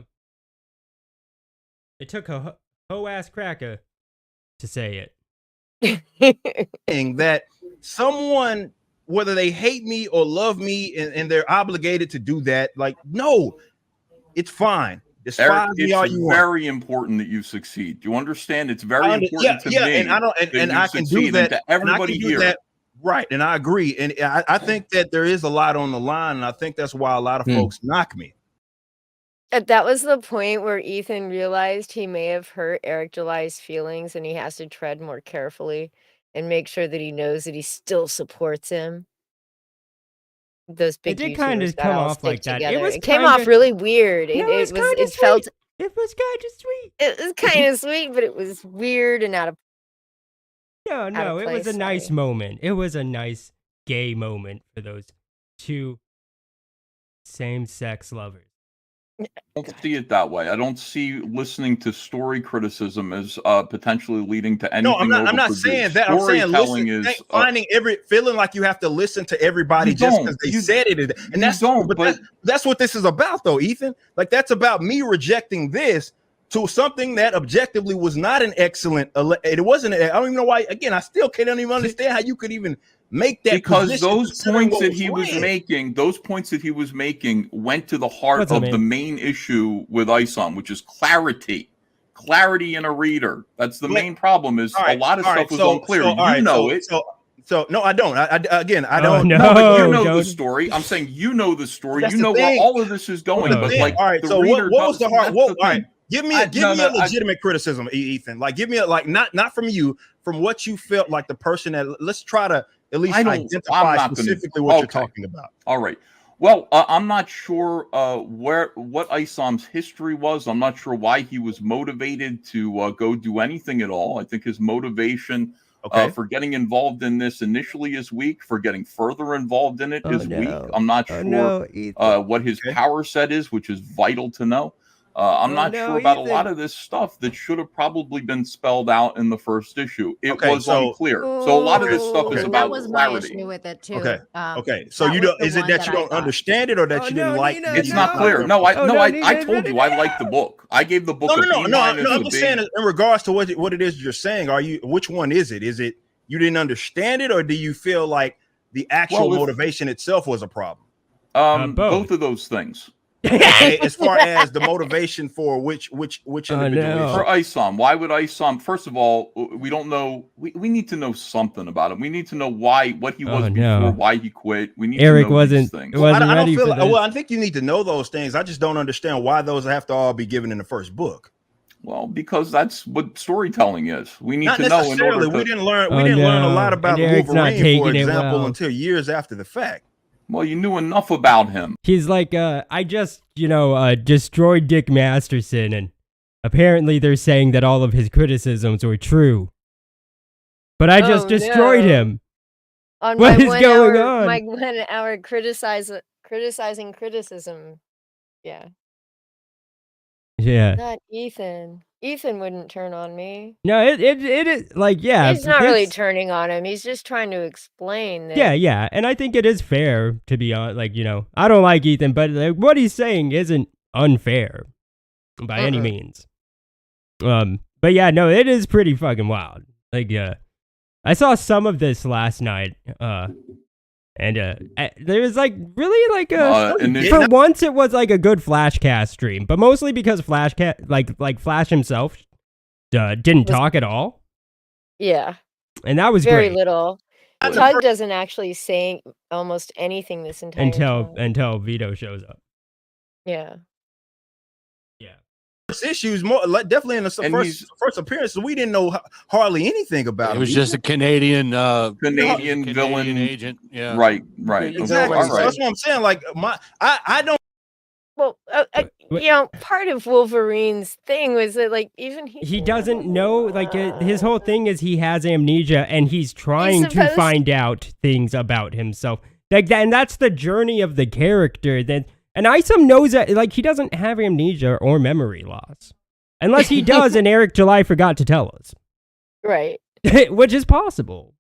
It took a hoe-ass cracker to say it. That someone, whether they hate me or love me, and they're obligated to do that, like, no, it's fine. Eric, it's very important that you succeed. Do you understand? It's very important to me. And I can do that to everybody here. Right, and I agree. And I think that there is a lot on the line, and I think that's why a lot of folks knock me. That was the point where Ethan realized he may have hurt Eric July's feelings, and he has to tread more carefully and make sure that he knows that he still supports him. Those big it did kind of come off like that. It came off really weird. It was kind of sweet. It was kind of sweet, but it was weird and out of No, it was a nice moment. It was a nice gay moment for those two same-sex lovers. I don't see it that way. I don't see listening to story criticism as potentially leading to anything. No, I'm not saying that. I'm saying feeling like you have to listen to everybody just because they said it. And that's what this is about, though, Ethan. Like, that's about me rejecting this to something that objectively was not an excellent. It wasn't. I don't even know why. Again, I still can't even understand how you could even make that, because those points that he was making went to the heart of the main issue with ISOM, which is clarity in a reader. That's the main problem. Is a lot of stuff was unclear. So no, I don't. I don't. No, but you know the story. I'm saying you know the story. You know where all of this is going. But like, all right. So what was the heart? All right. Give me a legitimate criticism, Ethan. Like, give me not from you, from what you felt like the person that. Let's try to at least identify specifically what you're talking about. All right. Well, I'm not sure what ISOM's history was. I'm not sure why he was motivated to go do anything at all. I think his motivation for getting involved in this initially is weak. For getting further involved in it is weak. I'm not sure what his power set is, which is vital to know. I'm not sure about a lot of this stuff that should have probably been spelled out in the first issue. It was unclear. So a lot of this stuff is about clarity. That was my issue with it too. Okay. So you don't? Is it that you don't understand it, or that you didn't like? It's not clear. I told you I liked the book. I gave the book a B-. No. I'm just saying in regards to what it is you're saying. Which one is it? Is it you didn't understand it, or do you feel like the actual motivation itself was a problem? Both of those things. As far as the motivation for which individual for ISOM, why would ISOM? First of all, we don't know. We need to know something about him. We need to know what he was before, why he quit. We need Eric to know these things. I don't feel like, I think you need to know those things. I just don't understand why those have to all be given in the first book. Well, because that's what storytelling is. We need to know. In order we didn't learn a lot about Wolverine, for example, until years after the fact. Well, you knew enough about him. He's like, I just, destroyed Dick Masterson, and apparently they're saying that all of his criticisms were true. But I just destroyed him. On what my is going on? My 1 hour criticizing criticism. Yeah. Yeah. Not Ethan. Ethan wouldn't turn on me. No, it is like, yeah. He's not really turning on him. He's just trying to explain that. Yeah. And I think it is fair, to be honest. Like, I don't like Ethan, but what he's saying isn't unfair by any means. But yeah, no, it is pretty fucking wild. Like, I saw some of this last night, and there was like really like for once it was like a good Flashcast stream, but mostly because Flashcast like Flash himself didn't talk at all. Yeah, and that was very great. little. Tug doesn't actually say almost anything this entire time. Until Vito shows up. Yeah. Issues more definitely in the first appearance, we didn't know hardly anything about him. It was just a Canadian villain agent. Yeah, right. Exactly. So that's what I'm saying. Like I don't. Well, part of Wolverine's thing was that, like, even he doesn't know. Like, his whole thing is he has amnesia, and he's trying to find out things about himself. Like that, and that's the journey of the character. And Isom knows that, like, he doesn't have amnesia or memory loss. Unless he does, and Eric July forgot to tell us. Right. Which is possible.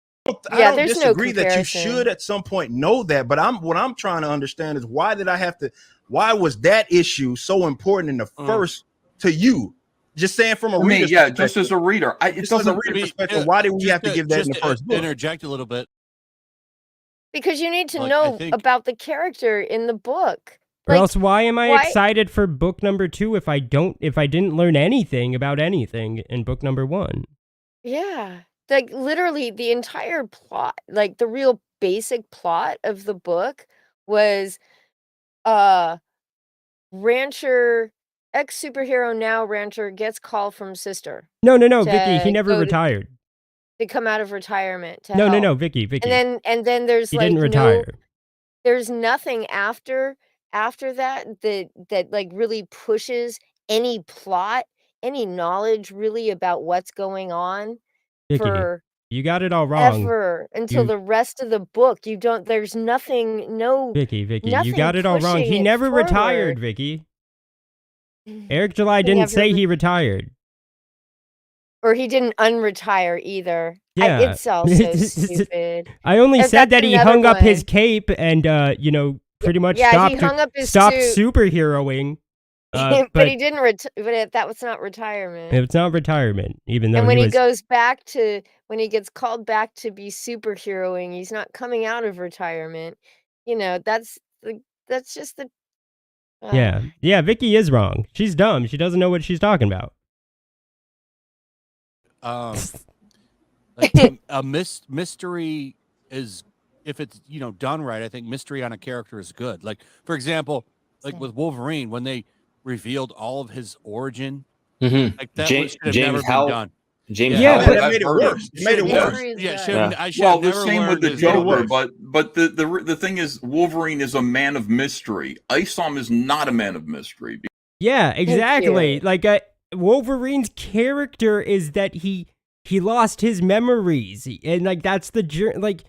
I don't disagree that you should at some point know that, but what I'm trying to understand is why was that issue so important in the first to you? Just saying from a reader. Yeah, just as a reader. It doesn't read perspective. Why did we have to give that in the first book? Interject a little bit. Because you need to know about the character in the book. Or else why am I excited for book number 2 if I didn't learn anything about anything in book number 1? Yeah. Like literally the entire plot, like the real basic plot of the book was rancher, ex-superhero now rancher gets call from sister. No, Vicky, he never retired. To come out of retirement. No, Vicky. And then there's he didn't retire. There's nothing after that like really pushes any plot, any knowledge really about what's going on. Vicky, you got it all wrong. Ever until the rest of the book. There's nothing, Vicky, you got it all wrong. He never retired, Vicky. Eric July didn't say he retired. Or he didn't unretire either. Yeah. It's all so stupid. I only said that he hung up his cape and, pretty much stopped superheroing. But he didn't. But that was not retirement. It's not retirement, even though. And when he goes back to, when he gets called back to be superheroing, he's not coming out of retirement. That's just the. Yeah. Vicky is wrong. She's dumb. She doesn't know what she's talking about. A mystery is, if it's done right, I think mystery on a character is good. Like, for example, like with Wolverine, when they revealed all of his origin, like that should have never been done. James, but that made it worse. It made it worse. Well, the same with the Joker, but the thing is, Wolverine is a man of mystery. Isom is not a man of mystery. Yeah, exactly. Like Wolverine's character is that he lost his memories, and like that's the journey. Like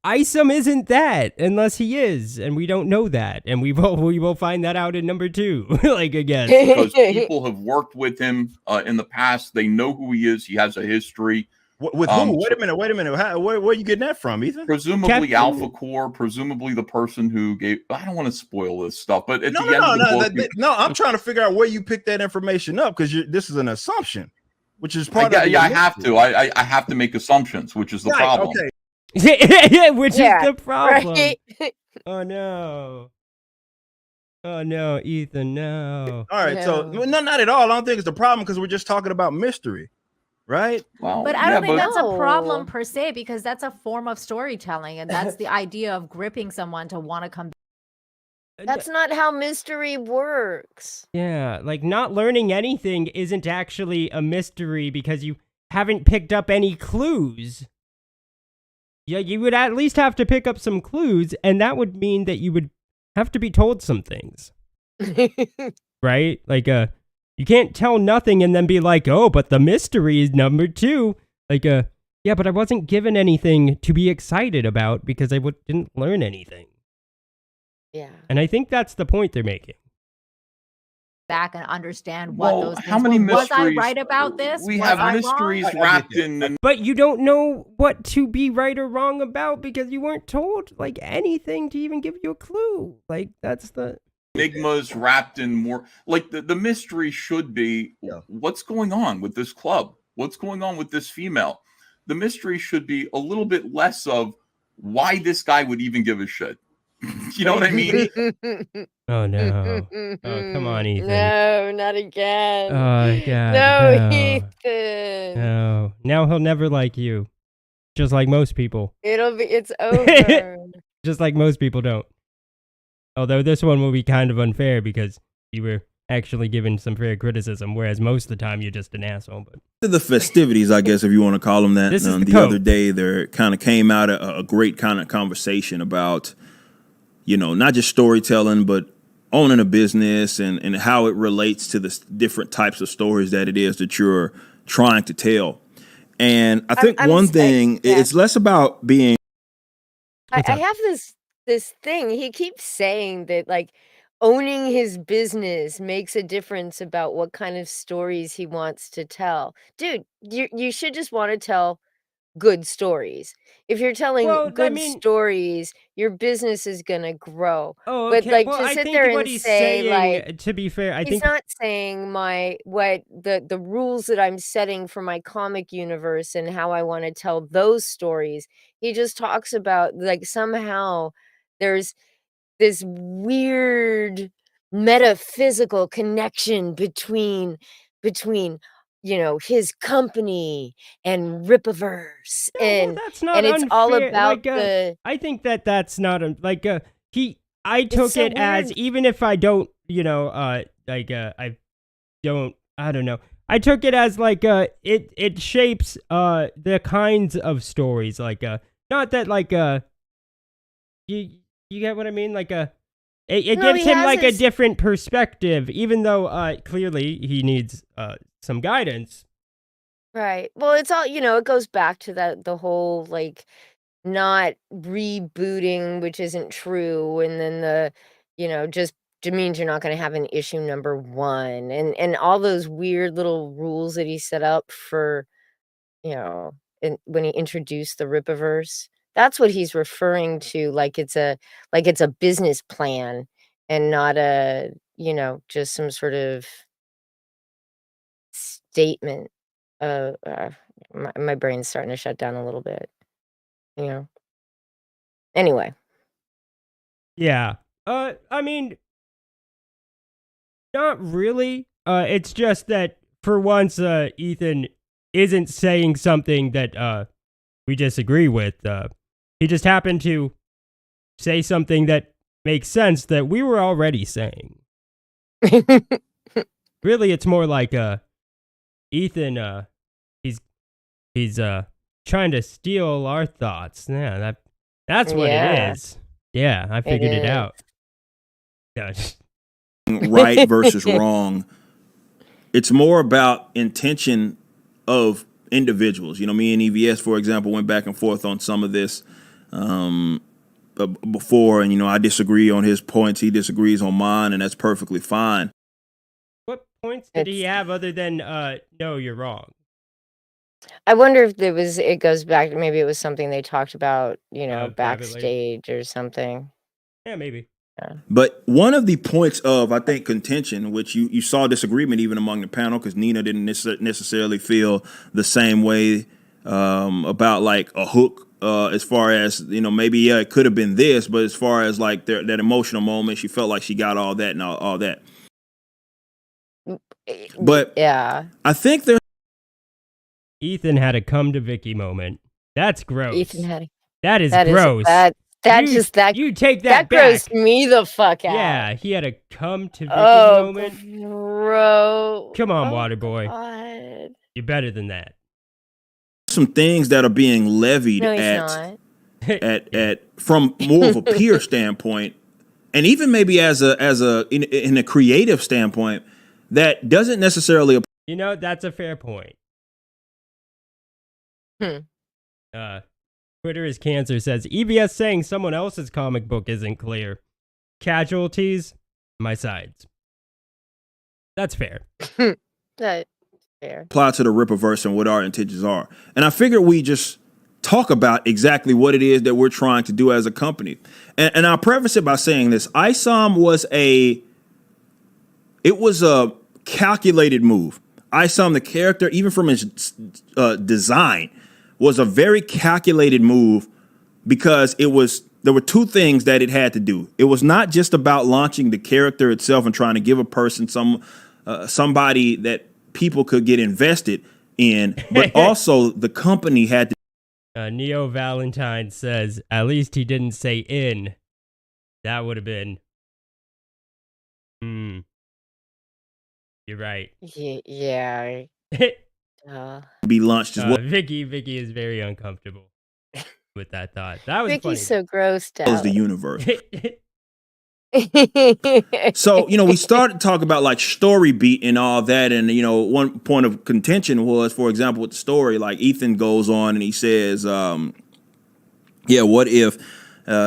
Isom isn't that unless he is, and we don't know that, and we will find that out in number 2. Like again, because people have worked with him in the past, they know who he is. He has a history. With who? Wait a minute. Where are you getting that from, Ethan? Presumably Alpha Core. Presumably the person who gave. I don't want to spoil this stuff, but at the end of the book, I'm trying to figure out where you picked that information up because this is an assumption, which is part of. I have to. I have to make assumptions, which is the problem. Okay. Which is the problem. Right? Oh no, Ethan, no. All right, so not at all. I don't think it's the problem because we're just talking about mystery, right? Well, but I don't think that's a problem per se, because that's a form of storytelling, and that's the idea of gripping someone to want to come back. That's not how mystery works. Yeah, like not learning anything isn't actually a mystery because you haven't picked up any clues. Yeah, you would at least have to pick up some clues, and that would mean that you would have to be told some things. Right? Like, you can't tell nothing and then be like, oh, but the mystery is number 2. Like, yeah, but I wasn't given anything to be excited about because I didn't learn anything. Yeah. And I think that's the point they're making. Back and understand what those things how many were. mysteries? Was I right about this? We Was have I mysteries wrong? wrapped in. But you don't know what to be right or wrong about because you weren't told, like, anything to even give you a clue. Like, that's the... Enigmas wrapped in more. Like, the mystery should be, what's going on with this club? What's going on with this female? The mystery should be a little bit less of why this guy would even give a shit. You know what I mean? Oh, no. Oh, come on, Ethan. No, not again. Oh, God. No, No. Ethan. No. Now he'll never like you. Just like most people. It's over. Just like most people don't. Although this one will be kind of unfair because you were actually given some fair criticism, whereas most of the time you're just an asshole. But the festivities, I guess, if you want to call them that. This is The other day, there kind of came out a great kind of conversation about, you know, not just storytelling, but owning a business and how it relates to the different types of stories that it is that you're trying to tell. And I think it's less about being. I have this thing. He keeps saying that, like, owning his business makes a difference about what kind of stories he wants to tell. Dude, you should just want to tell good stories. If you're telling good stories, your business is gonna grow. Oh, But, okay. like, Well, to I sit think there what and he's say, saying, like, to be fair, I he's think not saying the rules that I'm setting for my comic universe and how I want to tell those stories. He just talks about, like, somehow there's this weird metaphysical connection between you know, his company and Rippaverse, and that's not it's all unfair. about Like, the. I think that's not I took so it as, weird. even if I don't, you know, I don't know. I took it as like it shapes the kinds of stories, like not that like you get what I mean, like it No, gives he him has like a his- different perspective, even though clearly he needs some guidance. Right. Well, it's all, it goes back to the whole, like, not rebooting, which isn't true, and then just means you're not going to have an issue number 1, and all those weird little rules that he set up for, when he introduced the Rippaverse. That's what he's referring to, like it's a business plan and not just some sort of statement. My brain's starting to shut down a little bit. Anyway. Yeah. I mean, not really. It's just that for once, Ethan isn't saying something that we disagree with. He just happened to say something that makes sense that we were already saying. Really, it's more like Ethan. He's trying to steal our thoughts. Yeah, that's what it is. Yeah, I figured it out. Yeah. Right versus wrong. It's more about intention of individuals. You know, me and EVS, for example, went back and forth on some of this before, and I disagree on his points. He disagrees on mine, and that's perfectly fine. What points did he have other than no, you're wrong? I wonder if it goes back, maybe it was something they talked about, backstage or something. Yeah, maybe. Yeah. But one of the points of, I think, contention, which you saw disagreement even among the panel, because Nina didn't necessarily feel the same way about like a hook, as far as, maybe, it could have been this, but as far as like that emotional moment, she felt like she got all that and all that. But yeah, I think Ethan had a come to Vicky moment. That's gross. Ethan had. That is gross. You take that back. Grossed me the fuck out. Yeah, he had a come to Vicky moment. Bro. Come on, Waterboy. You're better than that. some things that are being levied No, he's at not. at from more of a peer standpoint, and even maybe as in a creative standpoint, that doesn't necessarily. You know, that's a fair point. Twitter is cancer says EBS saying someone else's comic book isn't clear. Casualties, my sides. That's fair. That's fair. Apply to the Rippaverse and what our intentions are, and I figured we just talk about exactly what it is that we're trying to do as a company. And I'll preface it by saying this: ISOM was a calculated move. ISOM, the character, even from his design, was a very calculated move because there were two things that it had to do. It was not just about launching the character itself and trying to give a person somebody that people could get invested in, but also the company had to. Neo Valentine says, at least he didn't say in. That would have been. You're right. Yeah. Be launched as well. Vicky is very uncomfortable with that thought. That was Vicky's funny. so grossed out. As the universe. So, we started to talk about like story beat and all that. And, one point of contention was, for example, with the story, like Ethan goes on and he says, what if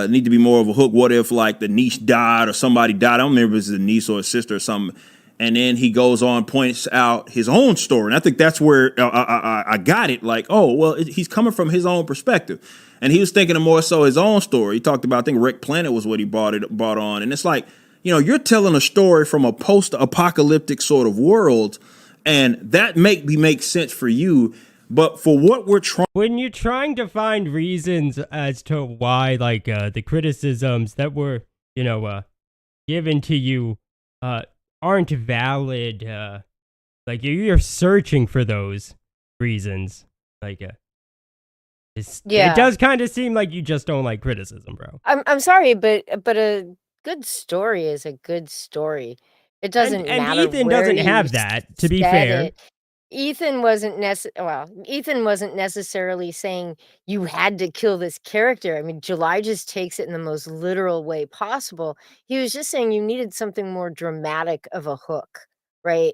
need to be more of a hook? What if like the niece died or somebody died? I don't remember if it was a niece or a sister or something. And then he goes on, points out his own story. And I think that's where I got it. Like, oh, well, he's coming from his own perspective. And he was thinking of more so his own story. He talked about, I think Rick Planet was what he bought on. And it's like, you're telling a story from a post-apocalyptic sort of world. And that makes sense for you. But for what we're trying. When you're trying to find reasons as to why, like, the criticisms that were, given to you, aren't valid, like you're searching for those reasons, like it does kind of seem like you just don't like criticism, bro. I'm sorry, but a good story is a good story. It doesn't matter. And Ethan doesn't have that, to be fair. Ethan wasn't necessarily saying you had to kill this character. I mean, July just takes it in the most literal way possible. He was just saying you needed something more dramatic of a hook, right?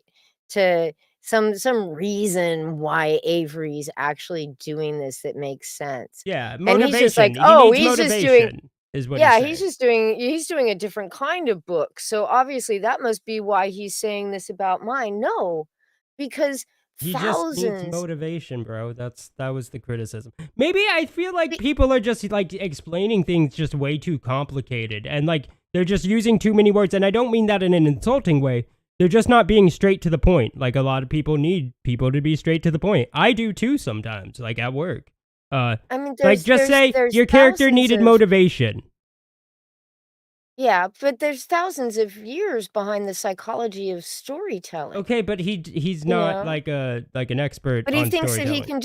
To some reason why Avery's actually doing this that makes sense. Yeah, motivation. And he's just like, he's just doing. Is what he's doing a different kind of book. So obviously that must be why he's saying this about mine. No, because he just needs motivation, bro. That was the criticism. Maybe I feel like people are just like explaining things just way too complicated, and like they're just using too many words. And I don't mean that in an insulting way. They're just not being straight to the point. Like a lot of people need people to be straight to the point. I do too sometimes, like at work. I mean, say your character needed motivation. Yeah, but there's thousands of years behind the psychology of storytelling. Okay, but he's not like an expert. But he thinks that he can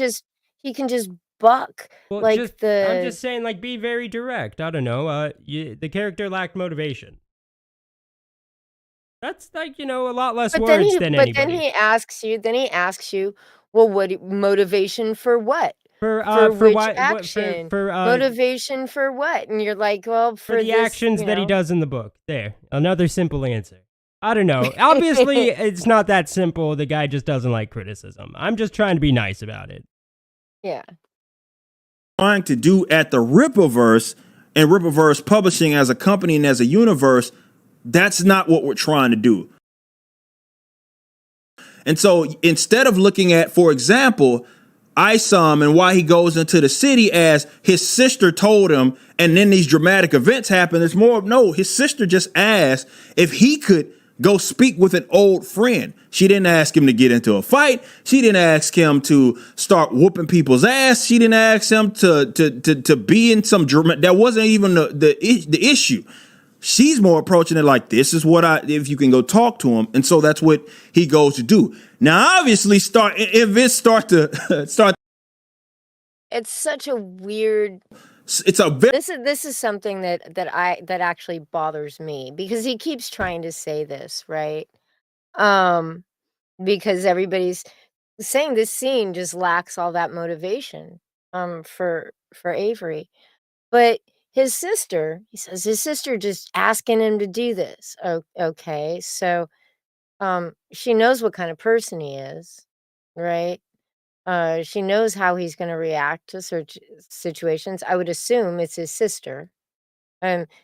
just buck I'm just saying, like, be very direct. I don't know. The character lacked motivation. That's like, a lot less words than anybody. But then he asks you, well, what motivation for what? For which what, action? For motivation for what? And you're like, well, for the actions that he does in the book. There, another simple answer. I don't know. Obviously, it's not that simple. The guy just doesn't like criticism. I'm just trying to be nice about it. Yeah. Trying to do at the Rippaverse and Rippaverse Publishing as a company and as a universe, that's not what we're trying to do. And so instead of looking at, for example, Isom and why he goes into the city as his sister told him, and then these dramatic events happen, it's more of, no, his sister just asked if he could go speak with an old friend. She didn't ask him to get into a fight. She didn't ask him to start whooping people's ass. She didn't ask him to be in some dramatic. That wasn't even the issue. She's more approaching it like, this is what if you can go talk to him. And so that's what he goes to do. Now, obviously, events start to. It's such a weird. It's a this is something that actually bothers me, because he keeps trying to say this, right? Because everybody's saying this scene just lacks all that motivation for Avery. But his sister, he says his sister just asking him to do this. Okay, so she knows what kind of person he is, right? She knows how he's going to react to certain situations. I would assume it's his sister.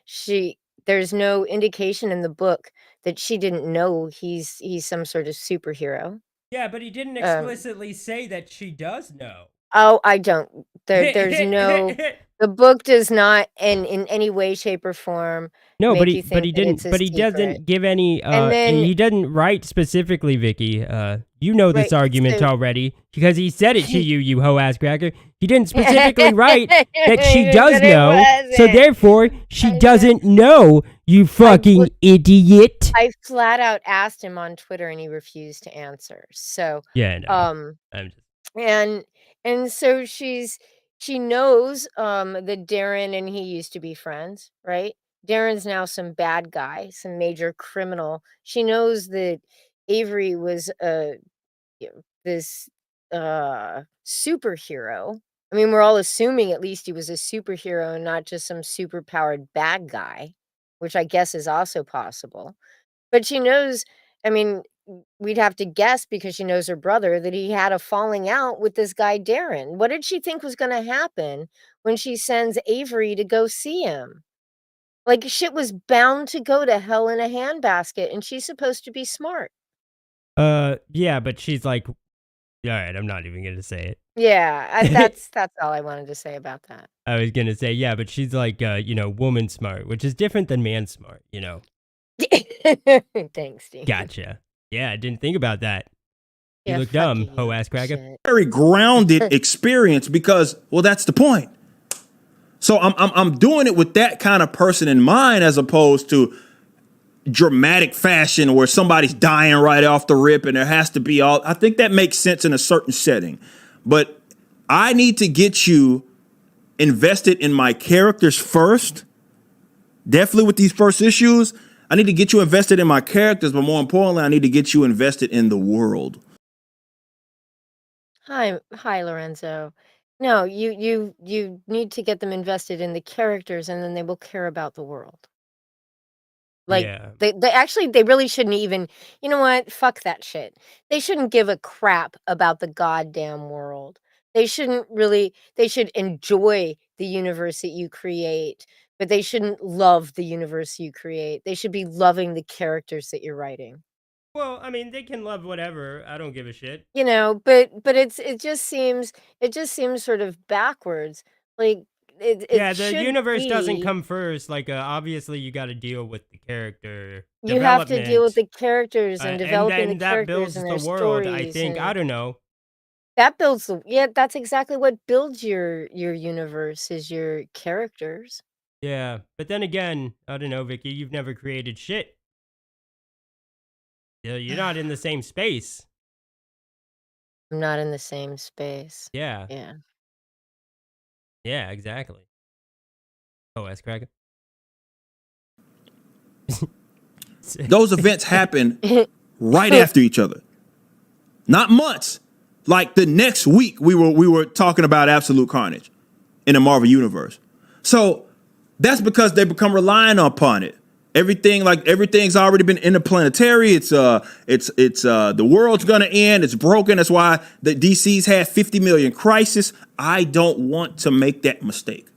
She there's no indication in the book that she didn't know he's some sort of superhero. Yeah, but he didn't Um, explicitly say that she does know. Oh, I don't. There's no. The book does not, in any way, shape, or form, No, make you think that it's a but he secret. doesn't give any, And then, he doesn't write specifically, Vicky. You know this right, argument so already, because he said it to you, you hoe-ass cracker. He didn't specifically write that she does but it know, so wasn't. therefore, she I know. doesn't know, you fucking idiot. I flat out asked him on Twitter, and he refused to answer. So, Yeah, no, I'm just... and so she knows that Darren and he used to be friends, right? Darren's now some bad guy, some major criminal. She knows that Avery was this superhero. I mean, we're all assuming at least he was a superhero and not just some super powered bad guy, which I guess is also possible. But she knows, I mean, we'd have to guess because she knows her brother that he had a falling out with this guy, Darren. What did she think was going to happen when she sends Avery to go see him? Like, shit was bound to go to hell in a handbasket, and she's supposed to be smart. Yeah, but she's like, all right, I'm not even gonna say it. Yeah, that's all I wanted to say about that. I was gonna say, yeah, but she's like, woman smart, which is different than man smart, you know. Thanks, Steve. Gotcha. Yeah, I didn't think about that. You Yeah, look fuck dumb, you, hoe ass cracker. shit. Very grounded experience because, well, that's the point. So I'm doing it with that kind of person in mind, as opposed to dramatic fashion where somebody's dying right off the rip and there has to be all. I think that makes sense in a certain setting, but I need to get you invested in my characters first. Definitely with these first issues, I need to get you invested in my characters, but more importantly, I need to get you invested in the world. Hi, Lorenzo. No, you need to get them invested in the characters, and then they will care about the world. Like, Yeah. they really shouldn't even, you know what? Fuck that shit. They shouldn't give a crap about the goddamn world. They should enjoy the universe that you create, but they shouldn't love the universe you create. They should be loving the characters that you're writing. Well, I mean, they can love whatever. I don't give a shit. You know, but it just seems sort of backwards. Like, it Yeah, the should universe doesn't be come first. Like, obviously, you got to deal with the character you have to deal with development, the characters and developing the and that builds characters and their the world. I stories, think. I and don't know. that builds that's exactly what builds your universe is your characters. Yeah, but then again, I don't know, Vicky. You've never created shit. You're not in the same space. I'm not in the same space. Yeah. Yeah. Yeah, exactly. Oh, ass cracker. Those events happen right after each other. Not months. Like the next week, we were talking about Absolute Carnage in the Marvel Universe. So that's because they become reliant upon it. Everything's already been interplanetary. It's the world's gonna end. It's broken. That's why the DC's had 50 million crisis. I don't want to make that mistake.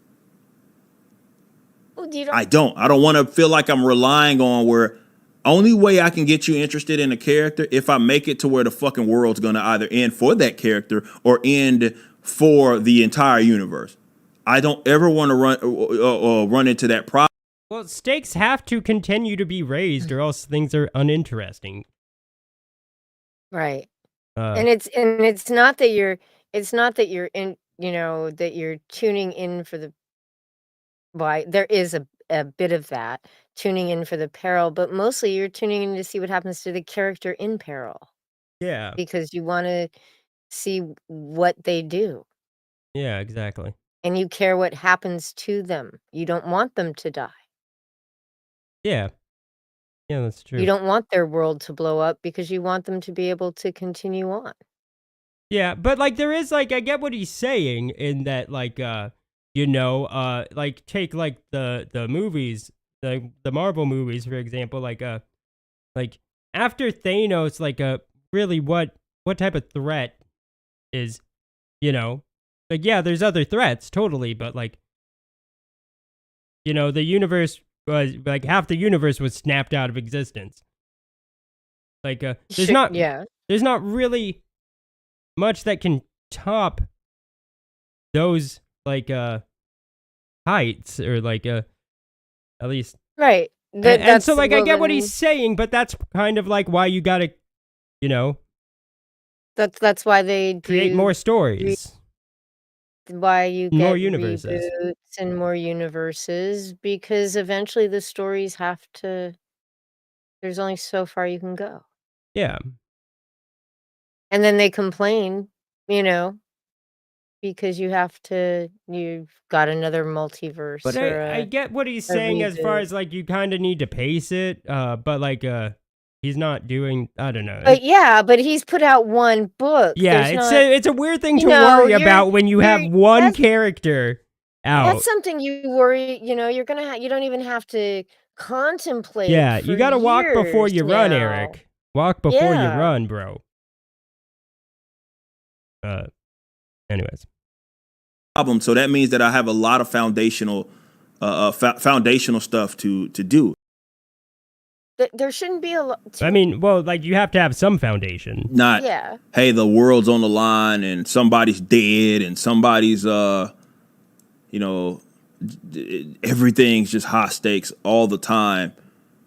Well, I don't want to feel like I'm relying on where only way I can get you interested in a character if I make it to where the fucking world's gonna either end for that character or end for the entire universe. I don't ever want to run into that problem. Well, stakes have to continue to be raised, or else things are uninteresting. Right. And it's not that you're in, that you're tuning in for the there is a bit of that tuning in for the peril, but mostly you're tuning in to see what happens to the character in peril. Yeah. Because you want to see what they do. Yeah, exactly. And you care what happens to them. You don't want them to die. Yeah. Yeah, that's true. You don't want their world to blow up because you want them to be able to continue on. Yeah, but like there is like I get what he's saying in that like like take like the movies, the Marvel movies, for example, like after Thanos, like really what type of threat is, like, yeah, there's other threats, totally, but like, the universe was like half the universe was snapped out of existence. Like there's not really much that can top those like heights, or like at least right. And so like I get what he's saying, but that's kind of like why you gotta that's why they create more stories, why you get more universes reboots and more universes, because eventually the stories have to, there's only so far you can go. Yeah. And then they complain, because you've got another multiverse. But I get what he's saying as far as like you kind of need to pace it, but like he's not doing, I don't know. But he's put out one book. Yeah, it's a weird thing to worry about when you have one character out. That's something you worry, you're gonna you don't even have to contemplate. Yeah, you gotta walk before you run, Eric. Walk before you run, bro. Anyways. Problem. So that means that I have a lot of foundational stuff to do. There shouldn't be a lot. I mean, well, like you have to have some foundation. Not, hey, the world's on the line and somebody's dead and somebody's, everything's just high stakes all the time.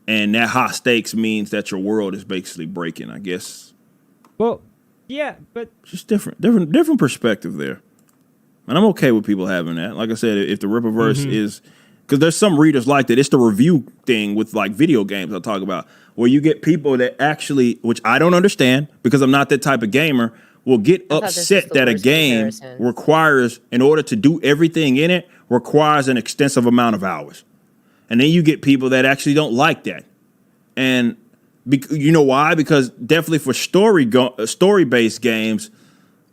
And that high stakes means that your world is basically breaking, I guess. Well, yeah, but just different perspective there. And I'm okay with people having that. Like I said, if the Rippaverse is, because there's some readers like that. It's the review thing with like video games I talk about, where you get people that actually, which I don't understand because I'm not that type of gamer, will get upset that a game requires, in order to do everything in it, requires an extensive amount of hours. And then you get people that actually don't like that. And you know why? Because definitely for story-based games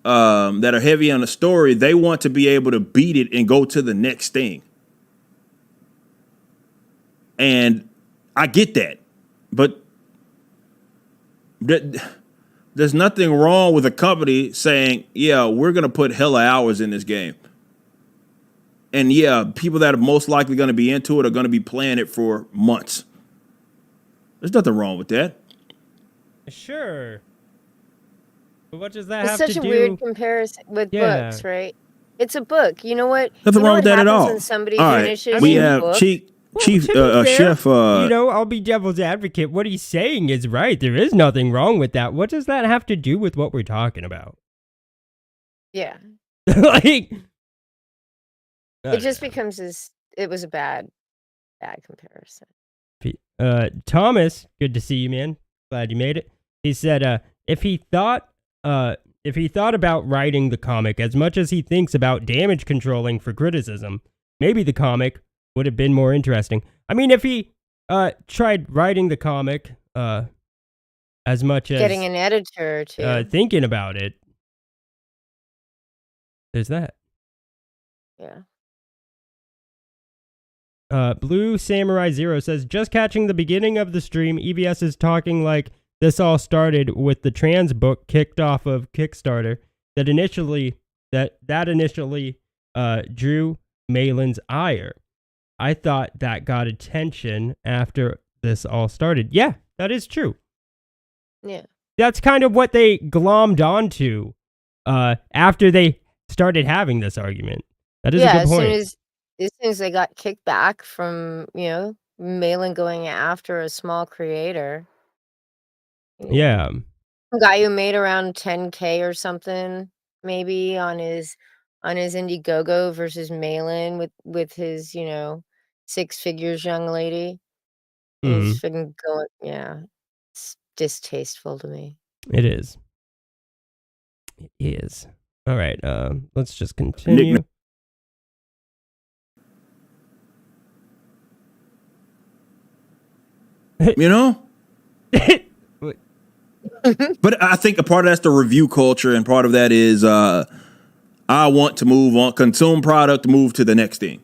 that are heavy on the story, they want to be able to beat it and go to the next thing. And I get that. But there's nothing wrong with a company saying, yeah, we're going to put hella hours in this game. And yeah, people that are most likely going to be into it are going to be playing it for months. There's nothing wrong with that. Sure. But what does that have to do? It's such a weird comparison with books, right? It's a book. You know what? Nothing wrong with that at all. When somebody all finishes right. We have book, Chef. I'll be devil's advocate. What he's saying is right. There is nothing wrong with that. What does that have to do with what we're talking about? Yeah. Like, it just becomes it was a bad comparison. Thomas, good to see you, man. Glad you made it. He said, if he thought about writing the comic as much as he thinks about damage controlling for criticism, maybe the comic would have been more interesting. I mean, if he tried writing the comic as much as getting an editor to thinking about it, there's that. Yeah. Blue Samurai Zero says, just catching the beginning of the stream, EBS is talking like this all started with the trans book kicked off of Kickstarter that initially drew Malin's ire. I thought that got attention after this all started. Yeah, that is true. Yeah. That's kind of what they glommed onto after they started having this argument. That is a good point. As soon as they got kicked back from, Malin going after a small creator. Yeah. A guy who made around 10K or something, maybe on his Indiegogo versus Malin with his, 6 figures young lady. He's freaking going, it's distasteful to me. It is. It is. All right, let's just continue. But I think a part of that's the review culture, and part of that is I want to move on, consume product, move to the next thing.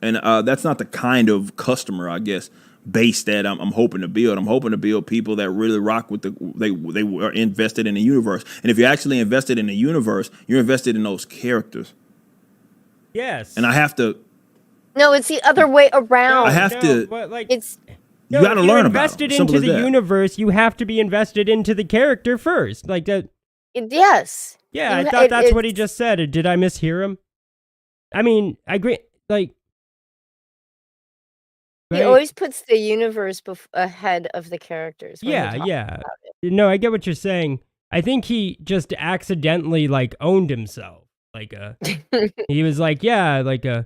And that's not the kind of customer, I guess, base that I'm hoping to build. I'm hoping to build people that really rock with they are invested in the universe. And if you're actually invested in the universe, you're invested in those characters. Yes. And I have to. No, it's the other way around. I have to. But like, it's you got to learn about invested them. into the universe. You have to be invested into the character first. Like that. Yes. Yeah, I thought that's what he just said. Did I mishear him? I mean, I agree. Like, he always puts the universe ahead of the characters. Yeah. No, I get what you're saying. I think he just accidentally like owned himself. Like, he was like, yeah, like, to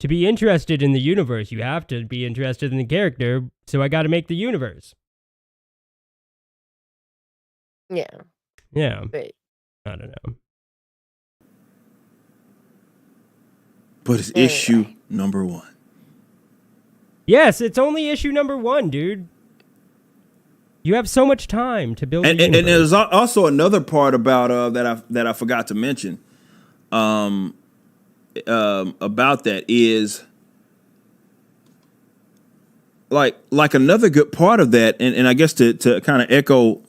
be interested in the universe, you have to be interested in the character. So I got to make the universe. Yeah. Yeah. Right. I don't know. But it's issue number 1. Yes, it's only issue number 1, dude. You have so much time to build. And there's also another part about that I forgot to mention. About that is like another good part of that, and I guess to kind of echo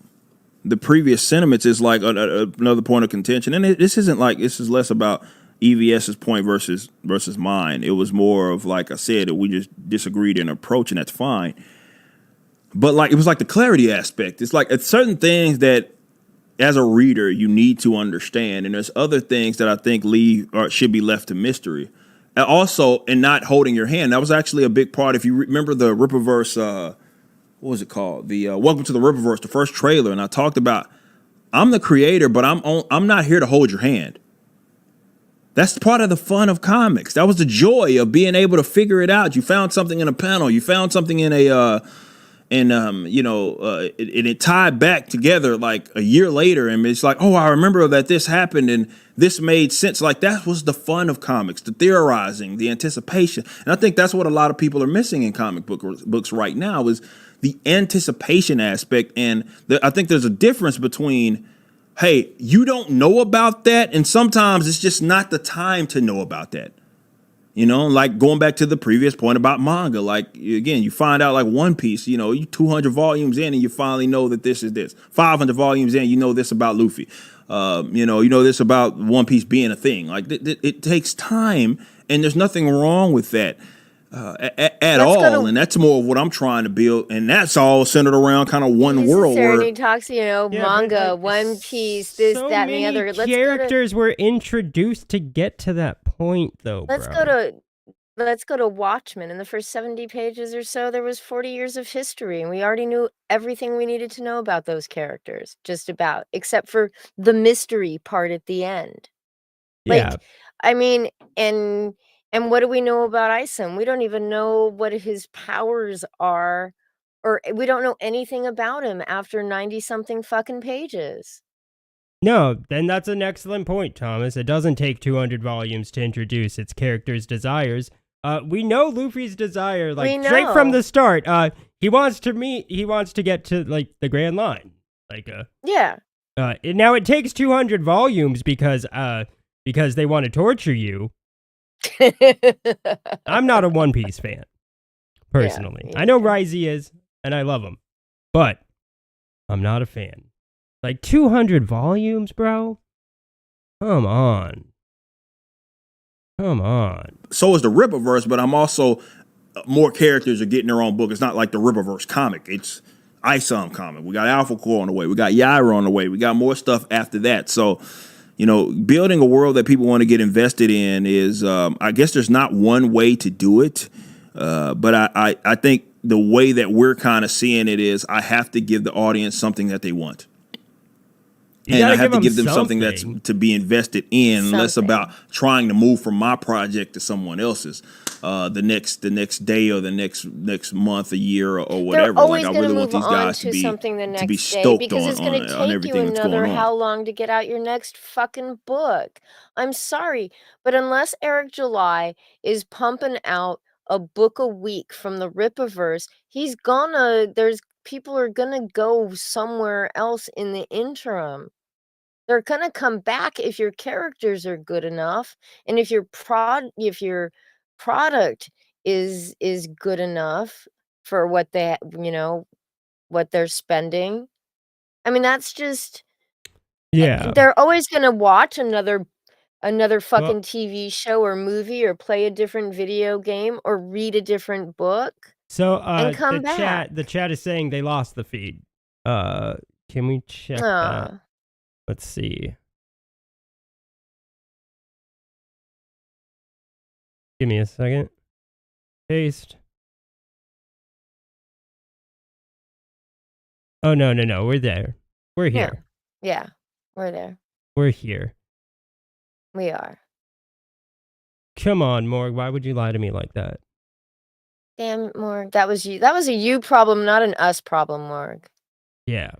the previous sentiments is like another point of contention. And this isn't like, this is less about EVS's point versus mine. It was more of, like I said, that we just disagreed in approach, and that's fine. But like, it was like the clarity aspect. It's like, it's certain things that as a reader you need to understand, and there's other things that I think should be left to mystery. And also, in not holding your hand, that was actually a big part. If you remember the Rippaverse, what was it called? The Welcome to the Rippaverse, the first trailer, and I talked about, I'm the creator, but I'm not here to hold your hand. That's part of the fun of comics. That was the joy of being able to figure it out. You found something in a panel. You found something in it tied back together like a year later, and it's like, oh, I remember that this happened and this made sense. Like, that was the fun of comics, the theorizing, the anticipation. And I think that's what a lot of people are missing in comic books right now is the anticipation aspect. And I think there's a difference between, hey, you don't know about that, and sometimes it's just not the time to know about that. You know, like going back to the previous point about manga, like, again, you find out like One Piece, you 200 volumes in and you finally know that this is this. 500 volumes in, you know this about Luffy. You know this about One Piece being a thing. Like, it takes time, and there's nothing wrong with that at all. And that's more of what I'm trying to build. And that's all centered around kind of one world. He talks, manga, One Piece, this, that, and the other. Characters were introduced to get to that point, though. Let's go to Watchmen. In the first 70 pages or so, there was 40 years of history, and we already knew everything we needed to know about those characters, just about, except for the mystery part at the end. Yeah. Like, I mean, and what do we know about Isom? We don't even know what his powers are, or we don't know anything about him after 90-something fucking pages. No, then that's an excellent point, Thomas. It doesn't take 200 volumes to introduce its character's desires. We know Luffy's desire, like, straight from the start. He wants to get to, like, the Grand Line. Like, yeah. Now it takes 200 volumes because they want to torture you. I'm not a One Piece fan, personally. Yeah. I know Risey is, and I love him, but I'm not a fan. Like, 200 volumes, bro? Come on. So is the Rippaverse, but I'm also, more characters are getting their own book. It's not like the Rippaverse comic. It's Isom comic. We got Alpha Core on the way. We got Yaira on the way. We got more stuff after that. So, building a world that people want to get invested in is, I guess there's not one way to do it. But I think the way that we're kind of seeing it is I have to give the audience something that they want. And I have to give them something that's to be invested in, less about trying to move from my project to someone else's the next day or the next month, a year, or whatever. Like, I really want these guys to be stoked because it's going to take you another how long to get out your next fucking book. I'm sorry, but unless Eric July is pumping out a book a week from the Rippaverse, people are gonna go somewhere else in the interim. They're gonna come back if your characters are good enough, and if your product is good enough for what what they're spending. I mean, that's just Yeah. they're always gonna watch another Well, fucking TV show or movie or play a different video game or read a different book so and come back. the chat is saying they lost the feed. Can we check that? Aw. Let's see. Give me a second. Paste. Oh, no. We're there. We're here. Yeah, we're there. We're here. We are. Come on, Morg. Why would you lie to me like that? Damn it, Morg. That was you. That was a you problem, not an us problem, Morg. Yeah.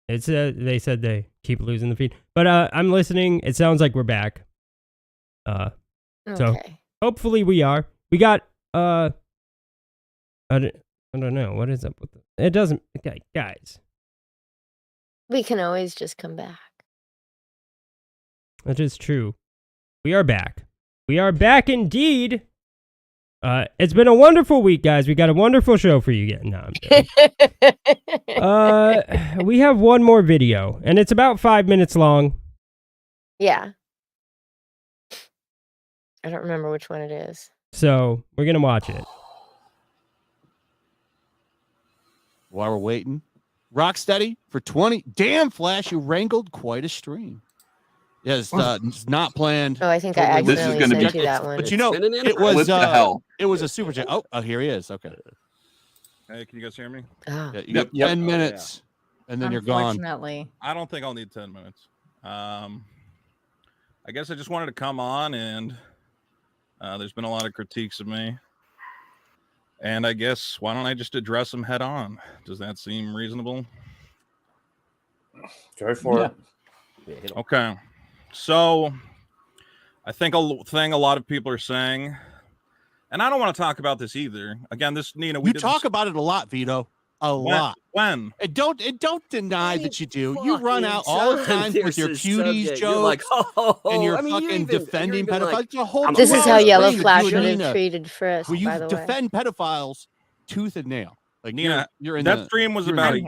It's they said they keep losing the feed. But I'm listening. It sounds like we're back. So hopefully we are. We got I don't know. What is up with it? It doesn't, okay, guys. We can always just come back. That is true. We are back. We are back indeed. It's been a wonderful week, guys. We got a wonderful show for you. No, I'm kidding. We have one more video, and it's about 5 minutes long. Yeah. I don't remember which one it is. So we're gonna watch it. While we're waiting, Rocksteady for 20. Damn, Flash, you wrangled quite a stream. Yes, it's not planned. Oh, I think I accidentally sent you that one. But you know, it was a super chat. Oh, here he is. Okay. Hey, can you guys hear me? Oh. Yeah, you got 10 minutes, and then you're gone. Unfortunately. I don't think I'll need 10 minutes. I guess I just wanted to come on, and there's been a lot of critiques of me. And I guess, why don't I just address them head on? Does that seem reasonable? Go for it. Okay. So, I think a thing a lot of people are saying, and I don't want to talk about this either. Again, this, Nina, we You talk about it a lot, Vito. A lot. When? And don't deny that you do. You run out all the time with your cuties jokes. You're like, and you're fucking defending pedophiles. Like, this is how Yellow Flash would Nina, have treated Frisk, where you by the way. defend pedophiles tooth and nail. Like Nina, you're in that stream was about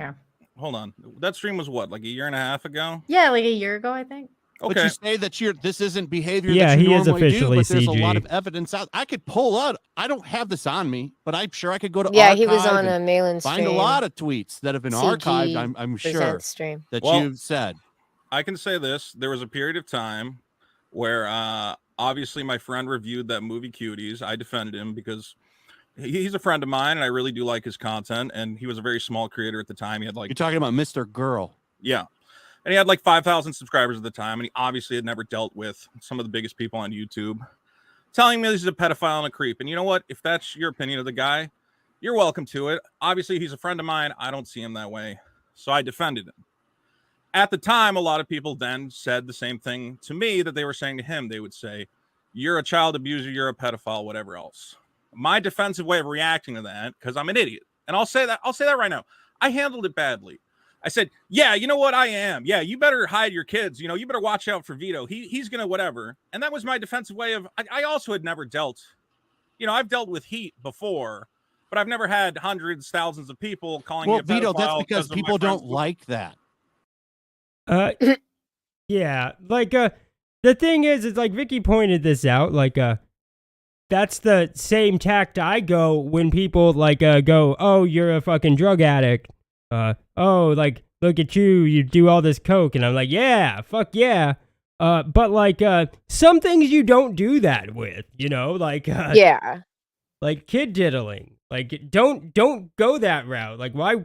hold on. That stream was what, like a year and a half ago? Yeah, like a year ago, I think. But you say that this isn't behavior Yeah, that you he is normally officially do, but there's CG. a lot of evidence out. I could pull out. I don't have this on me, but I'm sure I could go to Yeah, he was archive on a and Malin find a stream. lot of tweets that have been CG archived. I'm sure presents stream. that Well, you've said. I can say this. There was a period of time where obviously my friend reviewed that movie Cuties. I defended him because he's a friend of mine and I really do like his content. And he was a very small creator at the time. He had like... You're talking about Mr. Girl. Yeah. And he had like 5,000 subscribers at the time. And he obviously had never dealt with some of the biggest people on YouTube telling me he's a pedophile and a creep. And you know what? If that's your opinion of the guy, you're welcome to it. Obviously, he's a friend of mine. I don't see him that way. So I defended him. At the time, a lot of people then said the same thing to me that they were saying to him. They would say, you're a child abuser, you're a pedophile, whatever else. My defensive way of reacting to that, because I'm an idiot. And I'll say that right now. I handled it badly. I said, yeah, you know what? I am. Yeah, you better hide your kids. You know, you better watch out for Vito. He's going to whatever. And that was my defensive way of, I also had never dealt, I've dealt with heat before, but I've never had hundreds, thousands of people calling me a pedophile. Vito, that's because people don't like that. Yeah, like, the thing is, it's like Vicky pointed this out, like, that's the same tact I go when people, like, go, oh, you're a fucking drug addict. Oh, like, look at you do all this coke, and I'm like, yeah, fuck yeah. But like, some things you don't do that with, like, yeah, like kid diddling, like, don't go that route. Like, why?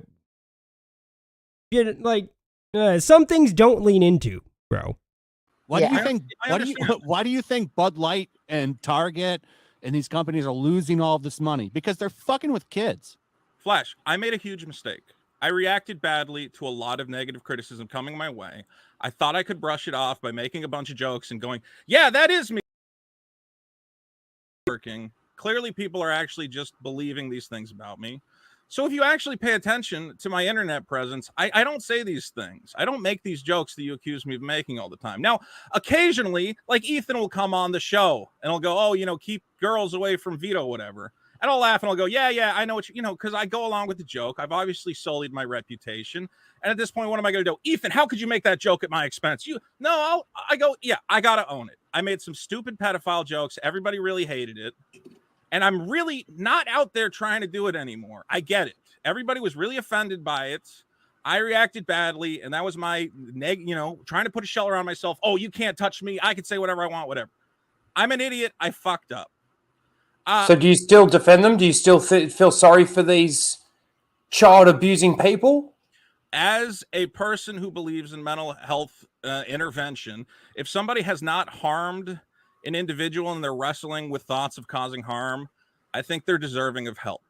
Some things don't lean into, bro. Why do you think Bud Light and Target and these companies are losing all of this money? Because they're fucking with kids. Flash, I made a huge mistake. I reacted badly to a lot of negative criticism coming my way. I thought I could brush it off by making a bunch of jokes and going, yeah, that is me. Working. Clearly, people are actually just believing these things about me. So if you actually pay attention to my internet presence, I don't say these things. I don't make these jokes that you accuse me of making all the time. Now, occasionally, like Ethan will come on the show and he'll go, oh, keep girls away from Vito, whatever. And I'll laugh and I'll go, yeah, I know what because I go along with the joke. I've obviously sullied my reputation. And at this point, what am I going to do? Ethan, how could you make that joke at my expense? I go, yeah, I got to own it. I made some stupid pedophile jokes. Everybody really hated it. And I'm really not out there trying to do it anymore. I get it. Everybody was really offended by it. I reacted badly. And that was my trying to put a shell around myself. Oh, you can't touch me. I can say whatever I want, whatever. I'm an idiot. I fucked up. So do you still defend them? Do you still feel sorry for these child abusing people? As a person who believes in mental health intervention, if somebody has not harmed an individual and they're wrestling with thoughts of causing harm, I think they're deserving of help.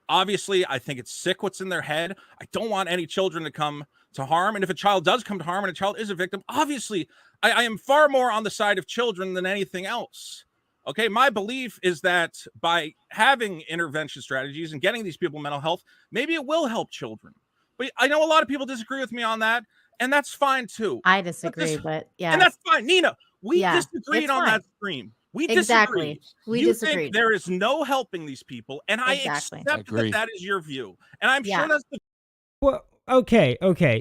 Obviously, I think it's sick what's in their head. I don't want any children to come to harm. And if a child does come to harm and a child is a victim, obviously, I am far more on the side of children than anything else. Okay, my belief is that by having intervention strategies and getting these people mental health, maybe it will help children. But I know a lot of people disagree with me on that, and that's fine too. I disagree, but yeah. And that's fine. Nina, we disagreed on that stream. We exactly. disagreed. You think there is no helping these people, and I accept that is your view. And I'm sure that's the... Well, okay.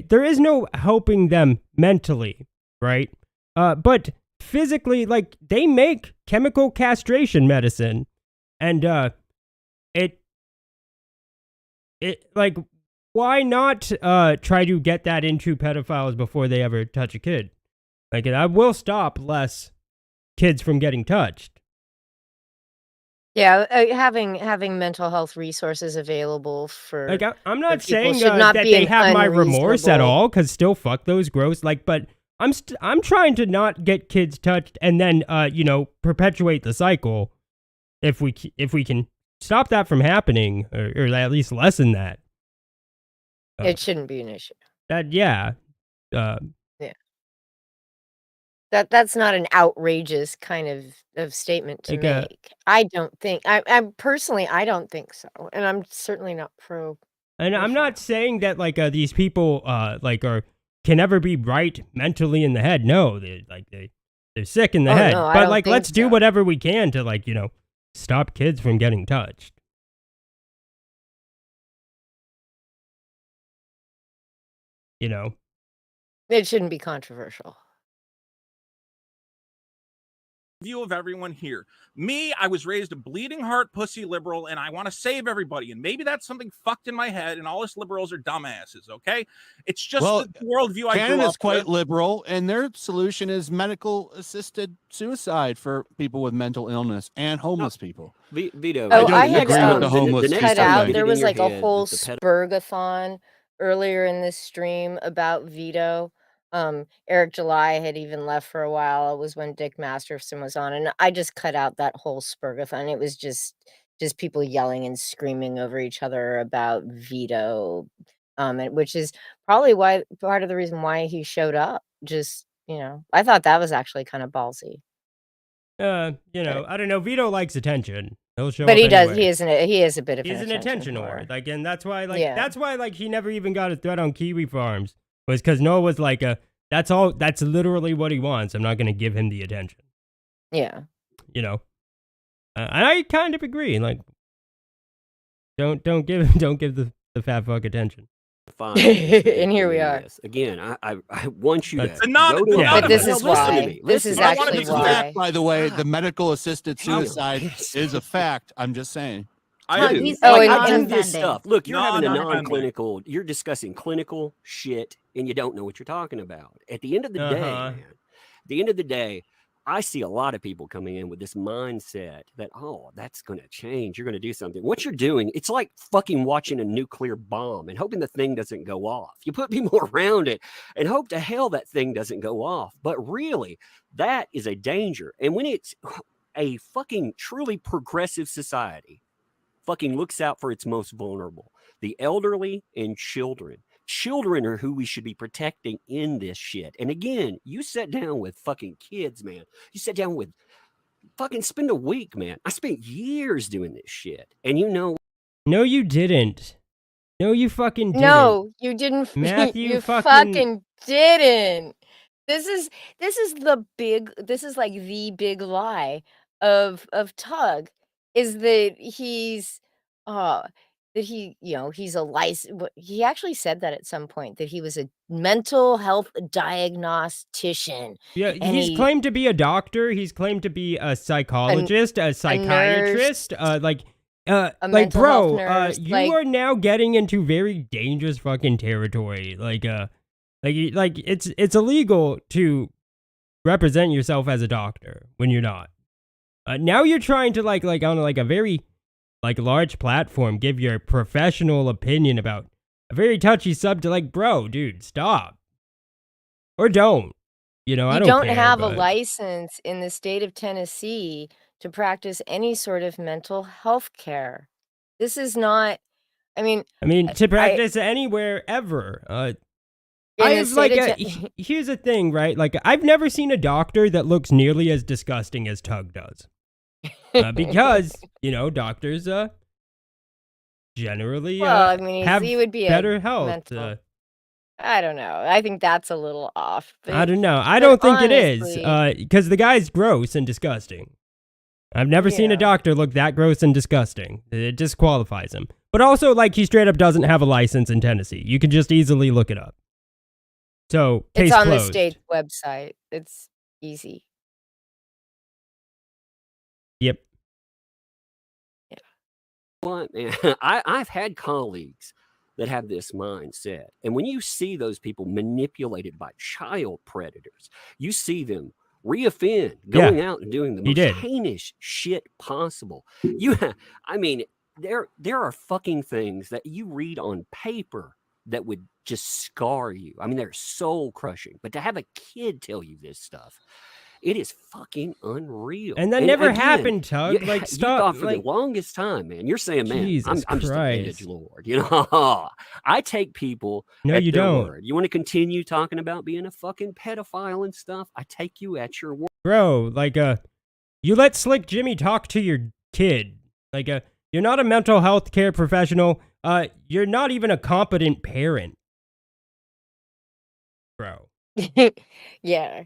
There is no helping them mentally, right? But physically, like, they make chemical castration medicine, and it like, why not try to get that into pedophiles before they ever touch a kid? Like, I will stop less kids from getting touched. Yeah, having mental health resources available for like, I'm not saying not that they have my remorse at all, because still fuck those gross, like, but I'm trying to not get kids touched and then perpetuate the cycle if we can stop that from happening, or at least lessen that. It shouldn't be an issue. Yeah. That's not an outrageous kind of statement to make. I don't think. I personally, I don't think so, and I'm certainly not pro. And I'm not saying that these people can never be right mentally in the head. No, they're sick in the head. No, but let's do whatever we can to stop kids from getting touched. It shouldn't be controversial. View of everyone here. Me, I was raised a bleeding heart pussy liberal, and I want to save everybody. And maybe that's something fucked in my head, and all us liberals are dumbasses, okay? It's just the worldview I grew up Canada's quite with. liberal, and their solution is medical-assisted suicide for people with mental illness and homeless people. Vito. I had agree with the homeless cut out. There was a whole Spurgathon earlier in this stream about Vito. Eric July had even left for a while. It was when Dick Masterson was on, and I just cut out that whole Spurgathon. It was just people yelling and screaming over each other about Vito, which is probably part of the reason why he showed up. I thought that was actually kind of ballsy. I don't know. Vito likes attention. He'll show but up he does. anyway. He is a bit of He's an attention whore. And that's why he never even got a threat on Kiwi Farms. Was because Noah was like, that's literally what he wants. I'm not going to give him the attention. Yeah. And I kind of agree. Like, don't give the fat fuck attention. Fine. And here we are. Again, I want you to but this is why. This is actually why. By the way, the medical assisted suicide is a fact. I'm just saying. I do. I do this stuff. Look, you're having a non-clinical. You're discussing clinical shit, and you don't know what you're talking about. At the end of the day, man, I see a lot of people coming in with this mindset that, that's going to change. You're going to do something. What you're doing, it's like fucking watching a nuclear bomb and hoping the thing doesn't go off. You put people around it and hope to hell that thing doesn't go off. But really, that is a danger. And when it's a fucking truly progressive society, fucking looks out for its most vulnerable, the elderly and children. Children are who we should be protecting in this shit. And again, you sit down with fucking kids, man. You sit down with fucking spend a week, man. I spent years doing this shit. And No, you didn't. No, you fucking didn't. No, you didn't. Matthew You fucking didn't. This is like the big lie of Tug is that he's that he's a he actually said that at some point that he was a mental health diagnostician. Yeah, And he's claimed to be a doctor. He's claimed to be a psychologist, a psychiatrist, like mental bro, health nurse, you are now getting into very dangerous fucking territory. Like it's illegal to represent yourself as a doctor when you're not. Now you're trying to like on like a very large platform give your professional opinion about a very touchy subject. Like, bro, dude, stop. Or don't. I don't care, have but a license in the state of Tennessee to practice any sort of mental health care. This is not, I mean, to practice anywhere ever. Here's the thing, right? Like, I've never seen a doctor that looks nearly as disgusting as Tug does. Because, doctors generally have he would be better health. I don't know. I think that's a little off. I don't know. I don't think it is. Because the guy's gross and disgusting. I've never seen a doctor look that gross and disgusting. It disqualifies him. But also, he straight up doesn't have a license in Tennessee. You can just easily look it up. So, case it's on closed. the state website. It's easy. Yep. Yeah. What, man? I've had colleagues that have this mindset. And when you see those people manipulated by child predators, you see them reoffend, going out and doing the most heinous shit possible. There are fucking things that you read on paper that would just scar you. I mean, they're soul crushing. But to have a kid tell you this stuff, it is fucking unreal. And that never happened, Tug. Stop. You thought for the longest time, man. You're saying, man, I'm just an edgelord. I take people at you their don't. word. You want to continue talking about being a fucking pedophile and stuff? I take you at your word. Bro, you let Slick Jimmy talk to your kid. You're not a mental health care professional. You're not even a competent parent. Bro. Yeah.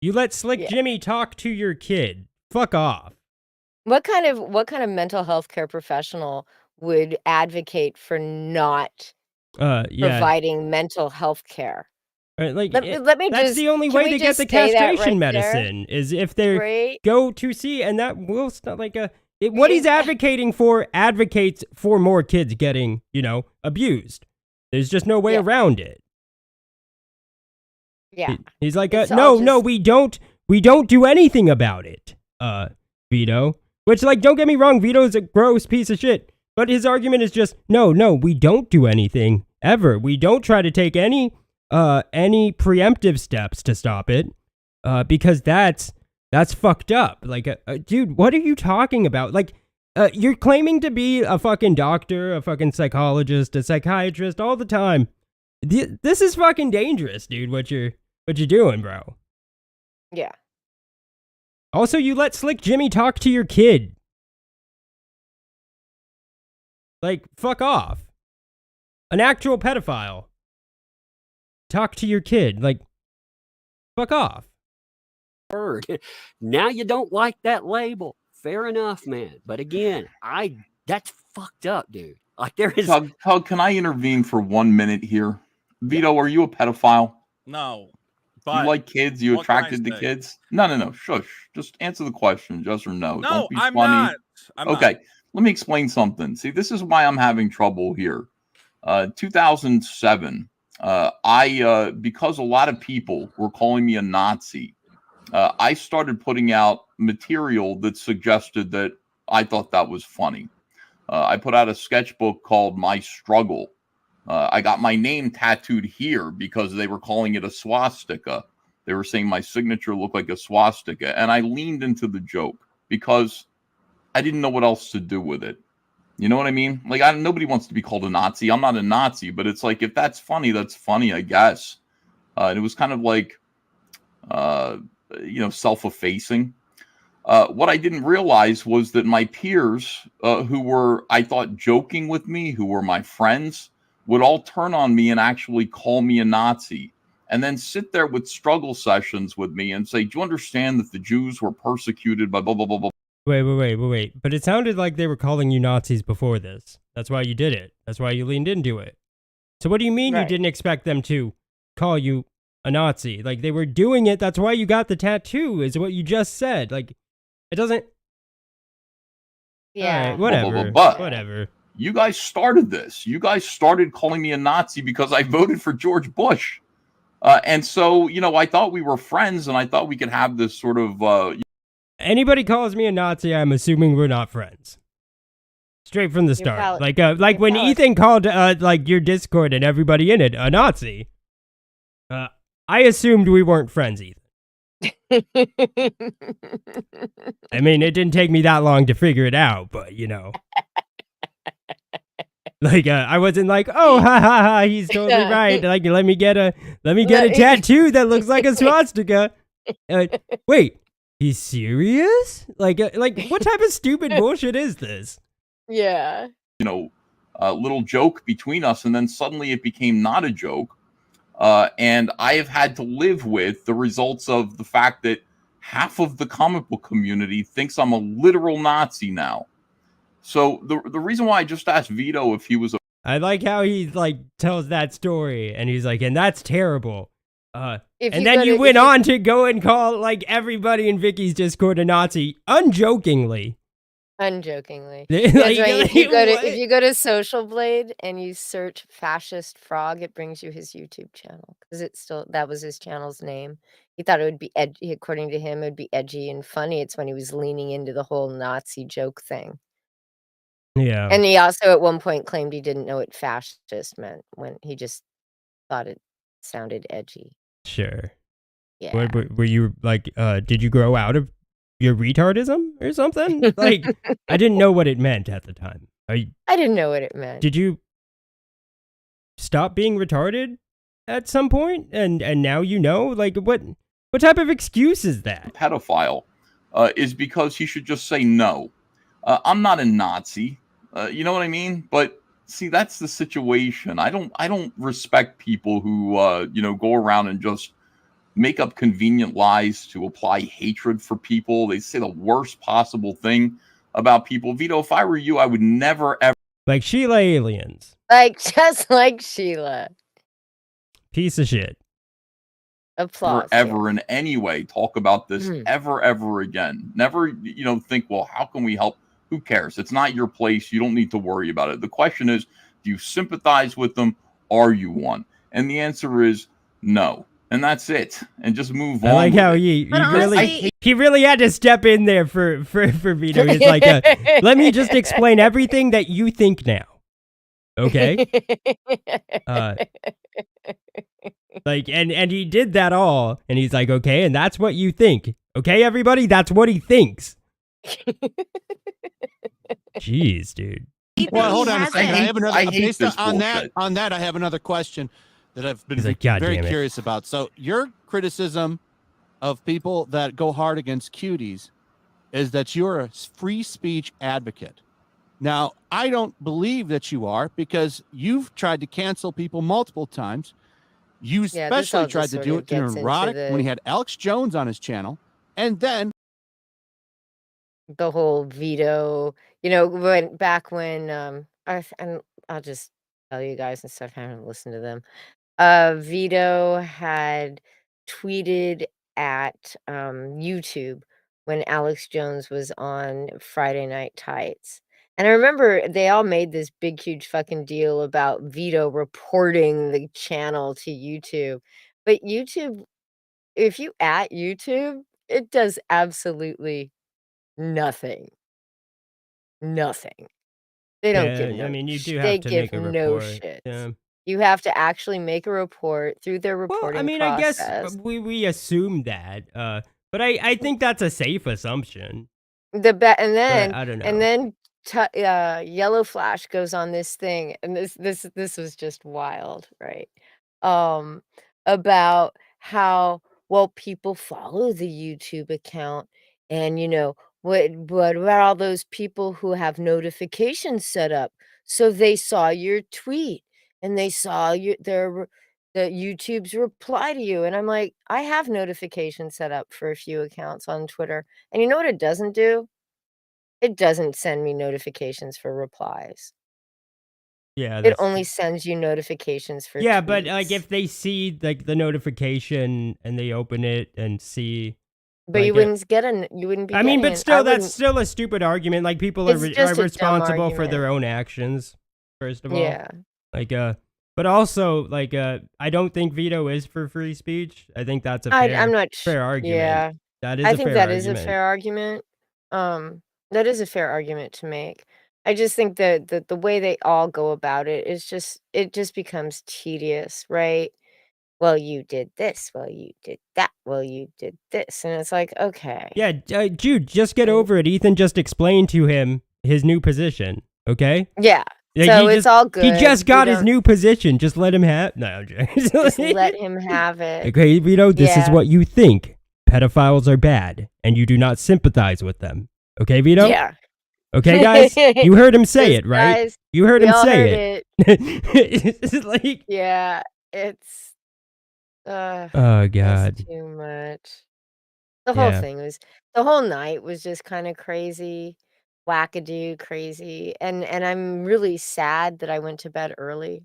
You let Slick Jimmy talk to your kid. Fuck off. What kind of mental health care professional would advocate for not providing mental health care? Let me that's just, the only way to get the castration medicine is if they go to see, and that will stop. What he's advocating for advocates for more kids getting, abused. There's just no way around it. Yeah. He's like, no, we don't do anything about it, Vito. Which, don't get me wrong, Vito's a gross piece of shit. But his argument is just, no, we don't do anything, ever. We don't try to take any preemptive steps to stop it, because that's fucked up. Dude, what are you talking about? You're claiming to be a fucking doctor, a fucking psychologist, a psychiatrist all the time. This is fucking dangerous, dude, what you're doing, bro. Yeah. Also, you let Slick Jimmy talk to your kid. Fuck off. An actual pedophile. Talk to your kid. Fuck off. Word. Now you don't like that label. Fair enough, man. But again, that's fucked up, dude. There is. Tug, can I intervene for 1 minute here? Vito, are you a pedophile? No. You like kids? You attracted to kids? No. Shush. Just answer the question, yes or no. No, don't be I'm funny. not. Okay, let me explain something. See, this is why I'm having trouble here. 2007, because a lot of people were calling me a Nazi, I started putting out material that suggested that I thought that was funny. I put out a sketchbook called My Struggle. I got my name tattooed here because they were calling it a swastika. They were saying my signature looked like a swastika. And I leaned into the joke because I didn't know what else to do with it. You know what I mean? Nobody wants to be called a Nazi. I'm not a Nazi, but it's if that's funny, that's funny, I guess. And it was kind of self-effacing. What I didn't realize was that my peers, who were, I thought, joking with me, who were my friends, would all turn on me and actually call me a Nazi, and then sit there with struggle sessions with me and say, do you understand that the Jews were persecuted by blah, blah, blah, blah. Wait. But it sounded like they were calling you Nazis before this. That's why you did it. That's why you leaned into it. So what do you mean you didn't expect them to call you a Nazi? Like, they were doing it. That's why you got the tattoo, is what you just said. Like, it doesn't... Yeah. Right, whatever. Blah, blah, blah, blah. Whatever. You guys started this. You guys started calling me a Nazi because I voted for George Bush. And so, I thought we were friends, and I thought we could have this sort of... Anybody calls me a Nazi, I'm assuming we're not friends. Straight from the start. Like when Ethan called your Discord and everybody in it a Nazi, I assumed we weren't friends, Ethan. I mean, it didn't take me that long to figure it out, but I wasn't like, oh, ha, he's totally right. Like, let me get a tattoo that looks like a swastika. Wait, he's serious? Like, what type of stupid bullshit is this? Yeah. A little joke between us, and then suddenly it became not a joke. And I have had to live with the results of the fact that half of the comic book community thinks I'm a literal Nazi now. So the reason why I just asked Vito if he was I like how he tells that story, and he's like, and that's terrible. And then you went on to go and call everybody in Vicky's Discord a Nazi, unjokingly. Unjokingly. Like, That's right. If you go to Social Blade and you search Fascist Frog, it brings you his YouTube channel, because that was his channel's name. He thought it would be edgy. According to him, it would be edgy and funny. It's when he was leaning into the whole Nazi joke thing. Yeah. And he also at one point claimed he didn't know what fascist meant, when he just thought it sounded edgy. Sure. Yeah. Were you did you grow out of your retardism or something? I didn't know what it meant at the time. I didn't know what it meant. Did you stop being retarded at some point, and now you know? What type of excuse is that? Pedophile is because he should just say no. I'm not a Nazi. You know what I mean? But see, that's the situation. I don't respect people who go around and just make up convenient lies to apply hatred for people. They say the worst possible thing about people. Vito, if I were you, I would never ever like Sheila Aliens. Just like Sheila. Piece of shit. Applause. Ever in any way talk about this ever again. Never, think, well, how can we help? Who cares? It's not your place. You don't need to worry about it. The question is, do you sympathize with them? Are you one? And the answer is no. And that's it. And just move on. I like how he really had to step in there for Vito. He's like, let me just explain everything that you think now. Okay? And he did that all, and he's like, okay, and that's what you think. Okay, everybody? That's what he thinks. Jeez, dude. Well, hold on a second. I have another. Based on that, I have another question that I've been very curious about. So, your criticism of people that go hard against cuties is that you're a free speech advocate. Now, I don't believe that you are, because you've tried to cancel people multiple times. You especially tried to do it in erotic when he had Alex Jones on his channel, and then the whole Vito, when I'll just tell you guys instead of having to listen to them. Vito had tweeted at YouTube when Alex Jones was on Friday Night Tights. And I remember they all made this big, huge fucking deal about Vito reporting the channel to YouTube. But YouTube, if you at YouTube, it does absolutely nothing. Nothing. They don't give no. I mean, you do they have to give make a no report. shit. Yeah. You have to actually make a report through their reporting process. I guess we assume that, but I think that's a safe assumption. And then I don't know. And then Yellow Flash goes on this thing, and this was just wild, right? About how people follow the YouTube account, and what about all those people who have notifications set up so they saw your tweet and they saw the YouTube's reply to you. And I'm like, I have notifications set up for a few accounts on Twitter. And you know what it doesn't do? It doesn't send me notifications for replies. Yeah, it only sends you notifications for tweets. But like if they see like the notification and they open it and see, but like, you wouldn't get an you wouldn't be. I mean, but getting still, an- I that's wouldn't- still a stupid argument. Like people It's are just a dumb responsible for their argument. own actions. First of all, Yeah. like but also like I don't think veto is for free speech. I think that's a I'm not fair argument. Yeah, That is I a think fair that is a argument. fair argument. That is a fair argument to make. I just think that the way they all go about it is it just becomes tedious, right? Well, you did this. Well, you did that. Well, you did this, and it's like, okay. Yeah, Jude, just get over it. Ethan just explained to him his new position. Okay. Yeah. Like, So he it's all good. He just We got his don't- new position. Just let him have. No, I'm joking. Just let him have it. Okay, Vito, this is Yeah. what you think. Pedophiles are bad, and you do not sympathize with them. Okay, Vito? Yeah. Okay, guys? You heard him say Just it, right? guys, You heard we him all say heard it. It's like, Yeah, it's oh, that's God. too much. The whole Yeah. thing was the whole night was just kind of crazy, wackadoo crazy, and I'm really sad that I went to bed early.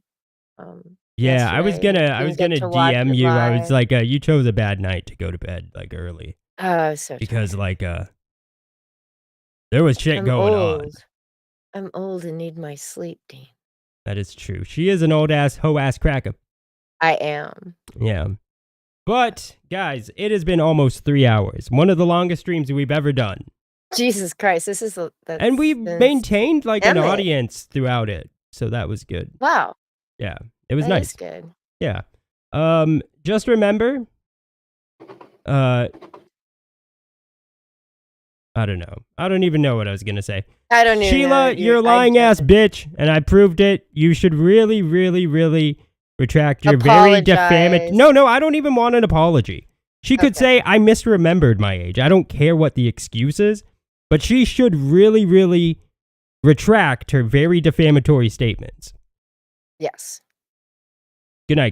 Yeah, I was yesterday. gonna Didn't get to watch DM it you. I was live. like, you chose a bad night to go to bed like early. Oh, so Because like there was shit I'm going on. old. I'm old and need my sleep, Dean. That is true. She is an old ass hoe ass cracker. I am. Yeah. But guys, it has been almost 3 hours. One of the longest streams we've ever done. Jesus Christ, this is And we've maintained like an Emmett. audience throughout it. So that was good. Wow. Yeah. It was That nice. is good. Yeah. Just remember, I don't know. I don't even know what I was gonna say. I don't even know Sheila, what you're a lying ass bitch, and I proved it. You should really, really, really retract your very defamatory. Apologize. No, I don't even want an apology. She could say I misremembered my age. I don't care what the excuse is, but she should really, really retract her very defamatory statements. Yes. Good night, guys.